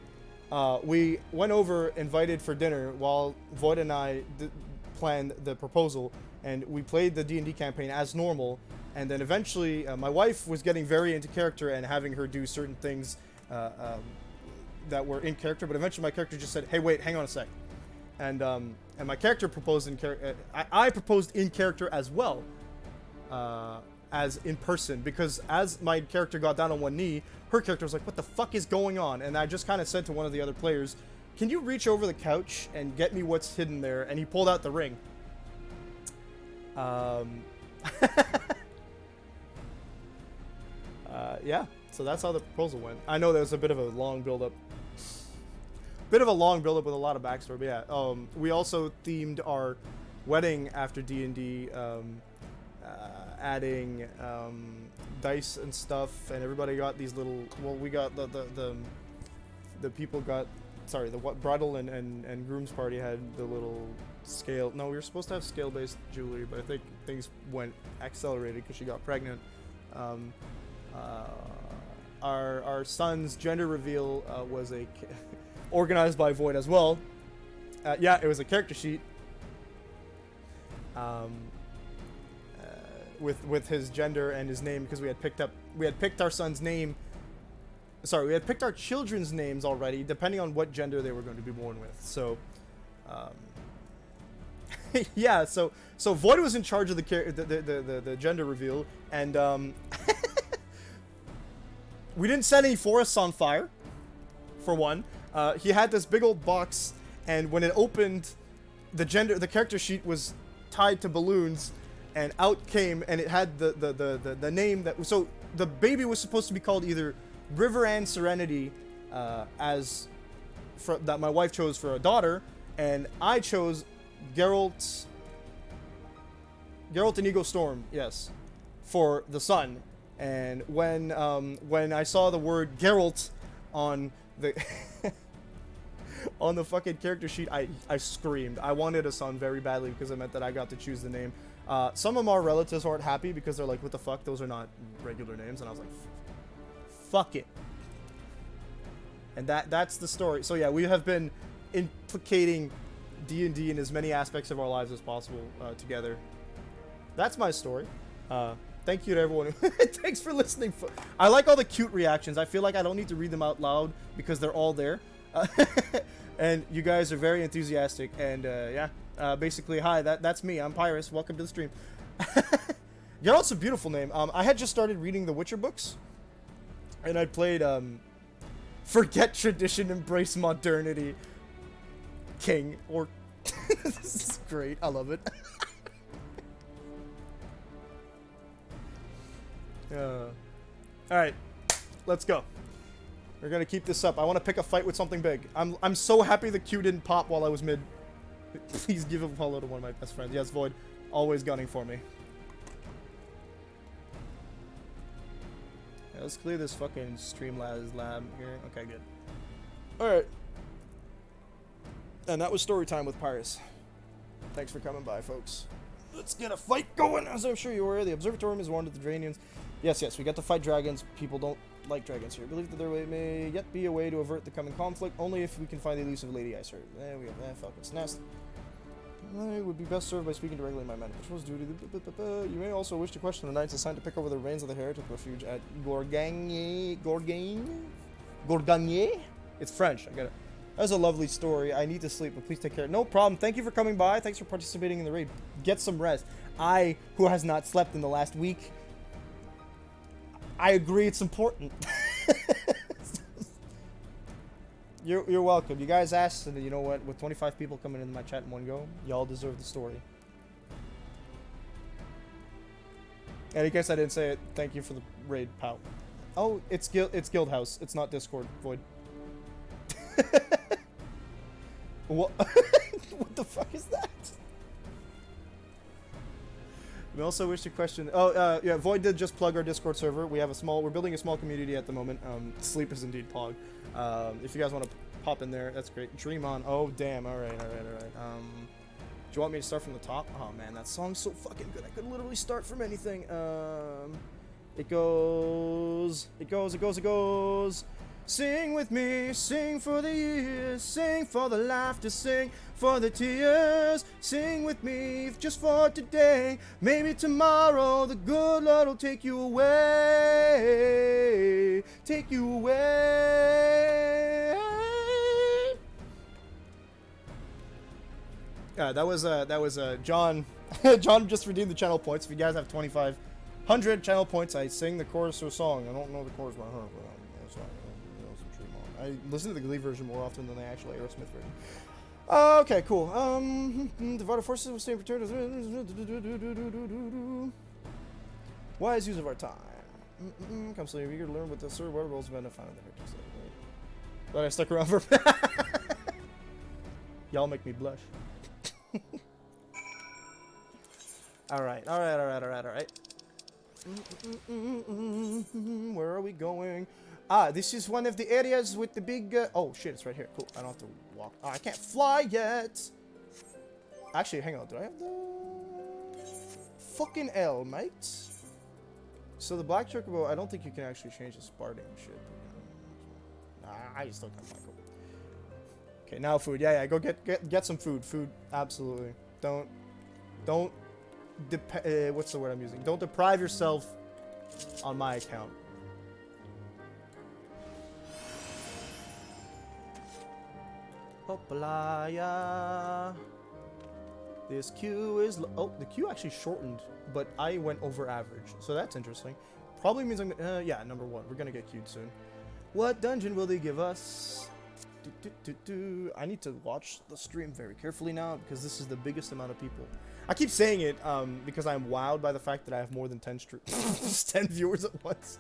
we went over, invited for dinner while Void and I planned the proposal, and we played the D&D campaign as normal. And then eventually, my wife was getting very into character and having her do certain things that were in character. But eventually, my character just said, "Hey, wait, hang on a sec," and my character proposed in character. I proposed in character as well as in person, because as my character got down on one knee, her character was like, "What the fuck is going on?" And I just kind of said to one of the other players, "Can you reach over the couch and get me what's hidden there?" And he pulled out the ring. Yeah, so that's how the proposal went. I know there was a bit of a long build-up. With a lot of backstory, but yeah. We also themed our wedding after D&D, adding dice and stuff, and everybody got these little. Well, we got the people got. Sorry, the bridal and groom's party had the little scale. No, we were supposed to have scale-based jewelry, but I think things went accelerated because she got pregnant. Our son's gender reveal was organized by Void as well. Yeah, it was a character sheet with his gender and his name, because we had picked our son's name. Sorry, we had picked our children's names already, depending on what gender they were going to be born with. So, yeah. So Void was in charge of the gender reveal, and we didn't set any forests on fire, for one. He had this big old box, and when it opened, the character sheet was tied to balloons, and out came, and it had the name that. So the baby was supposed to be called either River Ann Serenity, that my wife chose for a daughter, and I chose Geralt Inigo Storm, yes, for the son. And when I saw the word Geralt on the on the fucking character sheet, I screamed. I wanted a son very badly because it meant that I got to choose the name. Some of our relatives aren't happy because they're like, what the fuck? Those are not regular names. And I was like, fuck it. And that's the story. So yeah, we have been implicating D&D in as many aspects of our lives as possible together. That's my story. Thank you to everyone. Thanks for listening. I like all the cute reactions. I feel like I don't need to read them out loud because they're all there. And you guys are very enthusiastic. And yeah, basically, hi, that's me. I'm Pyrus. Welcome to the stream. You know, it's a beautiful name. I had just started reading the Witcher books. And I played Forget Tradition, Embrace Modernity King. Or this is great. I love it. Alright, let's go. We're gonna keep this up. I want to pick a fight with something big. I'm so happy the Q didn't pop while I was mid. Please give a follow to one of my best friends. Yes, Void, always gunning for me. Yeah, let's clear this fucking Streamlabs lab here. Okay, good. Alright. And that was story time with Pyrus. Thanks for coming by, folks. Let's get a fight going. As I'm sure you are, the observatorium is warned of the Dranians. Yes, we got to fight dragons. People don't like dragons here. I believe that there may yet be a way to avert the coming conflict, only if we can find the elusive Lady Iceheart. There we have that Falcon's Nest. I would be best served by speaking directly to my men. Patrol's duty. You may also wish to question the knights assigned to pick over the reins of the heretic refuge at Gorgagne? It's French, I get it. That was a lovely story. I need to sleep, but please take care. No problem. Thank you for coming by. Thanks for participating in the raid. Get some rest. I, who has not slept in the last week, I agree it's important. You're welcome. You guys asked, and you know what? With 25 people coming into my chat in one go, y'all deserve the story. And in case I didn't say it, thank you for the raid, pal. Oh, it's Guild House. It's not Discord, Void. What? What the fuck is that? We also wish to question. Oh, yeah. Void did just plug our Discord server. We're building a small community at the moment. Sleep is indeed pog. If you guys want to pop in there, that's great. Dream on. Oh, damn. All right. Do you want me to start from the top? Oh man, that song's so fucking good. I could literally start from anything. It goes. Sing with me, sing for the years, sing for the laughter, sing for the tears. Sing with me just for today. Maybe tomorrow the good Lord will take you away. Take you away. That was John. John just redeemed the channel points. If you guys have 2,500 channel points, I sing the chorus to a song. I don't know the chorus by heart, but that's right. I listen to the Glee version more often than the actual Aerosmith version. Okay, cool. Divided forces will stay in return. Wise use of our time. Come so you're eager to learn what the Sir Water Rolls event I found in the Victor's Lake. Glad I stuck around for. Y'all make me blush. Alright. Where are we going? This is one of the areas with the big... oh, shit, it's right here. Cool. I don't have to walk. Oh, I can't fly yet. Actually, hang on. Do I have the... Fucking L, mate? So the Black Chocobo, I don't think you can actually change the Spartan shit. Nah, I still can't find it. Okay, now food. Yeah, go get some food. Food, absolutely. Don't... what's the word I'm using? Don't deprive yourself on my account. Hopalaya. This queue is... oh, the queue actually shortened, but I went over average. So that's interesting. Probably means I'm... yeah, number 1. We're gonna get queued soon. What dungeon will they give us? I need to watch the stream very carefully now, because this is the biggest amount of people. I keep saying it because I'm wowed by the fact that I have more than 10 10 viewers at once.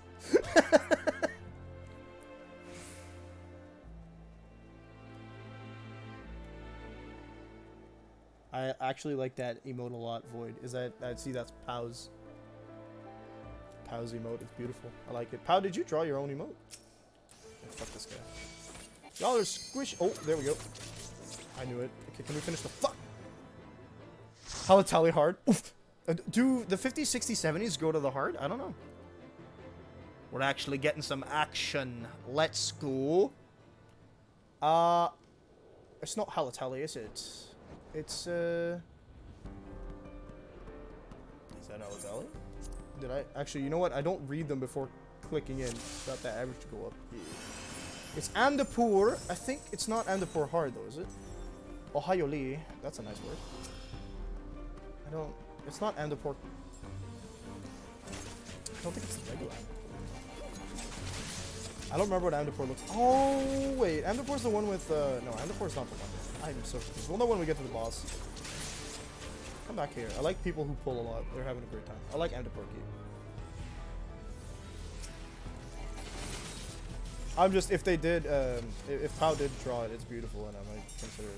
I actually like that emote a lot, Void. I see that's Pow's emote. It's beautiful. I like it. Pow, did you draw your own emote? Oh, fuck this guy. Y'all are squish. Oh, there we go. I knew it. Okay, can we finish the fuck? Halatali hard. Oof. Do the 50s, 60s, 70s go to the hard? I don't know. We're actually getting some action. Let's go. It's not Halatali, is it? It's, Is that Alazali? Did I? Actually, you know what? I don't read them before clicking in. Got that average to go up. Yeah. It's Amdapur. I think it's not Amdapur hard, though, is it? Ohio Lee. That's a nice word. I don't... It's not Amdapur. I don't think it's the regular. I don't remember what Amdapur looks... Oh, wait. Amdapur's the one with... No, Amdapur's not the one. I'm so confused. We'll know when we get to the boss. Come back here. I like people who pull a lot. They're having a great time. I like Amdapur Keep. I'm just... If they did... if Pao did draw it, it's beautiful, and I might consider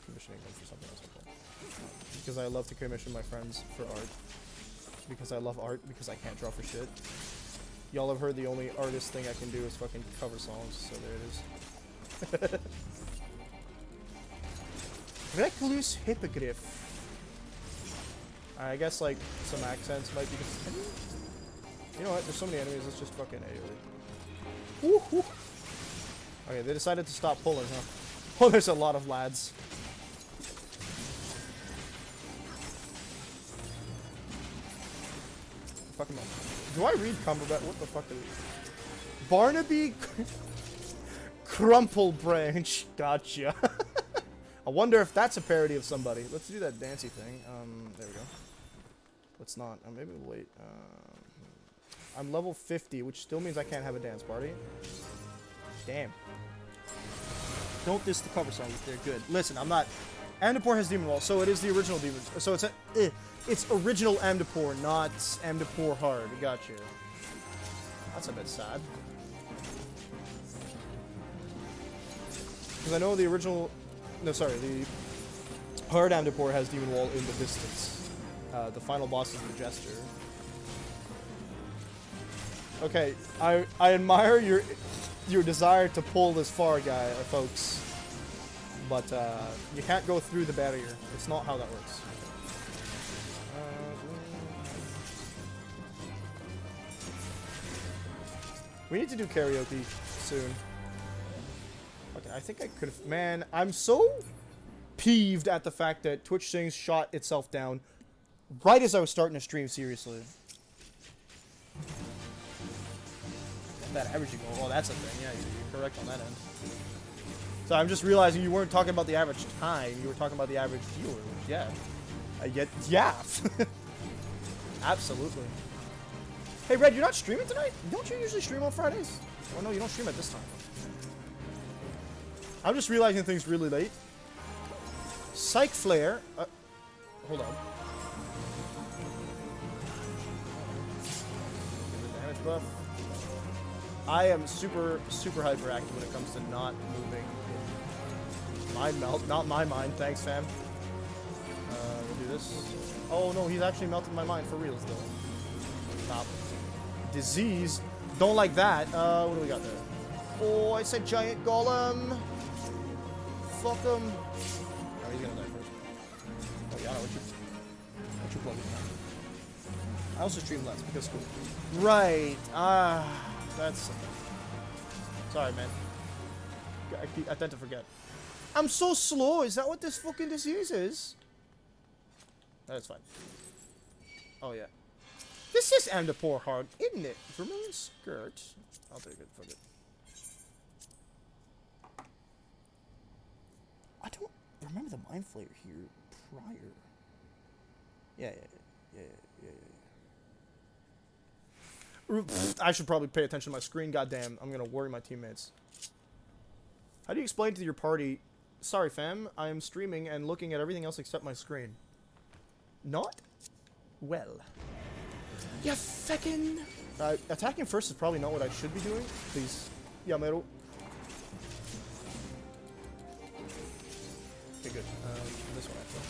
commissioning them for something else. Because I love to commission my friends for art. Because I love art. Because I can't draw for shit. Y'all have heard the only artist thing I can do is fucking cover songs, so there it is. Recluse Hippogriff. I guess, like, some accents might be... You know what? There's so many enemies, let's just fucking AoE. Woo-hoo. Okay, they decided to stop pulling, huh? Oh, there's a lot of lads. Fucking no. Do I read Cumberbatch? What the fuck is it? Barnaby Crumple Branch. Gotcha. I wonder if that's a parody of somebody. Let's do that dancey thing. There we go. Let's not. Maybe we'll wait. I'm level 50, which still means I can't have a dance party. Damn. Don't diss the cover songs. They're good. Listen, I'm not... Amdapur has Demon Wall, so it is the original Demon... So it's a... It's original Amdapur, not Amdapur Hard. Gotcha. That's a bit sad. Because I know the original... No, sorry. The Hard Amdapur has Demon Wall in the distance. The final boss is the Jester. Okay, I admire your desire to pull this far, folks. But you can't go through the barrier. It's not how that works. We need to do karaoke soon. Okay, I think I could have... Man, I'm so peeved at the fact that Twitch Sings shot itself down right as I was starting to stream, seriously. That average you go. Oh, that's a thing. Yeah, you're correct on that end. So I'm just realizing you weren't talking about the average time. You were talking about the average viewer. Yeah. Yeah. Absolutely. Hey, Red, you're not streaming tonight? Don't you usually stream on Fridays? Oh, no, you don't stream at this time. I'm just realizing things really late. Psych Flare. Hold on. Give the damage buff. I am super, super hyperactive when it comes to not moving in mind melt. Not my mind. Thanks, fam. We'll do this. Oh, no, he's actually melted my mind for reals, though. Stop. Disease. Don't like that. What do we got there? Oh, I said giant golem. Fuck him. Oh, he's gonna die first. Oh, yeah, what you plugging in? I also stream less because school. Right. That's... Sorry, man. I tend to forget. I'm so slow. Is that what this fucking disease is? That's fine. Oh, yeah. This is Amdapur Hard, isn't it? Vermilion skirt. I'll take it. Fuck it. I don't remember the Mind Flayer here prior. Yeah. I should probably pay attention to my screen. Goddamn, I'm gonna worry my teammates. How do you explain to your party, sorry fam, I am streaming and looking at everything else except my screen? Not well. Yeah, feckin'. Attacking first is probably not what I should be doing. Please. Yamero. Okay, good. This one actually.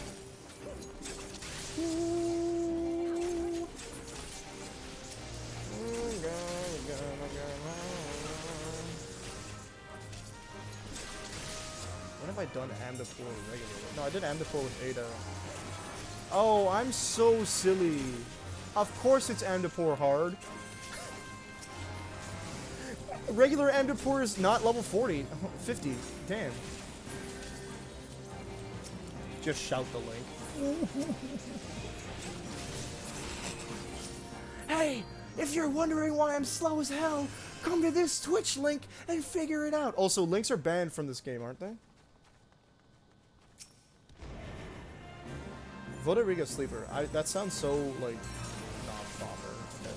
When have I done Amdapur regularly? No, I did Amdapur with Ada. Oh, I'm so silly. Of course it's Amdapur Hard. Regular Amdapur is not level 40. 50. Damn. Just shout the link. Hey, if you're wondering why I'm slow as hell, come to this Twitch link and figure it out. Also, links are banned from this game, aren't they? Vodariga Sleeper. That sounds so, like, not proper. Okay.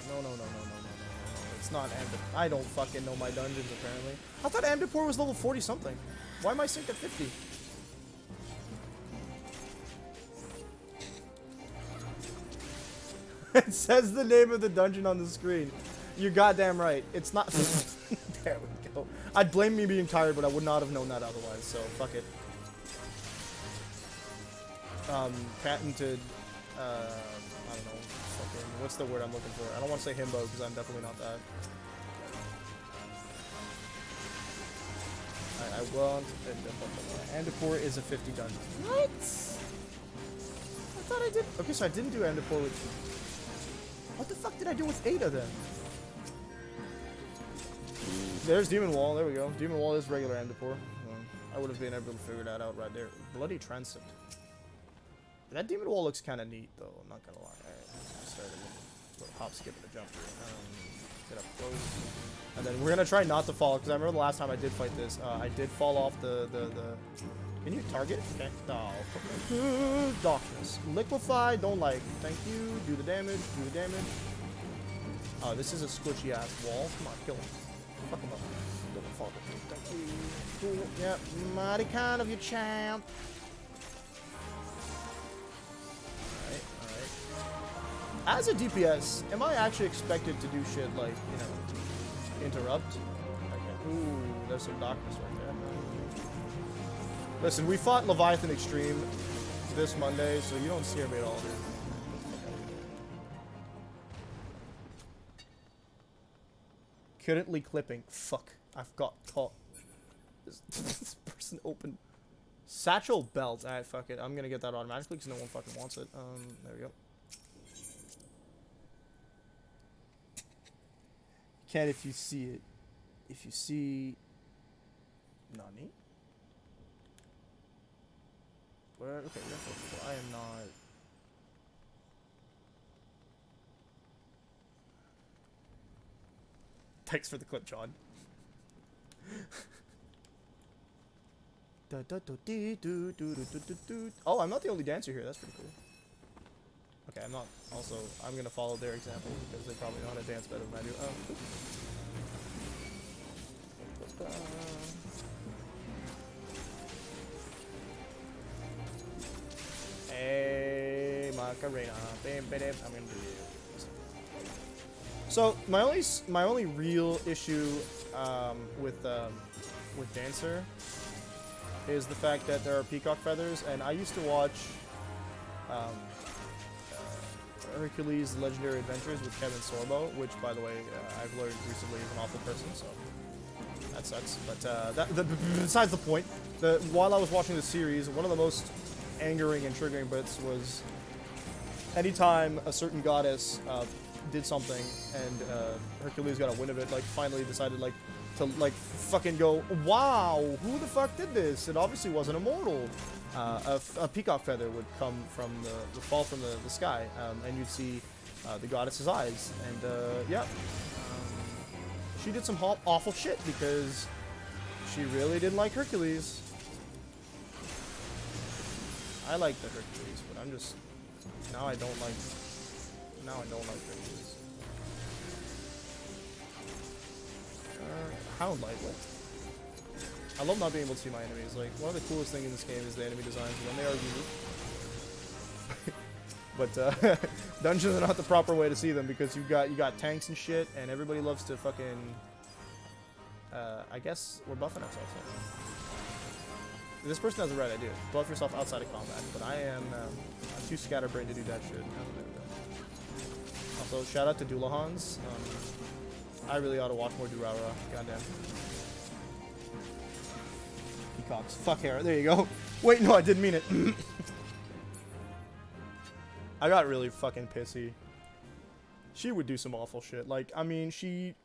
No. It's not Amdapur. I don't fucking know my dungeons, apparently. I thought Amdapur was level 40-something. Why am I synced at 50? It says the name of the dungeon on the screen. You're goddamn right. It's not... There we go. I'd blame me being tired, but I would not have known that otherwise, so fuck it. Patented... I don't know. Fucking... What's the word I'm looking for? I don't want to say himbo, because I'm definitely not that. I want... Amdapur is a 50 dungeon. What? I thought I did... Okay, so I didn't do Amdapur with... What the fuck did I do with Ada then? There's Demon Wall. There we go. Demon Wall is regular Amdapur. I would have been able to figure that out right there. Bloody Transit. That Demon Wall looks kind of neat, though. I'm not gonna lie. I started a little hop, skip, and a jump here. Get up close, and then we're gonna try not to fall. Because I remember the last time I did fight this, I did fall off the. Can you target? Okay. Oh. Darkness. Liquefy. Don't like. Thank you. Do the damage. Do the damage. Oh, this is a squishy ass wall. Come on, kill him. Fuck him up. Don't fall. Thank you. Cool. Yep. Mighty kind of you, champ. Alright. As a DPS, am I actually expected to do shit like, you know, interrupt? Okay. Ooh, there's some darkness right there. Listen, we fought Leviathan Extreme this Monday, so you don't scare me at all, dude. Currently clipping. Fuck. I've got caught. This person opened. Satchel belt. Alright, fuck it. I'm gonna get that automatically because no one fucking wants it. There we go. You can if you see it. If you see... Nani? Where? Okay, yeah, I am not... Thanks for the clip, John. Oh, I'm not the only dancer here. That's pretty cool. Okay, I'm not. Also, I'm gonna follow their example because they probably know how to dance better than I do. Hey, Macarena. I'm gonna do it. So my only real issue with Dancer is the fact that there are peacock feathers, and I used to watch Hercules' Legendary Adventures with Kevin Sorbo, which, by the way, I've learned recently is an awful person, so that sucks. But besides the point, while I was watching the series, one of the most angering and triggering bits was anytime a certain goddess did something and Hercules got a wind of it, like finally decided like to like fucking go, wow, who the fuck did this? It obviously wasn't immortal. A peacock feather would come from would fall from the sky, and you'd see the goddess's eyes, and yeah, she did some awful shit because she really didn't like Hercules. I like the Hercules, but I'm just now I don't like Hercules. Hound Light, what? I love not being able to see my enemies. Like, one of the coolest things in this game is the enemy designs when they are unique. But dungeons are not the proper way to see them because you got tanks and shit, and everybody loves to fucking. I guess we're buffing ourselves. This person has the right idea. Buff yourself outside of combat, but I'm too scatterbrained to do that shit. Also, shout out to Doolahans. I really ought to watch more Durara. Goddamn. Peacocks. Fuck Hera. There you go. Wait, no, I didn't mean it. I got really fucking pissy. She would do some awful shit. Like, I mean, she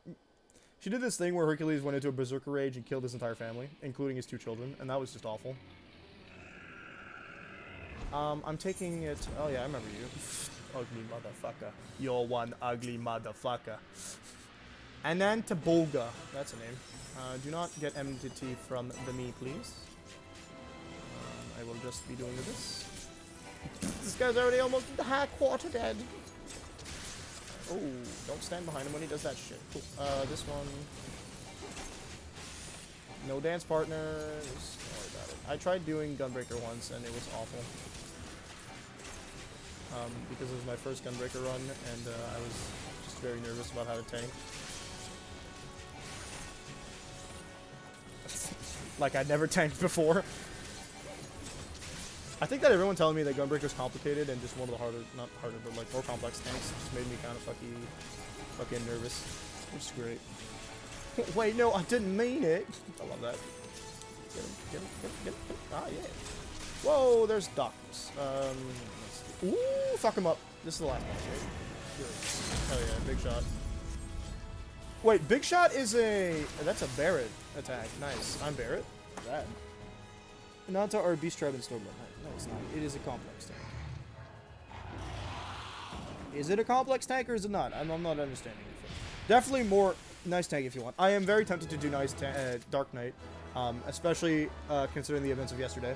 She did this thing where Hercules went into a berserker rage and killed his entire family, including his 2 children, and that was just awful. I'm taking it... Oh yeah, I remember you. Ugly motherfucker. You're one ugly motherfucker. Anantaboga. That's a name. Do not get enmity from the me, please. I will just be doing this. This guy's already almost half-quarter dead. Oh, don't stand behind him when he does that shit. Cool. This one... No dance partners. Don't worry about it. I tried doing Gunbreaker once, and it was awful. Because it was my first Gunbreaker run, and I was just very nervous about how to tank. Like I'd never tanked before. I think that everyone telling me that Gunbreaker's complicated and just one of the harder, not harder, but like more complex tanks just made me kind of fucking nervous. Which is great. Wait, no, I didn't mean it. I love that. Get him, get him, get him, get him. Ah, yeah. Whoa, there's darkness. Ooh, fuck him up. This is the last one, right? Good. Hell yeah, big shot. Wait, big shot is a... That's a Barret attack. Nice. I'm Barret. Bad. Nanta or Beast Tribe in Stormblood. No, it's not. It is a complex tank. Is it a complex tank or is it not? I'm not understanding it. Definitely more nice tank if you want. I am very tempted to do nice Dark Knight, especially considering the events of yesterday.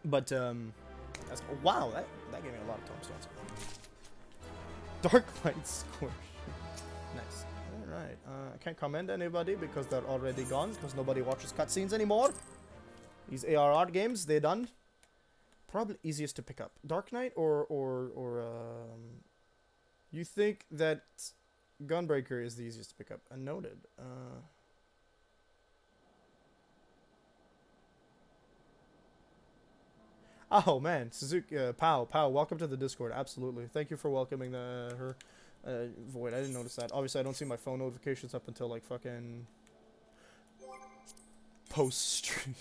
But that's, wow, that gave me a lot of tombstones. Dark Knight squish. Nice. All right. I can't commend anybody because they're already gone because nobody watches cutscenes anymore. These ARR games, they're done. Probably easiest to pick up. Dark Knight or you think that Gunbreaker is the easiest to pick up? Noted. Oh man, Suzuki, Pow, welcome to the Discord. Absolutely. Thank you for welcoming her. Void, I didn't notice that. Obviously, I don't see my phone notifications up until like fucking post-stream.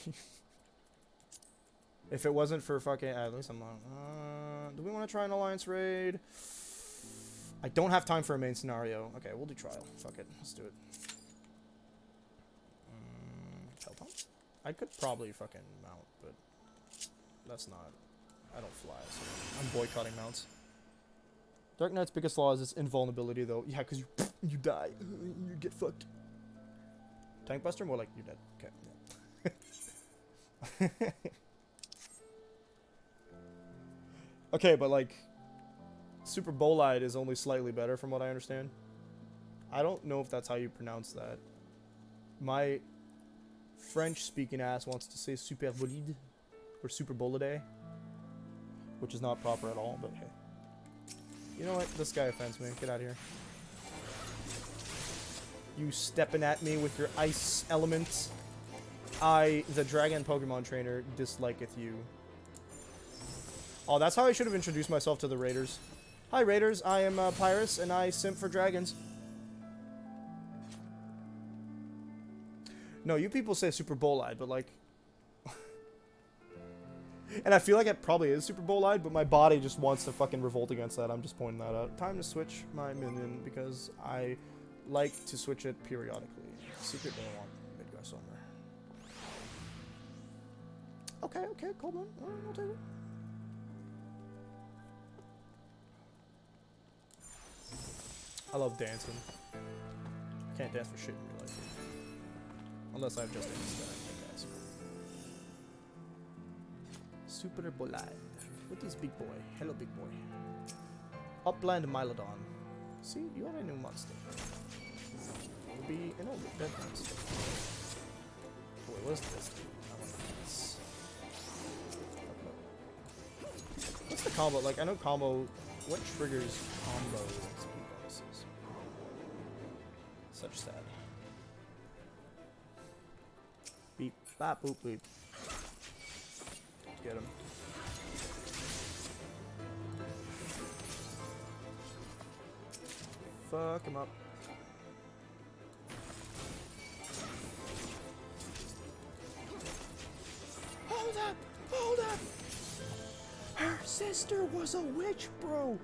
If it wasn't for fucking... at least I'm on... do we want to try an alliance raid? I don't have time for a main scenario. Okay, we'll do trial. Fuck it. Let's do it. Kelpon? I could probably fucking mount, but... that's not... I don't fly, so I'm boycotting mounts. Dark Knight's biggest flaw is its invulnerability, though. Yeah, because you die. You get fucked. Tank Buster? More like you're dead. Okay. Yeah. Okay, but like, Super Bolide is only slightly better from what I understand. I don't know if that's how you pronounce that. My French-speaking ass wants to say Super Bolide or Super Bolide, which is not proper at all, but hey. You know what? This guy offends me. Get out of here. You stepping at me with your ice elements. I, the dragon Pokemon trainer, disliketh you. Oh, that's how I should have introduced myself to the Raiders. Hi, Raiders. I am Pyrus, and I simp for dragons. No, you people say Super Bolide, but like... and I feel like it probably is Super Bolide, but my body just wants to fucking revolt against that. I'm just pointing that out. Time to switch my minion, because I like to switch it periodically. Secret Baron, Midgar Somewhere. Okay, cool, man. Alright, I'll take it. I love dancing. I can't dance for shit in real life. Unless I've just danced, then I think that's cool. Super Bolide. What is big boy? Hello, big boy. Upland Mylodon. See, you are a new monster. You'll be an old dead monster. Boy, what is this? I want this. What's the combo? Like, I know combo. What triggers combo? Such sad. Beep, bop, boop, beep. Get him. Fuck him up. Hold up! Hold up! Her sister was a witch, bro!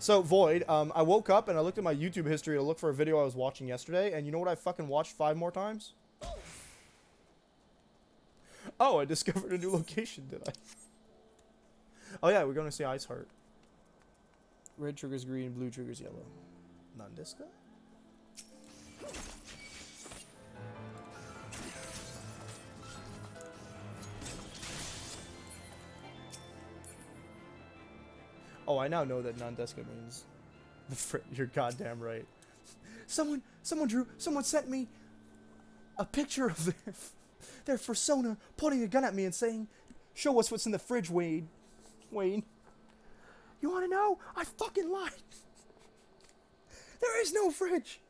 So, Void, I woke up and I looked at my YouTube history to look for a video I was watching yesterday, and you know what I fucking watched 5 more times? Oh, I discovered a new location, did I? Oh yeah, we're going to see Ice Heart. Red triggers green, blue triggers yellow. Nandiska? Oh, I now know that Nandeska means... You're goddamn right. Someone sent me a picture of their persona pointing a gun at me and saying, "Show us what's in the fridge, Wayne." Wayne. You wanna know? I fucking lied. There is no fridge.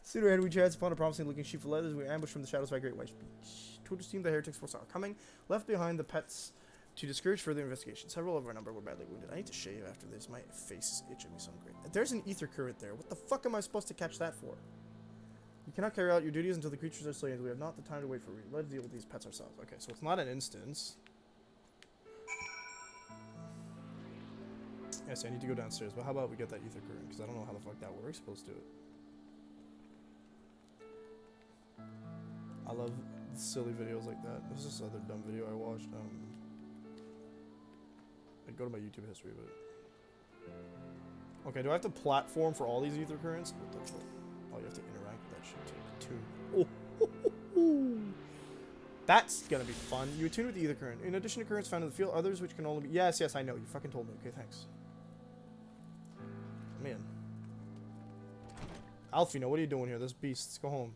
Sooner had we chanced upon a promising looking sheep of leathers, we were ambushed from the shadows by Great White Beach. Towards team the heretics foresaw coming, left behind the pets to discourage further investigation. Several of our number were badly wounded. I need to shave after this. My face is itching me so great. There's an ether current there. What the fuck am I supposed to catch that for? You cannot carry out your duties until the creatures are slain. We have not the time to wait for Let's deal with these pets ourselves. Okay, so it's not an instance. Yes, I need to go downstairs, but how about we get that ether current? Because I don't know how the fuck that works. Let's do it. I love silly videos like that. There's this other dumb video I watched. I'd go to my YouTube history, but... Okay, do I have to platform for all these ether currents? What the fuck? Oh, you have to interact with that shit too. Oh. That's gonna be fun. You attune with the ether current. In addition to currents found in the field, others which can only be... Yes, I know. You fucking told me. Okay, thanks. Man. Alfino, what are you doing here? There's beasts. Go home.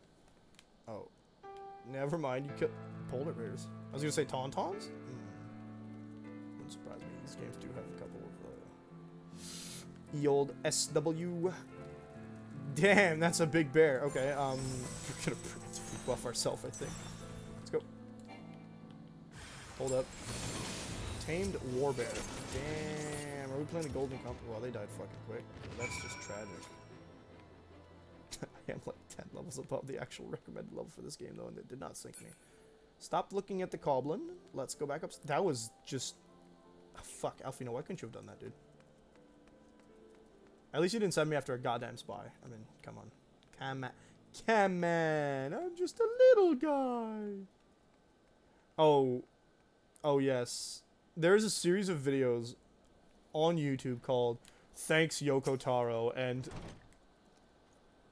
Oh. Never mind. You killed polar bears. I was gonna say tauntauns? Wouldn't surprise me. These games do have a couple of old SW. Damn, that's a big bear. Okay, we're gonna buff ourselves, I think. Let's go. Hold up. Tamed warbear. Damn, are we playing the golden compass? Well, they died fucking quick. That's just tragic. I am like 10 levels above the actual recommended level for this game, though, and it did not sink me. Stop looking at the goblin. Let's go back up. That was just... Oh, fuck, Alfino, why couldn't you have done that, dude? At least you didn't send me after a goddamn spy. I mean, come on. Come on. Come on. I'm just a little guy. Oh. Oh, yes. There's a series of videos on YouTube called Thanks Yoko Taro and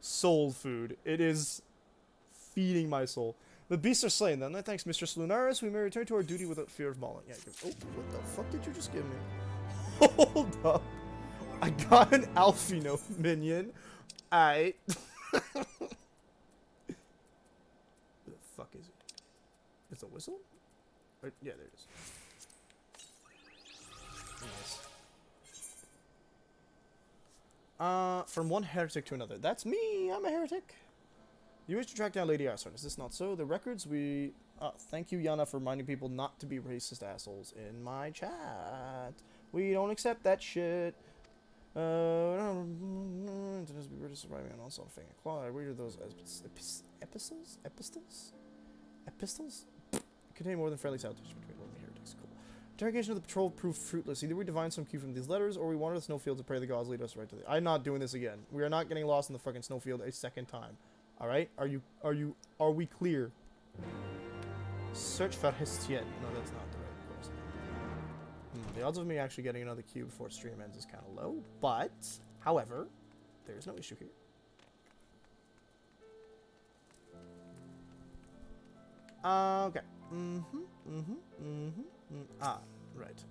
Soul Food. It is feeding my soul. The beasts are slain then. Thanks, Mr. Lunaris. We may return to our duty without fear of mauling. Yeah, oh, what the fuck did you just give me? Hold up. I got an Alfino minion. Aight. What the fuck is it? It's a whistle? Or, yeah, there it is. Nice. From one heretic to another. That's me. I'm a heretic. You wish to track down Lady Asshole. Is this not so? The records we... thank you, Yana, for reminding people not to be racist assholes in my chat. We don't accept that shit. We were just surviving on also thing. I read those epistles? Epistles? Contain more than friendly salutation between lonely heretics. Cool. Interrogation of the patrol proved fruitless. Either we divine some cue from these letters, or we wander the snowfield to pray the gods lead us right to the... I'm not doing this again. We are not getting lost in the fucking snowfield a second time. Alright? Are we clear? Search for Histien. No, that's not the right course. The odds of me actually getting another cue before stream ends is kind of low, but, however, there's no issue here. Okay. Ah, right.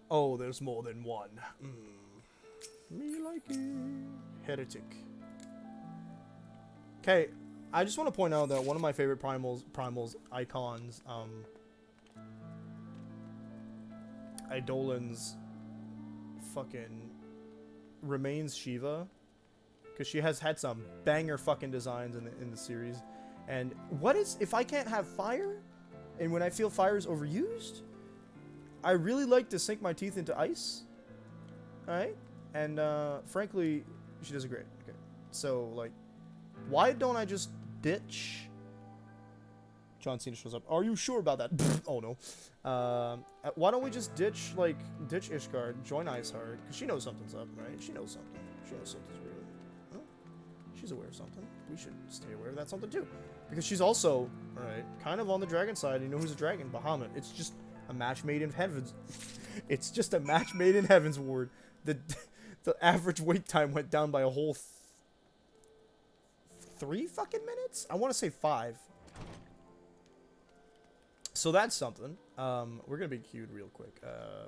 Oh, there's more than one. Me like it. Heretic. Okay, I just want to point out that one of my favorite primals icons, Eidolon's fucking remains Shiva, because she has had some banger fucking designs in the series. And what is, if I can't have fire, and when I feel fire is overused, I really like to sink my teeth into ice. Alright? And, frankly, she does it great. Okay. So, like, why don't I just ditch John Cena shows up. Are you sure about that? Oh no. Why don't we just ditch Ishgard, join Iceheart, because she knows something's up, right? She knows something. She knows something's real. Huh? She's aware of something. We should stay aware of that something too. Because she's also, alright, kind of on the dragon side. You know who's a dragon? Bahamut. It's just a match made in heavens. It's just a match made in heavens, Ward. The average wait time went down by a whole 3 fucking minutes? I want to say 5. So that's something. We're going to be queued real quick.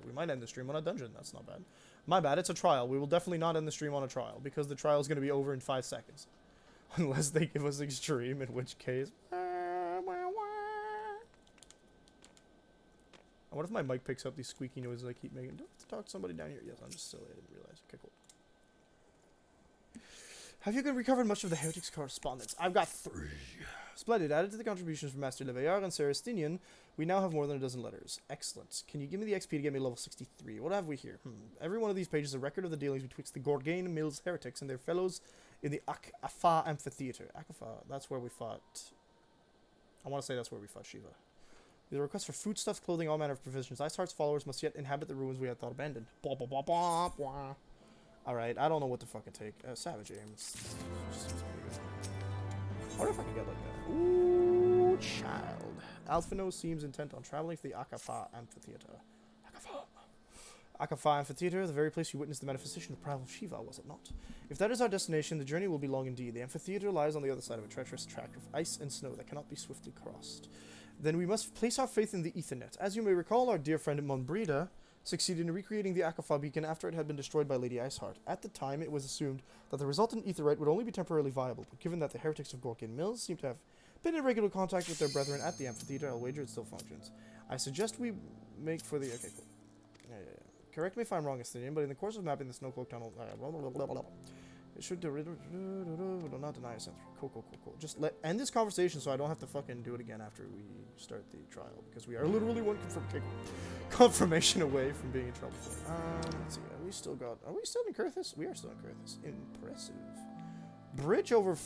We might end the stream on a dungeon. That's not bad. My bad. It's a trial. We will definitely not end the stream on a trial because the trial is going to be over in 5 seconds. Unless they give us extreme, in which case... I wonder if my mic picks up these squeaky noises I keep making. Do I have to talk to somebody down here? Yes, I'm just silly. I didn't realize. Okay, cool. Have you recovered much of the Heretics correspondence? I've got 3. Splendid. Added to the contributions from Master Leveillard and Sarastinian, we now have more than a dozen letters. Excellent. Can you give me the XP to get me level 63? What have we here? Every one of these pages is a record of the dealings betwixt the Gorgain Mills heretics and their fellows in the Akafa Amphitheater. Akafa, that's where we fought... I want to say that's where we fought Shiva. These are requests for foodstuffs, clothing, all manner of provisions. Iceheart's followers must yet inhabit the ruins we had thought abandoned. Blah, blah, blah, blah, blah. Alright, I don't know what to fucking take. Savage aim. I wonder if I can get like a... Ooh, child. Alphino seems intent on traveling to the Akafa Amphitheater. Akafa Amphitheater, the very place you witnessed the manifestation of Primal Shiva, was it not? If that is our destination, the journey will be long indeed. The amphitheater lies on the other side of a treacherous tract of ice and snow that cannot be swiftly crossed. Then we must place our faith in the Ethernet. As you may recall, our dear friend Monbrida succeeded in recreating the Akafa beacon after it had been destroyed by Lady Iceheart. At the time, it was assumed that the resultant Aetherite would only be temporarily viable, but given that the heretics of Gorkin Mills seem to have been in regular contact with their brethren at the amphitheater, I'll wager it still functions. I suggest we make for the... Okay, cool. Yeah. Correct me if I'm wrong, Estinian, but in the course of mapping the Snowcloak Tunnel... It should not deny a sense. Cool. Just end this conversation so I don't have to fucking do it again after we start the trial, because we are literally one confirmation away from being in trouble. Let's see. Are we still in Kurthus? We are still in Kurthus. Impressive. Bridge over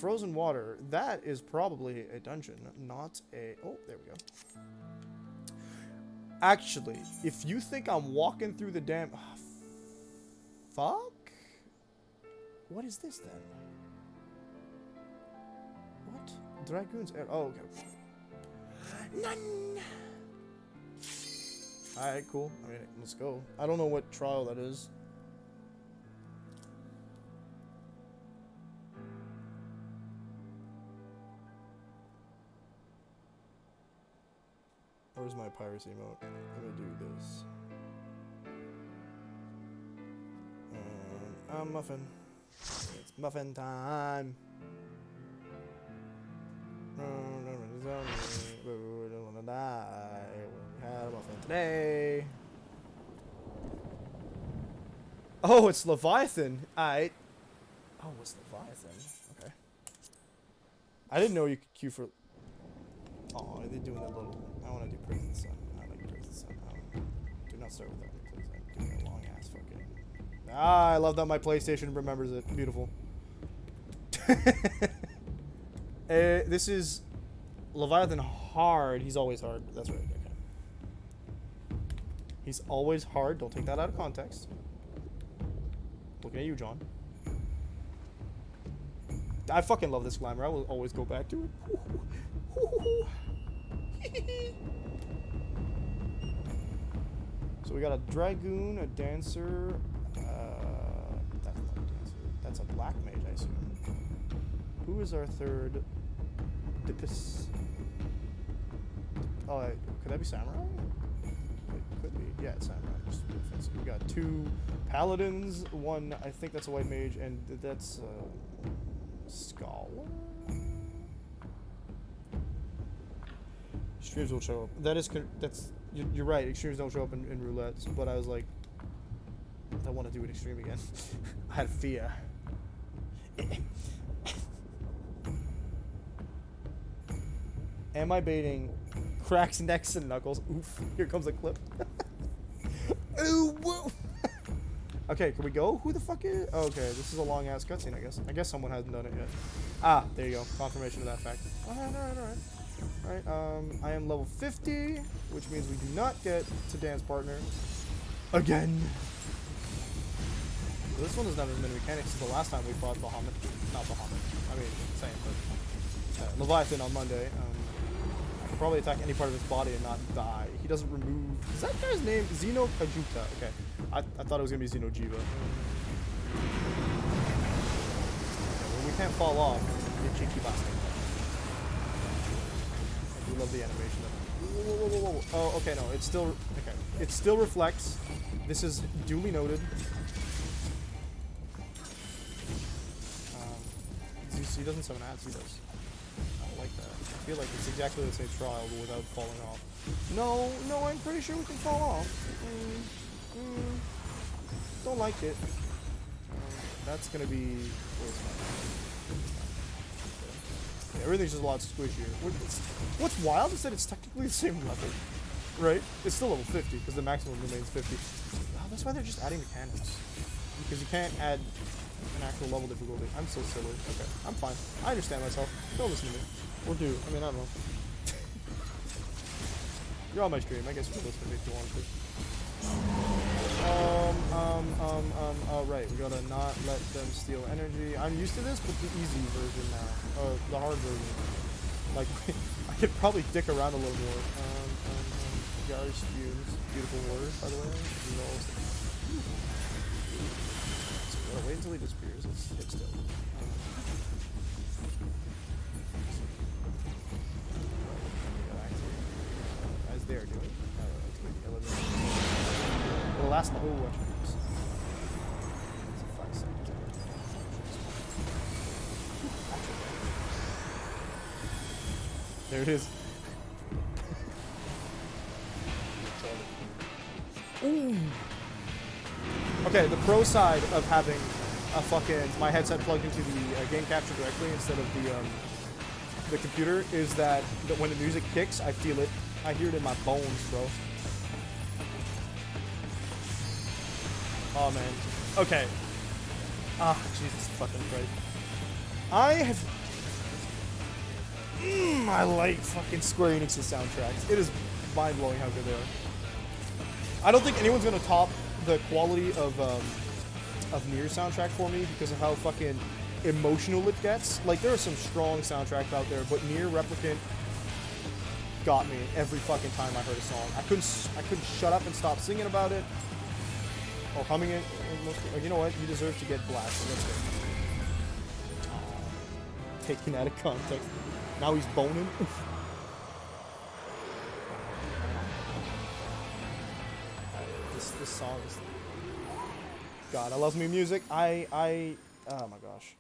frozen water. That is probably a dungeon, not a... Oh, there we go. Actually, if you think I'm walking through the damn... Fuck? What is this then? What? Dragoon's... Oh, okay. None! Alright, cool. I mean, let's go. I don't know what trial that is. Where's my piracy mode? I'm gonna do this. Muffin. It's muffin time. Had a muffin today. Oh, it's Leviathan. Alright. Oh, it's Leviathan. Okay. I didn't know you could queue for... Oh, they're doing that little... I want to do Praise the Sun. I like Praise the Sun. Do not start with that, please. Give me a long ass fucking... Ah, I love that my PlayStation remembers it. Beautiful. This is Leviathan hard. He's always hard. That's right. Okay. He's always hard. Don't take that out of context. Looking at you, John. I fucking love this glamour. I will always go back to it. So we got a dragoon, a dancer. That's not a dancer. That's a black mage, I assume. Who is our third? Dipis. Oh, could that be samurai? It could be. Yeah, it's samurai. Just offensive. We got 2 paladins. 1, I think that's a white mage, and that's scholar. Extremes will show up. That's you're right. Extremes don't show up in roulette. But I was like, I want to do an extreme again. I had fear. Am I baiting cracks necks and knuckles? Oof! Here comes a clip. Ooh! Whoa! Okay, can we go? Who the fuck is? Oh, okay, this is a long ass cutscene. I guess someone hasn't done it yet. Ah, there you go. Confirmation of that fact. All right. Alright, I am level 50, which means we do not get to dance partner. Again! So this one doesn't have as many mechanics as the last time we fought Bahamut. Not Bahamut. I mean, same, but... Leviathan on Monday. I could probably attack any part of his body and not die. He doesn't remove... Is that guy's name? Xeno Kajuta. Okay. I thought it was going to be Xeno Jiva. Well, we can't fall off. You cheeky bastard. I do love the animation of it. Whoa. Oh, okay, no. It's still... Okay. It still reflects. This is duly noted. He doesn't summon ads, he does. I don't like that. I feel like it's exactly the same trial, but without falling off. No, I'm pretty sure we can fall off. Don't like it. That's gonna be... Yeah, everything's just a lot squishier. What's wild is that it's technically the same level, right? It's still level 50, because the maximum remains 50. Oh, that's why they're just adding mechanics. Because you can't add an actual level difficulty. I'm so silly. Okay, I'm fine. I understand myself. Don't listen to me. Or do. I mean, I don't know. You're on my stream. I guess you can listen to me if you want to. Right. We gotta not let them steal energy. I'm used to this, but the easy version now. The hard version. Like, I could probably dick around a little more. Gar's fumes. Beautiful word, by the way. Wait until he disappears. Let's hit still. As they are doing. The last one. Oh, watch this. 5 seconds. There it is. Ooh. Okay, the pro side of having a fucking my headset plugged into the game capture directly instead of the computer is that when the music kicks, I feel it. I hear it in my bones, bro. Oh man. Okay. Ah, Jesus fucking Christ. I like fucking Square Enix's soundtracks. It is mind blowing how good they are. I don't think anyone's gonna top the quality of Nier's soundtrack for me because of how fucking emotional it gets. Like, there are some strong soundtracks out there, but Nier Replicant got me every fucking time I heard a song. I couldn't shut up and stop singing about it or humming it. Like, you know what? You deserve to get blasted. Let's go. Taken out of context. Now he's boning. This song is... God, I love me music. Oh my gosh.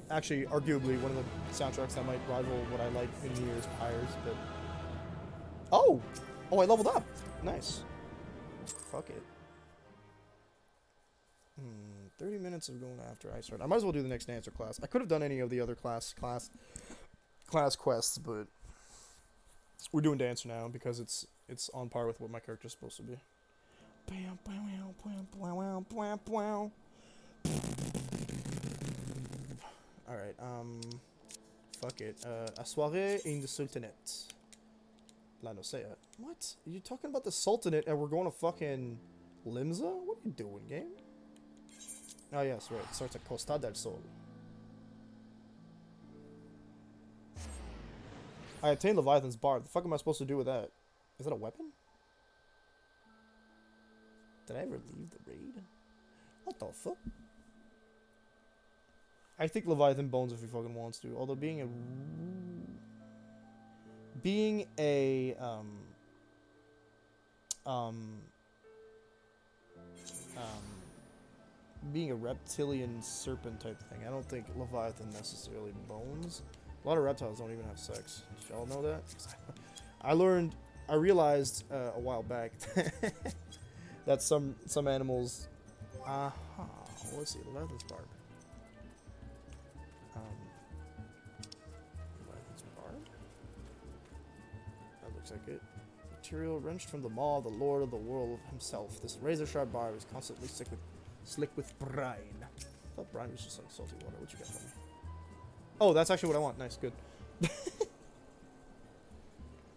Actually, arguably, one of the soundtracks that might rival what I like in Nier's Pyres, but... Oh! Oh, I leveled up! Nice. Fuck it. 30 minutes of going after I start. I might as well do the next dancer class. I could have done any of the other class quests, but... We're doing dancer now, because it's on par with what my character's supposed to be. Alright, fuck it. A soirée in the Sultanate. La Nosea. What? Are you talking about the Sultanate and we're going to fucking Limsa? What are you doing, game? Oh yes, right. It starts at Costa del Sol. I attained Leviathan's Bar. The fuck am I supposed to do with that? Is that a weapon? Did I ever leave the raid? What the fuck? I think Leviathan bones if he fucking wants to. Although being a reptilian serpent type thing, I don't think Leviathan necessarily bones. A lot of reptiles don't even have sex. Did y'all know that? I realized a while back that some animals. Let's see, Leviathan's barb. Leviathan's barb. That looks like it. Material wrenched from the maw of the Lord of the World himself. This razor-sharp barb is constantly slick with brine. I thought brine was just like salty water. What you got for me? Oh, that's actually what I want. Nice, good.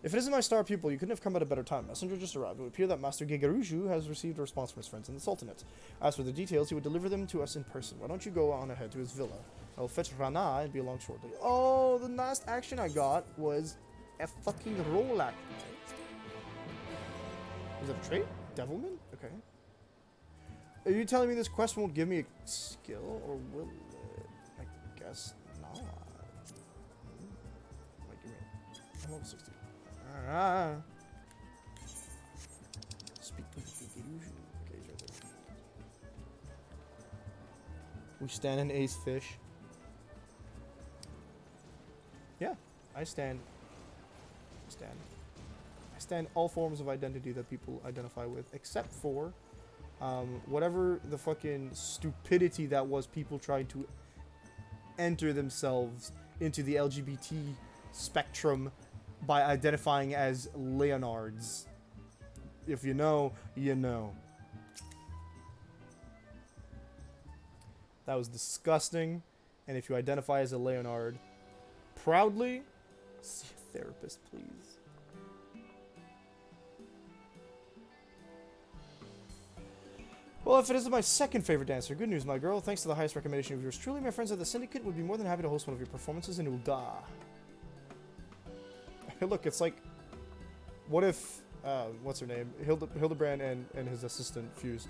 If it isn't my star pupil, you couldn't have come at a better time. Messenger just arrived. It would appear that Master Gigaruju has received a response from his friends in the Sultanate. As for the details, he would deliver them to us in person. Why don't you go on ahead to his villa? I will fetch Rana and be along shortly. Oh, the last action I got was a fucking roll action. Is that a trait? Devilman? Okay. Are you telling me this quest won't give me a skill, or will it? I guess not. Might give me I'm level 60. Speak of the illusion. Okay, right there. We stand an ace fish. Yeah, I stand all forms of identity that people identify with, except for whatever the fucking stupidity that was people trying to enter themselves into the LGBT spectrum by identifying as Leonards. If you know, you know. That was disgusting, and if you identify as a Leonard, proudly, see a therapist, please. Well, if it isn't my second favorite dancer, good news, my girl. Thanks to the highest recommendation of yours truly, my friends at the Syndicate would be more than happy to host one of your performances in Ulda. Hey, look, it's like, what if, what's her name? Hildebrand and his assistant fused.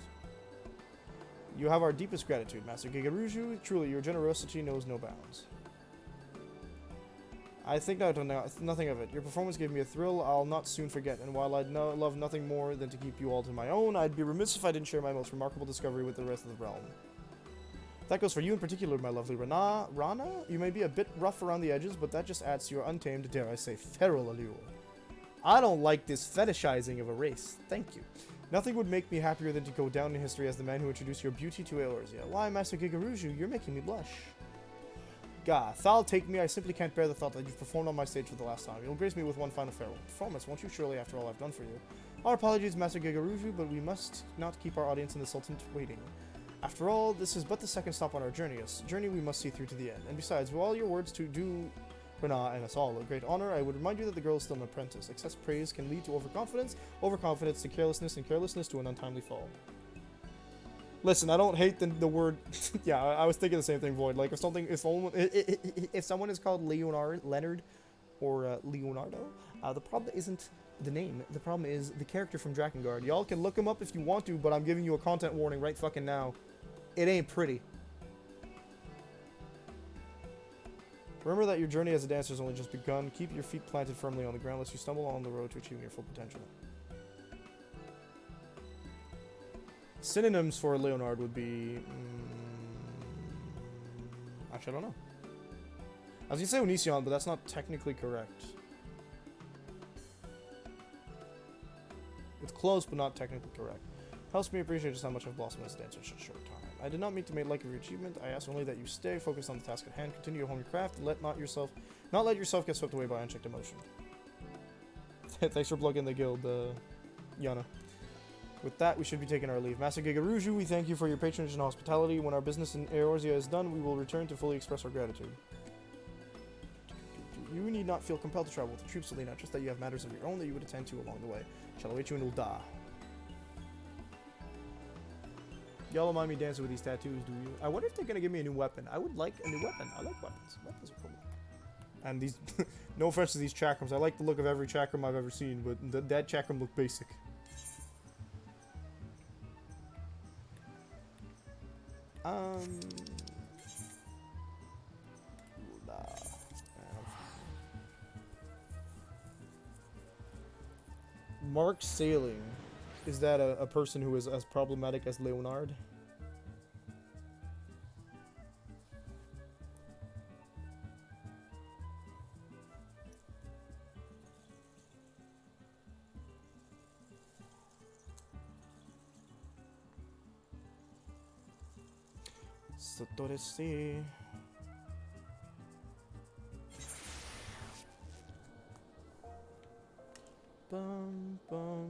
You have our deepest gratitude, Master Gigaruju. Truly, your generosity knows no bounds. I think nothing of it. Your performance gave me a thrill I'll not soon forget, and while I'd love nothing more than to keep you all to my own, I'd be remiss if I didn't share my most remarkable discovery with the rest of the realm. That goes for you in particular, my lovely Rana. You may be a bit rough around the edges, but that just adds to your untamed, dare I say, feral allure. I don't like this fetishizing of a race. Thank you. Nothing would make me happier than to go down in history as the man who introduced your beauty to Eorzea. Why, Master Gigaruju, you're making me blush. Gah, Thal, take me. I simply can't bear the thought that you've performed on my stage for the last time. You'll grace me with one final farewell performance, won't you? Surely, after all I've done for you. Our apologies, Master Gigaruju, but we must not keep our audience and the Sultanate waiting. After all, this is but the second stop on our journey, a journey we must see through to the end. And besides, with all your words to do Rana and us all a great honor, I would remind you that the girl is still an apprentice. Excess praise can lead to overconfidence, overconfidence to carelessness, and carelessness to an untimely fall. Listen, I don't hate the word. Yeah, I was thinking the same thing, Void. Like, if someone is called Leonard, or Leonardo, the problem isn't the name. The problem is the character from Drakengard. Y'all can look him up if you want to, but I'm giving you a content warning right fucking now. It ain't pretty. Remember that your journey as a dancer has only just begun. Keep your feet planted firmly on the ground lest you stumble on the road to achieving your full potential. Synonyms for Leonard would be... actually, I don't know. I was going to say Onision, but that's not technically correct. It's close, but not technically correct. Helps me appreciate just how much I've blossomed as a dancer in such a short time. I did not mean to make light of your achievement. I ask only that you stay focused on the task at hand, continue to hone your craft, and not let yourself get swept away by unchecked emotion. Thanks for plugging the guild, Yana. With that, we should be taking our leave. Master Gigaruju, we thank you for your patronage and hospitality. When our business in Eorzea is done, we will return to fully express our gratitude. You need not feel compelled to travel with the troops, Selena, just that you have matters of your own that you would attend to along the way. Shall await you in Ulda. Y'all don't mind me dancing with these tattoos, do you? I wonder if they're gonna give me a new weapon. I would like a new weapon. I like weapons. Weapons are cool. And these, no offense to these chakrams. I like the look of every chakram I've ever seen, but that chakram looked basic. Mark Sailing. Is that a person who is as problematic as Leonard? Sotorese. Bum bum.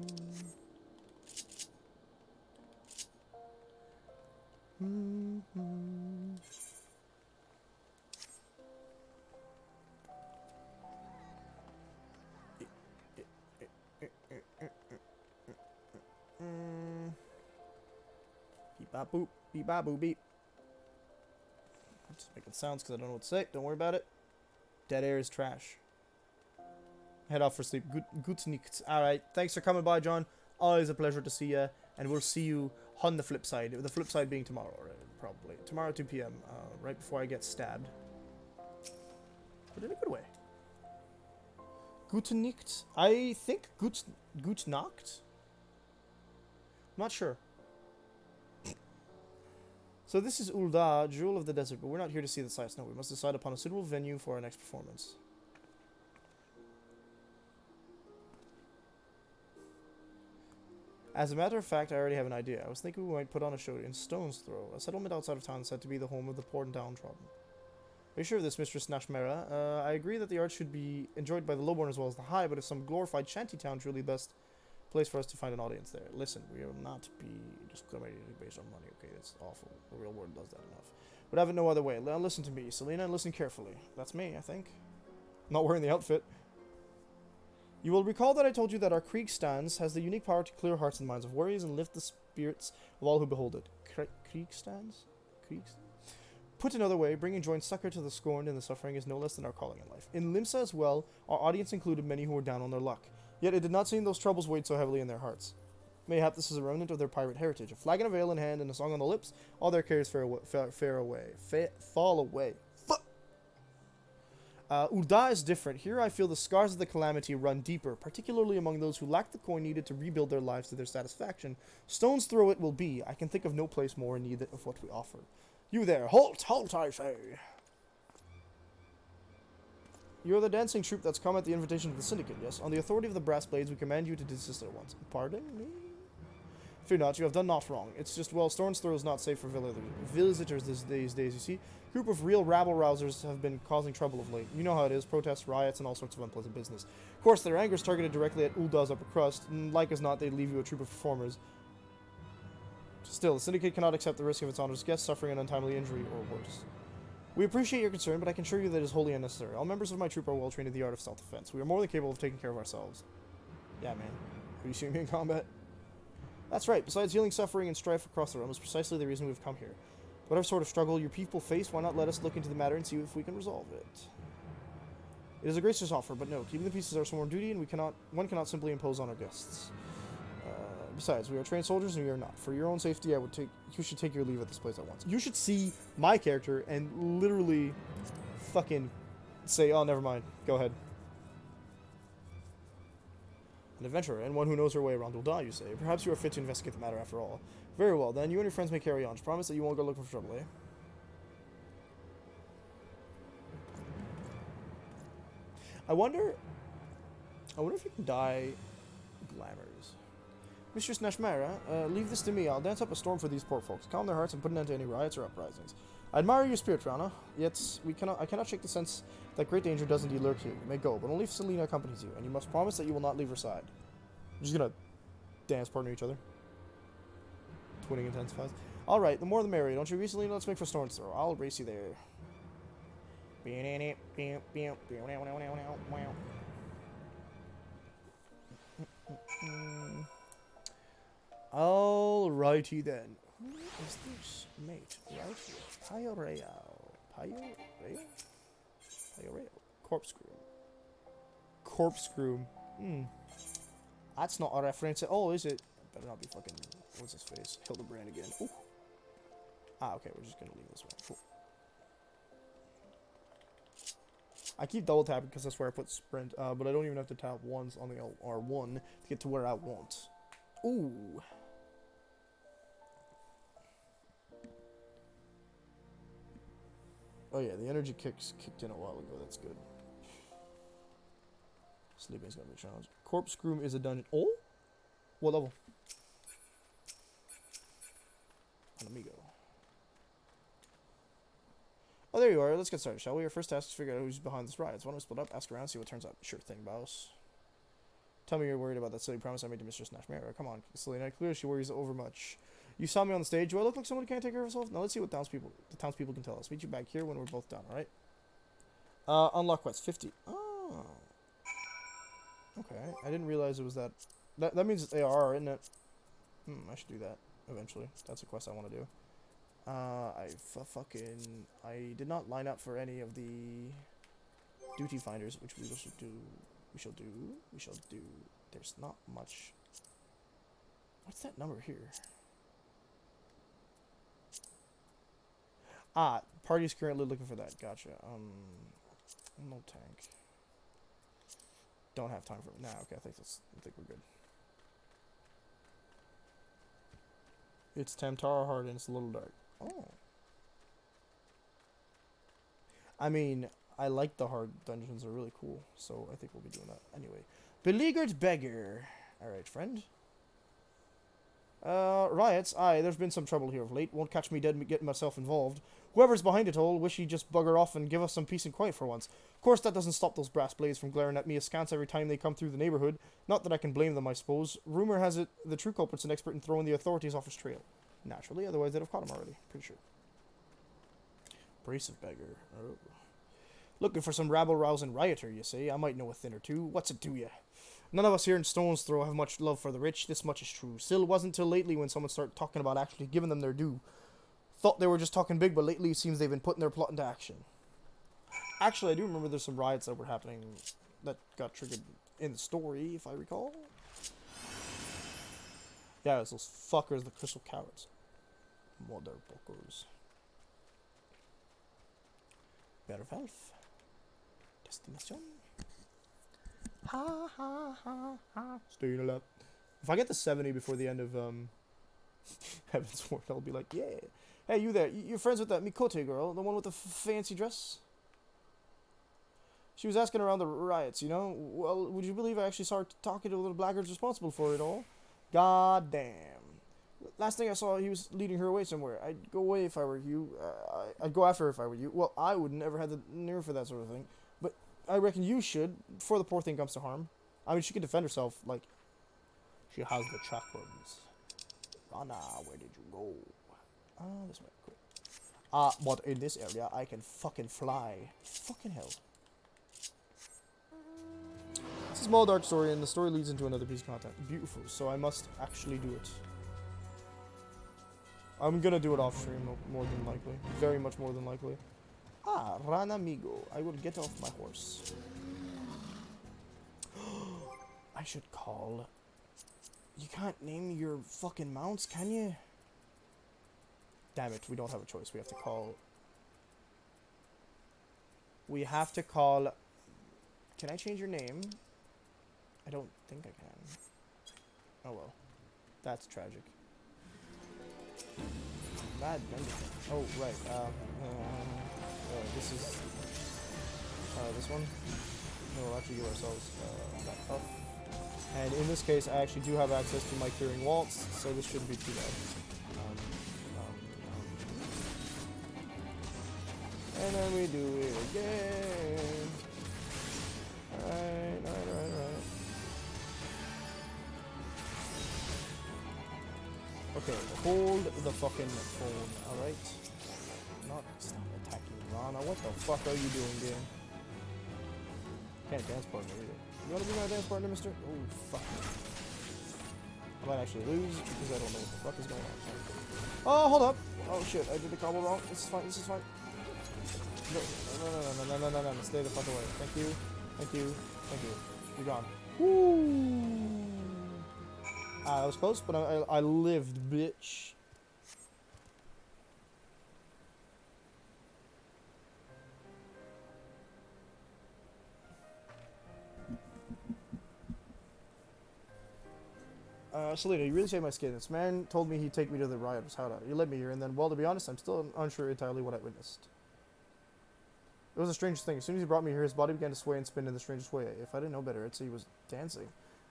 Beep bop boop. Beep bop boop beep. I'm just making sounds because I don't know what to say. Don't worry about it. Dead air is trash. Head off for sleep. Good night. Alright. Thanks for coming by, John. Always a pleasure to see you. And we'll see you on the flip side. The flip side being tomorrow, probably. Tomorrow at 2 p.m. Right before I get stabbed. But in a good way. Gute Nacht. I think Gut Nacht? I'm not sure. So this is Ul'dah, Jewel of the Desert, but we're not here to see the sights. No, we must decide upon a suitable venue for our next performance. As a matter of fact, I already have an idea. I was thinking we might put on a show in Stone's Throw, a settlement outside of town said to be the home of the poor and downtrodden. Are you sure of this, Mistress Nashmera? I agree that the art should be enjoyed by the lowborn as well as the high, but if some glorified shantytown truly best place for us to find an audience there. Listen, we will not be discriminating based on money, okay? That's awful. The real world does that enough. But I have it no other way. Now listen to me, Selena, and listen carefully. That's me, I think. I'm not wearing the outfit. You will recall that I told you that our Krieg stance has the unique power to clear hearts and minds of worries and lift the spirits of all who behold it. Krieg stance? Put another way, bringing joy and succor to the scorned and the suffering is no less than our calling in life. In Limsa as well, our audience included many who were down on their luck. Yet it did not seem those troubles weighed so heavily in their hearts. Mayhap this is a remnant of their pirate heritage. A flagon of ale in hand and a song on the lips, all their cares fall away. Ul'dah is different. Here I feel the scars of the calamity run deeper, particularly among those who lack the coin needed to rebuild their lives to their satisfaction. Stone's Throw it will be. I can think of no place more in need of what we offer. You there, halt, I say! You're the dancing troupe that's come at the invitation of the Syndicate, yes? On the authority of the Brass Blades, we command you to desist at once. Pardon me? Fear not, you have done naught wrong. It's just, well, Stone's Throw is not safe for visitors these days, you see. A group of real rabble-rousers have been causing trouble of late. You know how it is, protests, riots, and all sorts of unpleasant business. Of course, their anger is targeted directly at Ul'dah's upper crust, and like as not, they'd leave you a troop of performers. Still, the Syndicate cannot accept the risk of its honored guests suffering an untimely injury or worse. We appreciate your concern, but I can assure you that it is wholly unnecessary. All members of my troop are well trained in the art of self-defense. We are more than capable of taking care of ourselves. Yeah, man. Have you seen me in combat? That's right. Besides healing suffering and strife across the realm is precisely the reason we've come here. Whatever sort of struggle your people face, why not let us look into the matter and see if we can resolve it? It is a gracious offer, but no, keeping the peace is our sworn duty, and one cannot simply impose on our guests. Besides, we are trained soldiers and we are not. For your own safety, you should take your leave at this place at once. You should see my character and literally fucking say, oh, never mind. Go ahead. An adventurer, and one who knows her way around Ul'dah, you say. Perhaps you are fit to investigate the matter after all. Very well, then. You and your friends may carry on. Just promise that you won't go looking for trouble, eh? I wonder if you can die glamours. Mistress Nashmera, leave this to me. I'll dance up a storm for these poor folks, calm their hearts, and put an end to any riots or uprisings. I admire your spirit, Rana, yet I cannot shake the sense that great danger does indeed lurk here. You may go, but only if Selena accompanies you, and you must promise that you will not leave her side. We're just gonna dance partner each other. Twinning intensifies. Alright, the more the merrier. Don't you recently? Let's make for Stone's Throw. I'll race you there. Alrighty then. Who is this mate right here? Pyoreo. Corkscrew. That's not a reference at all, is it? Better not be fucking... What's his face? Hildebrand again. Ooh. Ah, okay, we're just gonna leave this way. Cool. I keep double tapping because that's where I put sprint, but I don't even have to tap once on the R1 to get to where I want. Ooh. Oh yeah, the energy kicked in a while ago. That's good. Sleeping's gonna be a challenge. Corkscrew is a dungeon. Oh? What level? Let me go. Oh, there you are. Let's get started, shall we? Our first task is to figure out who's behind this riot. So why don't we split up, ask around, see what turns up. Sure thing, boss. Tell me you're worried about that silly promise I made to Mistress Nashmera. Come on, Selena. Clearly she worries overmuch. You saw me on the stage. Do I look like someone who can't take care of herself? Now let's see what the townspeople can tell us. Meet you back here when we're both done, alright? Unlock quest 50. Oh. Okay. I didn't realize it was that. That means it's AR, isn't it? I should do that eventually. That's a quest I want to do. I did not line up for any of the duty finders, which we should do. We shall do. There's not much. What's that number here? Ah, party's currently looking for that. Gotcha. No tank. Don't have time for it. Nah, okay, I think we're good. It's Tamtara hard and it's a little dark. Oh. I mean, I like the hard dungeons. They're really cool. So I think we'll be doing that. Anyway. Beleaguered beggar. Alright, friend. Riots. Aye, there's been some trouble here of late. Won't catch me dead getting myself involved. Whoever's behind it all, wish he'd just bugger off and give us some peace and quiet for once. Of course, that doesn't stop those brass blades from glaring at me askance every time they come through the neighborhood. Not that I can blame them, I suppose. Rumor has it the true culprit's an expert in throwing the authorities off his trail. Naturally, otherwise they'd have caught him already. Pretty sure. Abrasive beggar. Oh. Looking for some rabble-rousing rioter, you say? I might know a thing or two. What's it to you? None of us here in Stone's Throw have much love for the rich. This much is true. Still, it wasn't till lately when someone started talking about actually giving them their due. Thought they were just talking big, but lately it seems they've been putting their plot into action. Actually, I do remember there's some riots that were happening that got triggered in the story, if I recall. Yeah, it's those fuckers, the crystal cowards. Motherfuckers. Bervelf. Destination. Ha ha ha ha. Staying alive. If I get to 70 before the end of Heaven's Ward, I'll be like, yeah. Hey, you there? You're friends with that Mikote girl, the one with the fancy dress? She was asking around the riots, you know? Well, would you believe I actually started talking to the little blackguards responsible for it all? God damn. Last thing I saw, he was leading her away somewhere. I'd go away if I were you. I'd go after her if I were you. Well, I would never have the nerve for that sort of thing. But I reckon you should, before the poor thing comes to harm. I mean, she can defend herself, like, she has the chakrams. Rana, where did you go? Ah, this way, cool. But in this area, I can fucking fly. Fucking hell. It's a small dark story, and the story leads into another piece of content. Beautiful, so I must actually do it. I'm gonna do it off stream, more than likely. Very much more than likely. Ah, Ranamigo. I will get off my horse. I should call. You can't name your fucking mounts, can you? Damn it, we don't have a choice. We have to call. We have to call. Can I change your name? I don't think I can. Oh well. That's tragic. Mad Mendicant. Oh, right. This is. This one? No, we'll actually give ourselves that buff. And in this case, I actually do have access to my Clearing Waltz, so this shouldn't be too bad. And then we do it again. Alright. Okay, hold the fucking phone, alright? Stop attacking Rana. What the fuck are you doing, dude? Can't dance partner either. You wanna be my dance partner, mister? Oh, fuck. I might actually lose because I don't know what the fuck is going on. Oh, hold up! Oh shit, I did the combo wrong. This is fine, No. Stay the fuck away. Thank you. You're gone. Woo! That was close, but I lived, bitch. Selena, you really saved my skin. This man told me he'd take me to the rioters' hideout. He led me here, and then, well, to be honest, I'm still unsure entirely what I witnessed. It was the strangest thing. As soon as he brought me here, his body began to sway and spin in the strangest way. If I didn't know better, I'd say he was dancing.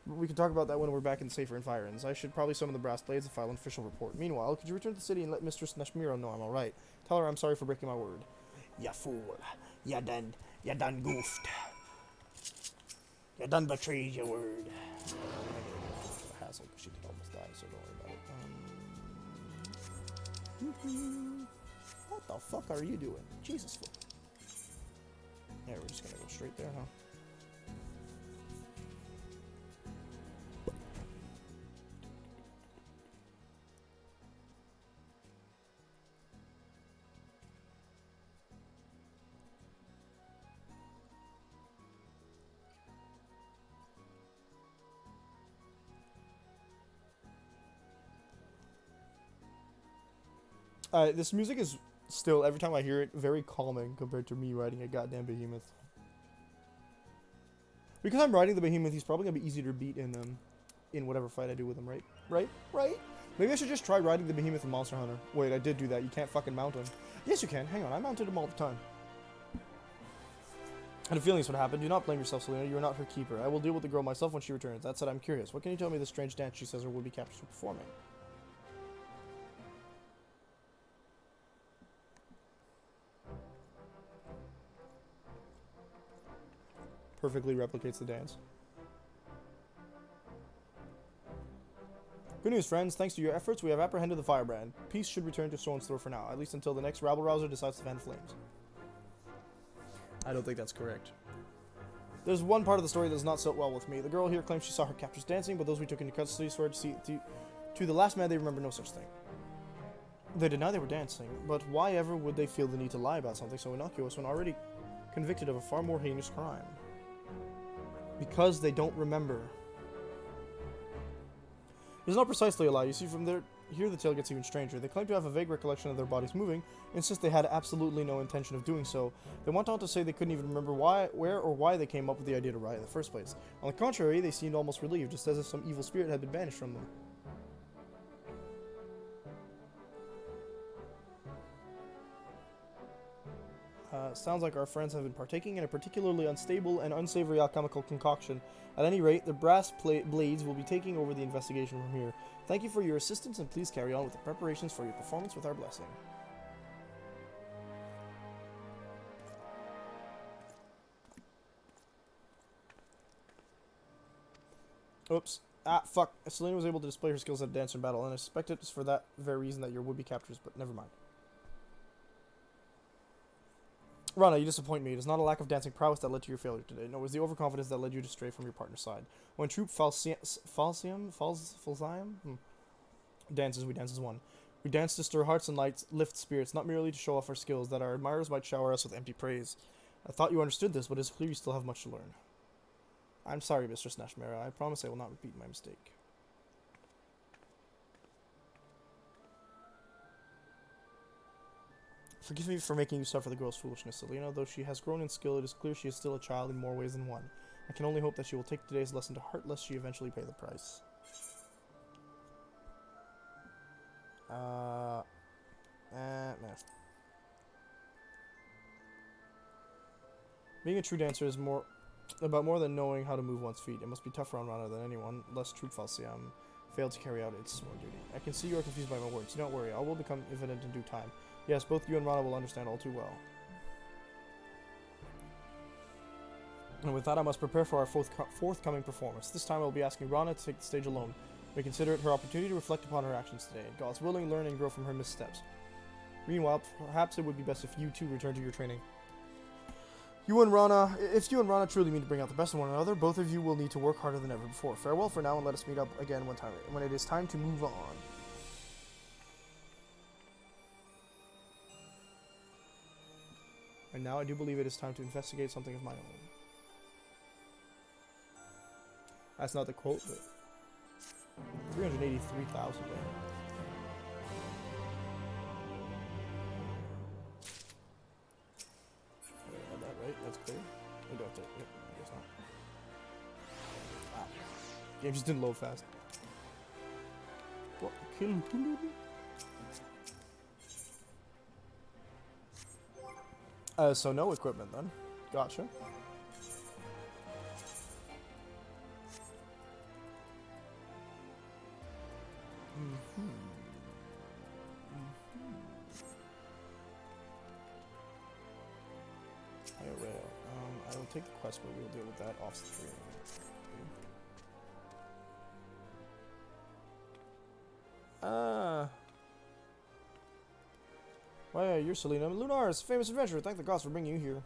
But we can talk about that when we're back in safer environs. I should probably summon the brass blades and file an official report. Meanwhile, could you return to the city and let Mistress Nashmiro know I'm alright? Tell her I'm sorry for breaking my word. Ya fool. Ya done goofed. Ya done betrayed your word. Hassle, because she did almost die, so don't worry about it. What the fuck are you doing? Jesus fuck. Yeah, we're just gonna go straight there, huh? This music is still, every time I hear it, very calming compared to me riding a goddamn behemoth. Because I'm riding the behemoth, he's probably gonna be easier to beat in whatever fight I do with him, right? Right? Maybe I should just try riding the behemoth in Monster Hunter. Wait, I did do that. You can't fucking mount him. Yes, you can. Hang on, I mounted him all the time. I had a feeling this would happen. Do not blame yourself, Selena. You are not her keeper. I will deal with the girl myself when she returns. That said, I'm curious. What can you tell me of the strange dance she says her would-be captors are performing? Perfectly replicates the dance. Good news, friends. Thanks to your efforts, we have apprehended the firebrand. Peace should return to Stone's Throw for now, at least until the next rabble-rouser decides to fan flames. I don't think that's correct. There's one part of the story that does not sit well with me. The girl here claims she saw her captors dancing, but those we took into custody swear to the last man they remember no such thing. They deny they were dancing, but why ever would they feel the need to lie about something so innocuous when already convicted of a far more heinous crime? Because they don't remember. It's not precisely a lie. You see, from there, here the tale gets even stranger. They claim to have a vague recollection of their bodies moving, insist they had absolutely no intention of doing so. They went on to say they couldn't even remember where or why they came up with the idea to riot in the first place. On the contrary, they seemed almost relieved, just as if some evil spirit had been banished from them. Sounds like our friends have been partaking in a particularly unstable and unsavory alchemical concoction. At any rate, the brass blades will be taking over the investigation from here. Thank you for your assistance, and please carry on with the preparations for your performance with our blessing. Oops. Ah, fuck. Selena was able to display her skills at a dancer in battle, and I suspect it's for that very reason that your would-be captors, but never mind. Rana, you disappoint me. It is not a lack of dancing prowess that led to your failure today, nor was the overconfidence that led you to stray from your partner's side. When troop Falsium dances, we dance as one. We dance to stir hearts and lift spirits, not merely to show off our skills, that our admirers might shower us with empty praise. I thought you understood this, but it is clear you still have much to learn. I'm sorry, Mr. Snashmara. I promise I will not repeat my mistake. Forgive me for making you suffer the girl's foolishness, Selena. Though she has grown in skill, it is clear she is still a child in more ways than one. I can only hope that she will take today's lesson to heart, lest she eventually pay the price. Math. Being a true dancer is about more than knowing how to move one's feet. It must be tougher on Rana than anyone, lest Troop Falsiam failed to carry out its sworn duty. I can see you are confused by my words. Do not worry, all will become evident in due time. Yes, both you and Rana will understand all too well. And with that, I must prepare for our forthcoming performance. This time I will be asking Rana to take the stage alone. We consider it her opportunity to reflect upon her actions today. God's willing, learn and grow from her missteps. Meanwhile, perhaps it would be best if you two return to your training. If you and Rana truly mean to bring out the best in one another, both of you will need to work harder than ever before. Farewell for now, and let us meet up again when it is time to move on. And now I do believe it is time to investigate something of my own. That's not the quote, but 383,000. Right? That's clear. I don't have to. Yep, I guess not. Ah. Game just didn't load fast. What? Kill him. So no equipment then. Gotcha. I will take the quest, but we will deal with that off stream. Why, you're Selena. Lunar's famous adventurer. Thank the gods for bringing you here.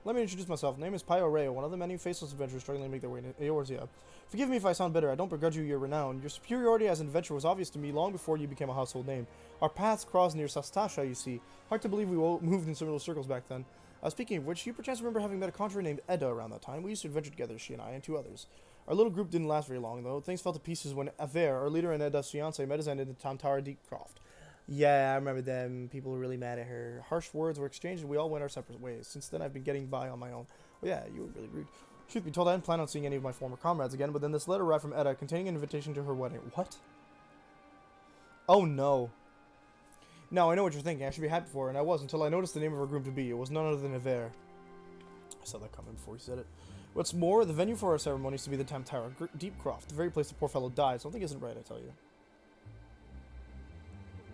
Let me introduce myself. My name is Pio Reo, one of the many faceless adventurers struggling to make their way to Eorzea. Forgive me if I sound bitter. I don't begrudge you your renown. Your superiority as an adventurer was obvious to me long before you became a household name. Our paths crossed near Sastasha, you see. Hard to believe we all moved in similar circles back then. Speaking of which, you perchance remember having met a conjurer named Edda around that time. We used to adventure together, she and I, and two others. Our little group didn't last very long, though. Things fell to pieces when Aver, our leader and Edda's fiancé, met his end in the Tantara Deep Croft. Yeah, I remember them. People were really mad at her. Harsh words were exchanged and we all went our separate ways. Since then, I've been getting by on my own. Well, yeah, you were really rude. Truth be told, I didn't plan on seeing any of my former comrades again, but then this letter arrived from Edda containing an invitation to her wedding. What? Oh, no. Now, I know what you're thinking. I should be happy for her, and I was until I noticed the name of her groom-to-be. It was none other than Ever. I saw that coming before he said it. What's more, the venue for our ceremony is to be the Tamtara Deepcroft, the very place the poor fellow died. Something isn't right, I tell you.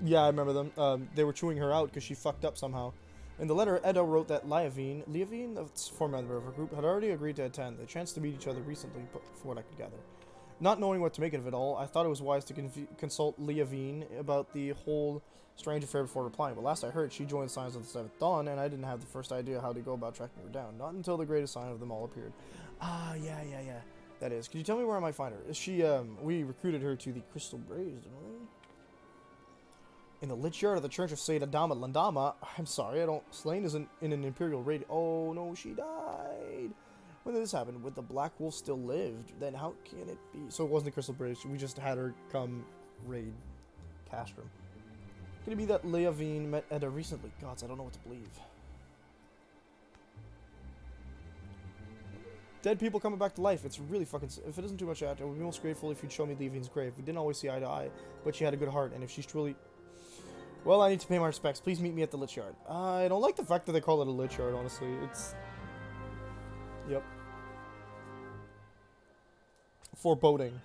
Yeah, I remember them. They were chewing her out because she fucked up somehow. In the letter, Edda wrote that Liavine, that's a former member of her group, had already agreed to attend. They chanced to meet each other recently, from what I could gather. Not knowing what to make of it all, I thought it was wise to consult Liavine about the whole strange affair before replying. But last I heard, she joined Signs of the Seventh Dawn, and I didn't have the first idea how to go about tracking her down. Not until the greatest sign of them all appeared. Ah, yeah. That is. Could you tell me where I might find her? Is she, we recruited her to the Crystal Braves, didn't we? In the lich yard of the Church of Saint Adama Landama. I'm sorry, Slain isn't in an Imperial raid. Oh, no, she died. When did this happen? Would the Black Wolf still lived? Then how can it be? So it wasn't the Crystal Bridge. We just had her come raid Castrum. Could it be that Liavine met Edda recently? Gods, I don't know what to believe. Dead people coming back to life. It's really fucking... If it isn't too much out, I would be most grateful if you'd show me Liavine's grave. We didn't always see eye to eye, but she had a good heart, and if she's truly... Well, I need to pay my respects. Please meet me at the Lich Yard. I don't like the fact that they call it a Lich Yard, honestly. It's... Yep. Foreboding.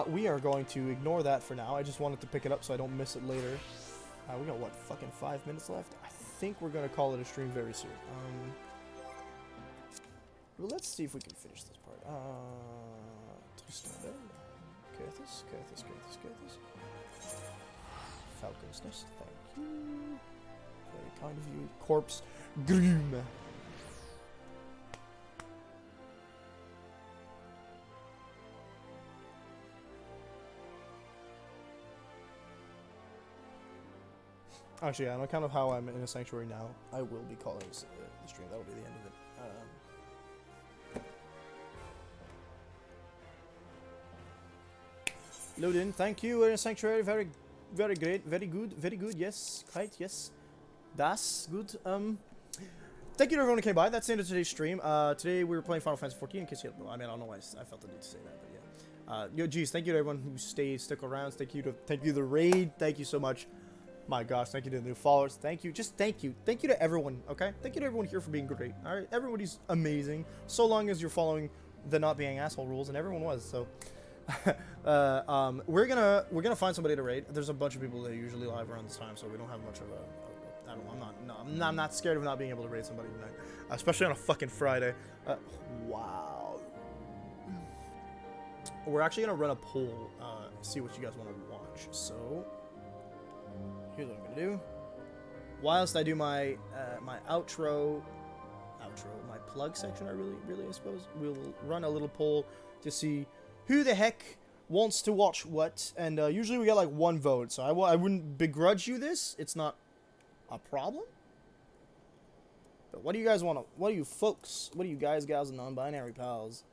We are going to ignore that for now. I just wanted to pick it up so I don't miss it later. We got, what, fucking 5 minutes left? I think we're going to call it a stream very soon. Well, let's see if we can finish this part. Curtis. Falcon's Nest, thank you. Very kind of you. Corpse Groom. Actually, yeah, on account of how I'm in a sanctuary now, I will be calling this, the stream. That'll be the end of it. Load in, thank you. We're in a sanctuary. Very great. Very good. Yes, right. Yes, that's good. Thank you to everyone who came by. That's the end of today's stream. Today we were playing Final Fantasy 14. In case you, I mean, I don't know why I felt the need to say that, but yeah. Geez, thank you to everyone who stuck around. Thank you to the raid. Thank you so much. My gosh, thank you to the new followers. Thank you. Just thank you. Thank you to everyone. Okay. Thank you to everyone here for being great. All right. Everybody's amazing. So long as you're following the not being asshole rules, and everyone was. So. We're gonna find somebody to raid. There's a bunch of people that are usually live around this time, so we don't have much of a. I'm not scared of not being able to raid somebody tonight, especially on a fucking Friday. Wow. We're actually gonna run a poll, see what you guys want to watch. So here's what I'm gonna do. Whilst I do my my outro, my plug section, I suppose we'll run a little poll to see who the heck wants to watch what, and usually we get like one vote, so I wouldn't begrudge you this. It's not a problem. But what do you guys want to, what do you guys, gals, and non-binary pals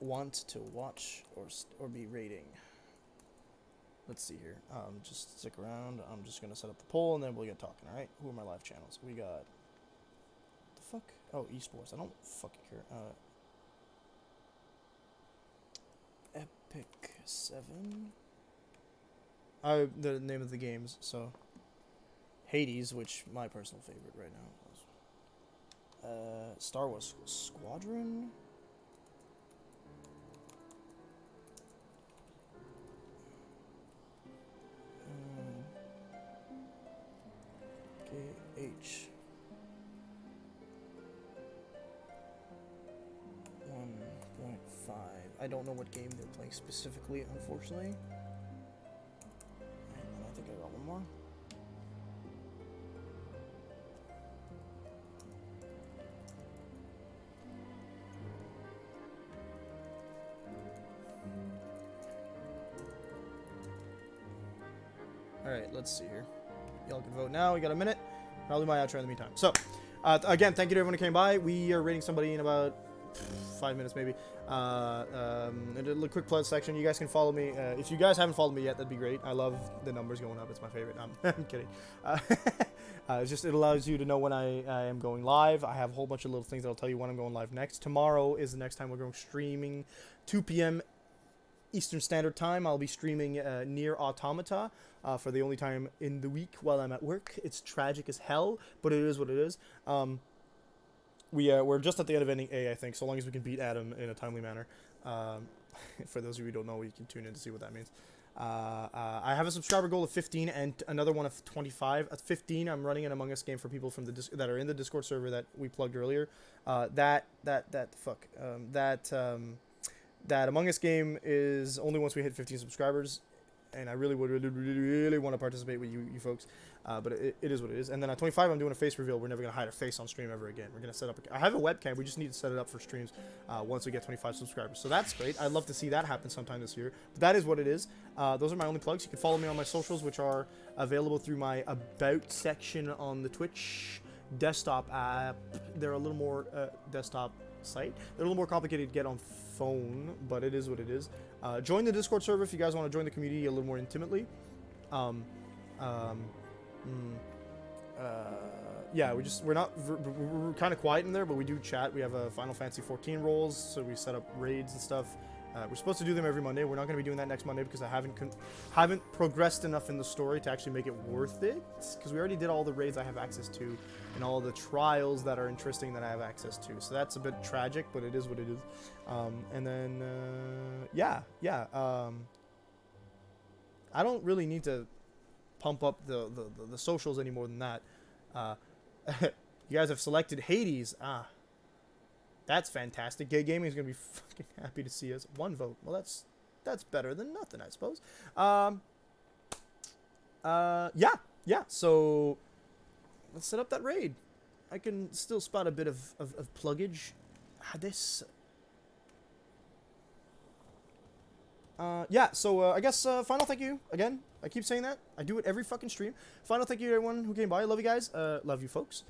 want to watch or be rating? Let's see here. Just stick around. I'm just going to set up the poll, and then we'll get talking, alright? Who are my live channels? We got, the fuck? Oh, esports. I don't fucking care. Epic 7. The name of the games, so Hades, which my personal favorite right now. Star Wars Squadron. KH 1.5. I don't know what game they're playing specifically, unfortunately. And then I think I got one more. Alright, let's see here. Y'all can vote now. We got a minute. I'll do my outro in the meantime. So, again, thank you to everyone who came by. We are rating somebody in about 5 minutes maybe. And a quick plug section. You guys can follow me. If you guys haven't followed me yet, that'd be great. I love the numbers going up. It's my favorite. I'm kidding. It allows you to know when I am going live. I have a whole bunch of little things that'll tell you when I'm going live next. Tomorrow is the next time we're going streaming, 2 p.m. Eastern Standard Time. I'll be streaming Near Automata for the only time in the week while I'm at work. It's tragic as hell, but it is what it is. We're just at the end of ending A, I think, so long as we can beat Adam in a timely manner. For those of you who don't know, you can tune in to see what that means. I have a subscriber goal of 15 and another one of 25. At 15, I'm running an Among Us game for people from that are in the Discord server that we plugged earlier. That Among Us game is only once we hit 15 subscribers, and I really want to participate with you folks. But it is what it is. And then at 25, I'm doing a face reveal. We're never going to hide a face on stream ever again. We're going to set up I have a webcam. We just need to set it up for streams once we get 25 subscribers. So that's great. I'd love to see that happen sometime this year. But that is what it is. Those are my only plugs. You can follow me on my socials, which are available through my About section on the Twitch desktop app. They're a little more desktop site. They're a little more complicated to get on phone, but it is what it is. Join the Discord server if you guys want to join the community a little more intimately. Yeah, we're kind of quiet in there, but we do chat. We have a Final Fantasy 14 rolls, so we set up raids and stuff. We're supposed to do them every Monday. We're not going to be doing that next Monday because I haven't progressed enough in the story to actually make it worth it. Because we already did all the raids I have access to, and all the trials that are interesting that I have access to. So that's a bit tragic, but it is what it is. And then I don't really need to pump up the socials any more than that. You guys have selected Hades. That's fantastic. Gay Gaming is going to be fucking happy to see us. 1 vote. Well, that's better than nothing, I suppose. Yeah. So let's set up that raid. I can still spot a bit of pluggage. This. Yeah. So I guess final thank you again. I keep saying that. I do it every fucking stream. Final thank you to everyone who came by. Love you guys. Love you folks.